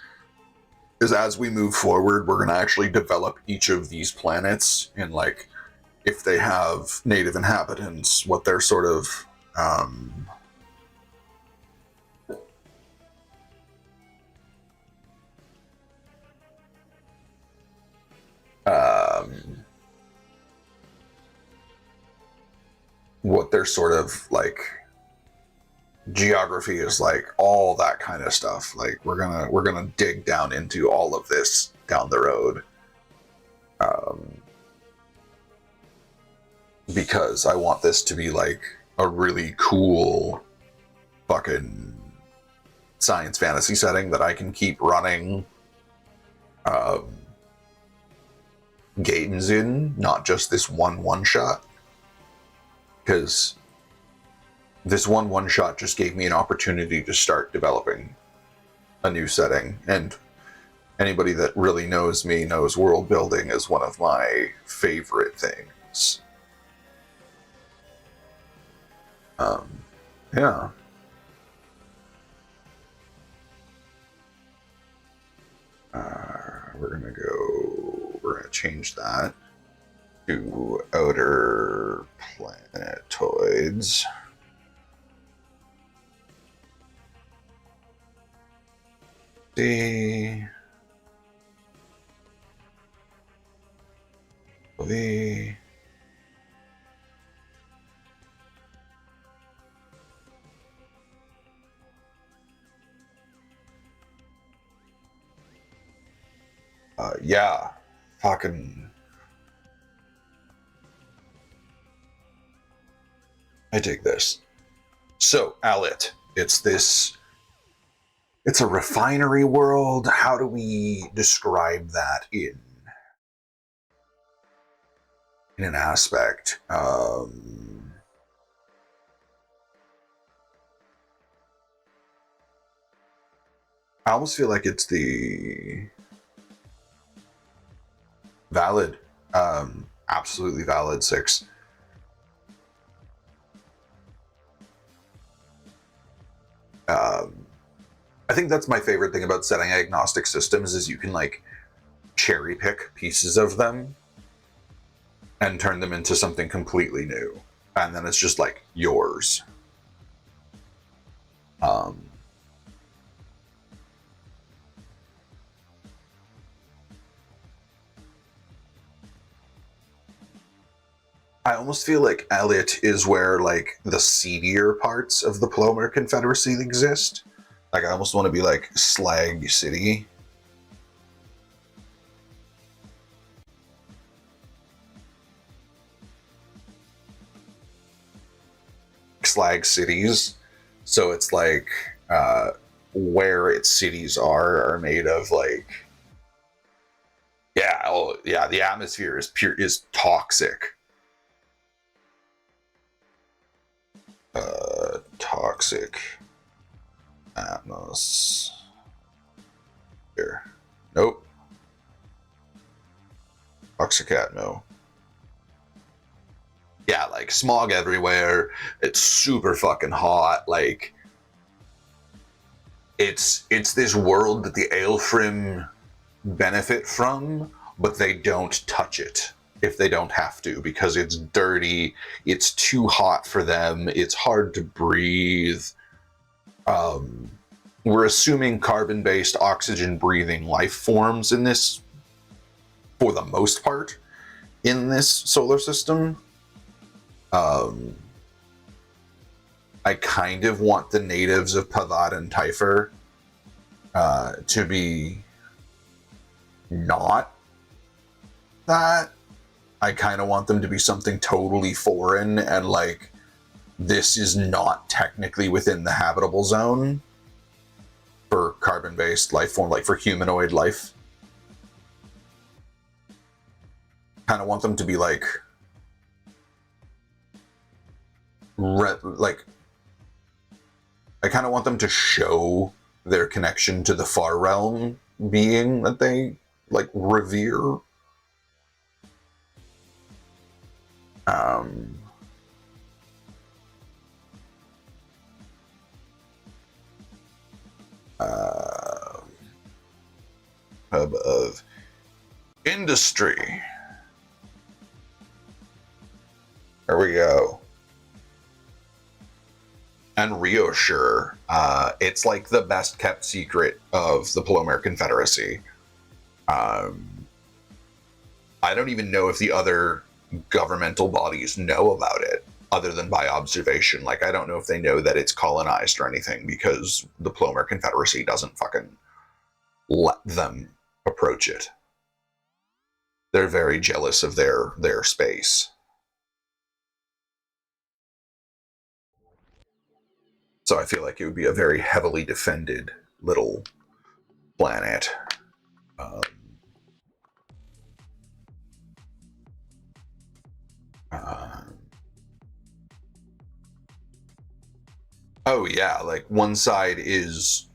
Is as we move forward, we're gonna actually develop each of these planets and like if they have native inhabitants, what their sort of what their sort of like geography is like, all that kind of stuff. Like we're gonna dig down into all of this down the road, because I want this to be like a really cool fucking science fantasy setting that I can keep running games in, not just this one shot. Because this one shot just gave me an opportunity to start developing a new setting, and anybody that really knows me knows world building is one of my favorite things. Yeah. We're gonna change that to outer planetoids. The yeah, fucking, I dig this. So, Alit, it's a refinery world. How do we describe that in an aspect? I almost feel like it's the valid, absolutely valid 6. I think that's my favorite thing about setting agnostic systems is you can like cherry pick pieces of them and turn them into something completely new, and then it's just like yours. I almost feel like Elliot is where like the seedier parts of the Plomer Confederacy exist. Like I almost want to be like Slag City. Slag cities. So it's like where its cities are made of like, yeah, oh yeah, the atmosphere is toxic. Toxic atmosphere. Nope. Toxic atmo. Yeah, like smog everywhere. It's super fucking hot. Like it's this world that the Aelfrim benefit from, but they don't touch it if they don't have to, because it's dirty, it's too hot for them, it's hard to breathe. We're assuming carbon-based oxygen-breathing life forms in this, for the most part, in this solar system. I kind of want the natives of Pavad and Typhur to be not that. I kind of want them to be something totally foreign, and like this is not technically within the habitable zone for carbon-based life form, like for humanoid life. Kind of want them to be like I kind of want them to show their connection to the far realm being that they like revere. Hub of industry. There we go. And Riosure. It's like the best kept secret of the Plomer Confederacy. I don't even know if the other governmental bodies know about it. other than by observation. Like, I don't know if they know that it's colonized or anything, because the Plomer Confederacy doesn't fucking let them approach it. They're very jealous of their space. So I feel like it would be a very heavily defended little planet. Um, oh yeah, like one side is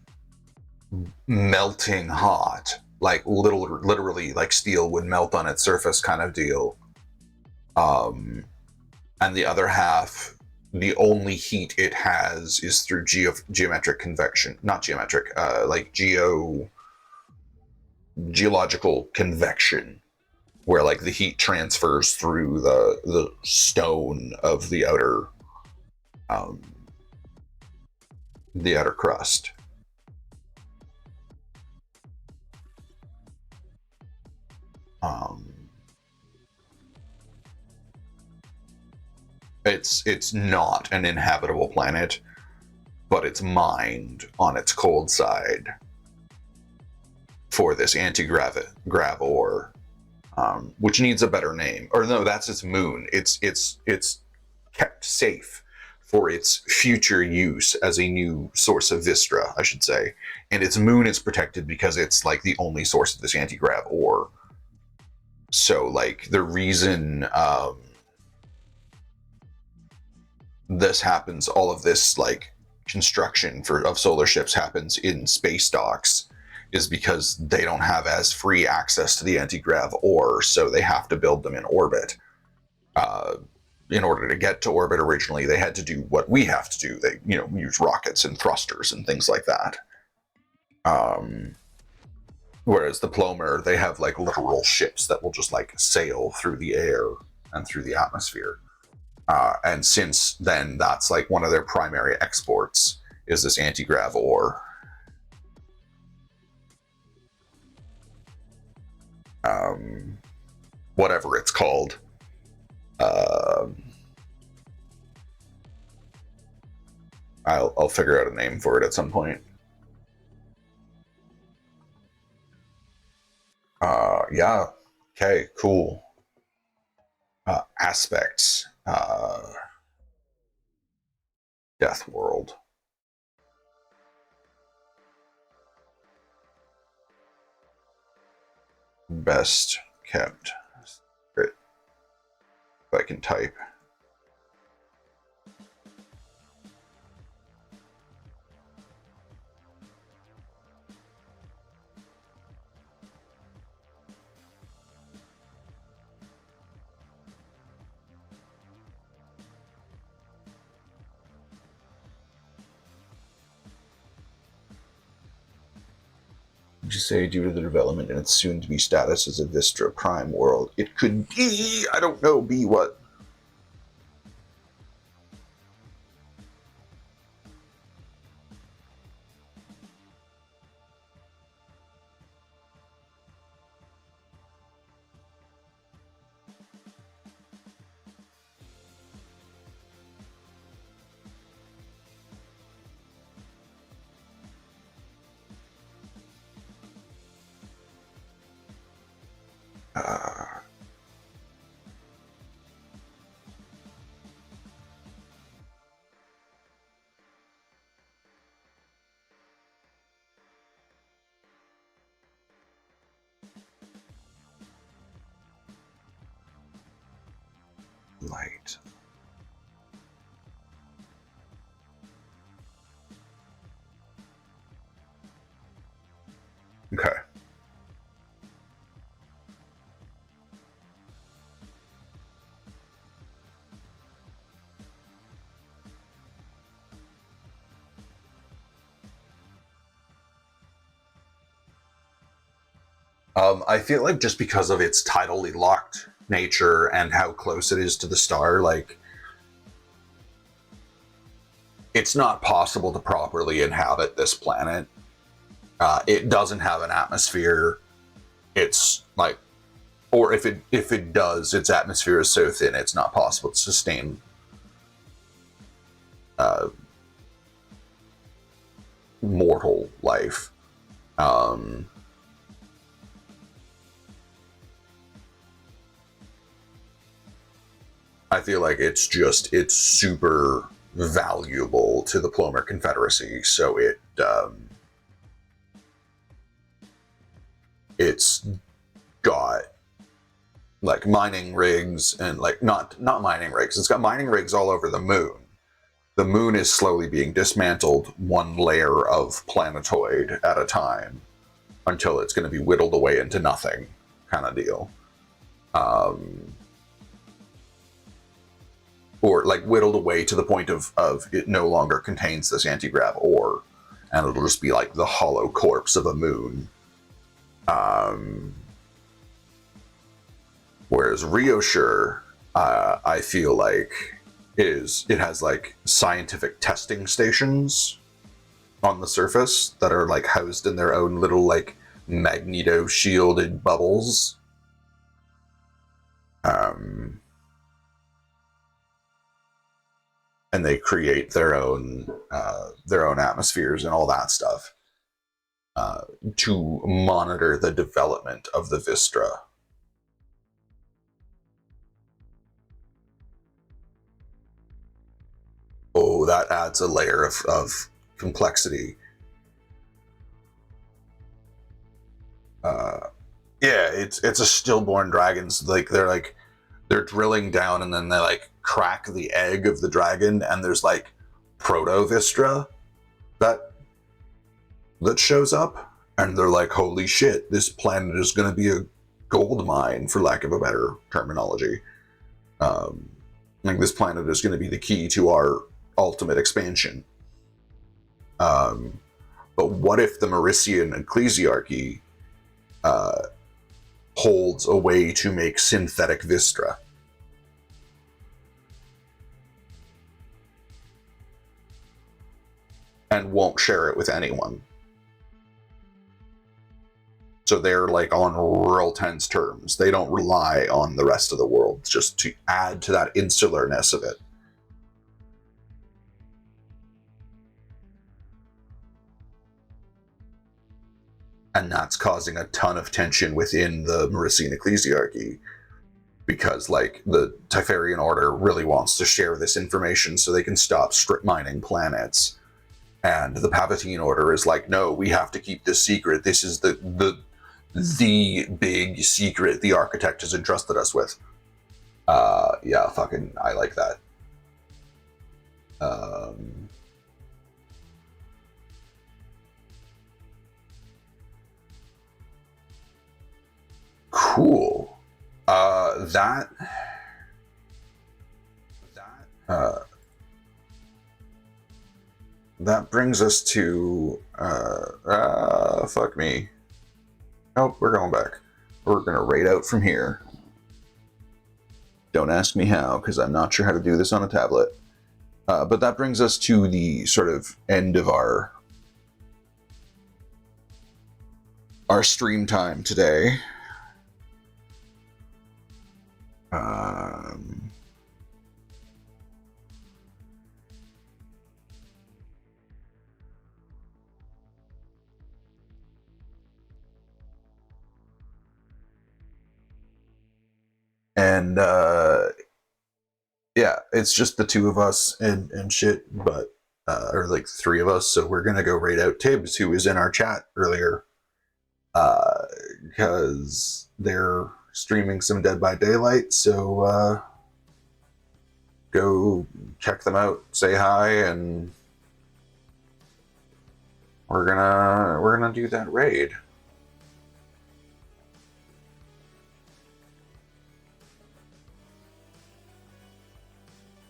melting hot, like literally like steel would melt on its surface kind of deal. And the other half, the only heat it has is through geometric convection, not geometric, like geological convection, where like the heat transfers through the stone of the outer crust. It's not an inhabitable planet, but it's mined on its cold side for this anti-grav ore, which needs a better name. Or no, that's its moon. It's kept safe for its future use as a new source of Vistra, I should say. And its moon is protected because it's like the only source of this anti-grav ore. So like the reason this happens, all of this like construction of solar ships happens in space docks, is because they don't have as free access to the anti-grav ore, so they have to build them in orbit. In order to get to orbit, originally they had to do what we have to do. They, use rockets and thrusters and things like that. Whereas the Plomer, they have like literal ships that will just like sail through the air and through the atmosphere. And since then, that's like one of their primary exports is this anti-grav ore. Whatever it's called. I'll figure out a name for it at some point. Yeah. Okay, cool. Aspects. Death World. Best kept secret. If I can type. Would you say due to the development and its soon-to-be status as a Vistra Prime world, it could be, I don't know, be what? Light. Okay. I feel like just because of its tidally locked nature and how close it is to the star, like, it's not possible to properly inhabit this planet. It doesn't have an atmosphere. It's like, or if it does, its atmosphere is so thin it's not possible to sustain uh, mortal life. I feel like it's super valuable to the Plomer Confederacy, so it's got like mining rigs and like not mining rigs. It's got mining rigs all over the moon. The moon is slowly being dismantled one layer of planetoid at a time until it's going to be whittled away into nothing, kind of deal. Or like whittled away to the point of it no longer contains this anti-grav ore, and it'll just be like the hollow corpse of a moon. Whereas Rioshire, I feel like it has like scientific testing stations on the surface that are like housed in their own little like magneto shielded bubbles. And they create their own atmospheres and all that stuff to monitor the development of the Vistra. Oh, that adds a layer of complexity. Yeah, it's a stillborn dragons. Like they're drilling down and then they like crack the egg of the dragon and there's like proto Vistra that shows up and they're like, holy shit, this planet is going to be a gold mine, for lack of a better terminology. Like this planet is going to be the key to our ultimate expansion. But what if the Mauritian ecclesiarchy holds a way to make synthetic Vistra? And won't share it with anyone. So they're like on real tense terms. They don't rely on the rest of the world just to add to that insularness of it. And that's causing a ton of tension within the Mauritian ecclesiarchy, because like the Typharian Order really wants to share this information so they can stop strip mining planets. And the Palatine Order is like, no, we have to keep this secret. This is the big secret the Architect has entrusted us with. Yeah, fucking, I like that. Cool. That brings us to fuck me. Nope, we're going back. We're gonna raid out from here. Don't ask me how, because I'm not sure how to do this on a tablet. But that brings us to the sort of end of our stream time today. And yeah, it's just the two of us and shit, but or like three of us. So we're gonna go raid out Tibbs, who was in our chat earlier, because they're streaming some Dead by Daylight. So go check them out, say hi, and we're gonna do that raid.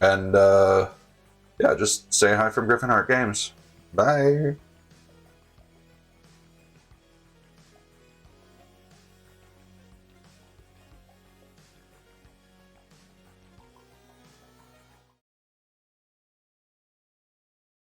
And yeah, just say hi from Griffin Heart Games. Bye.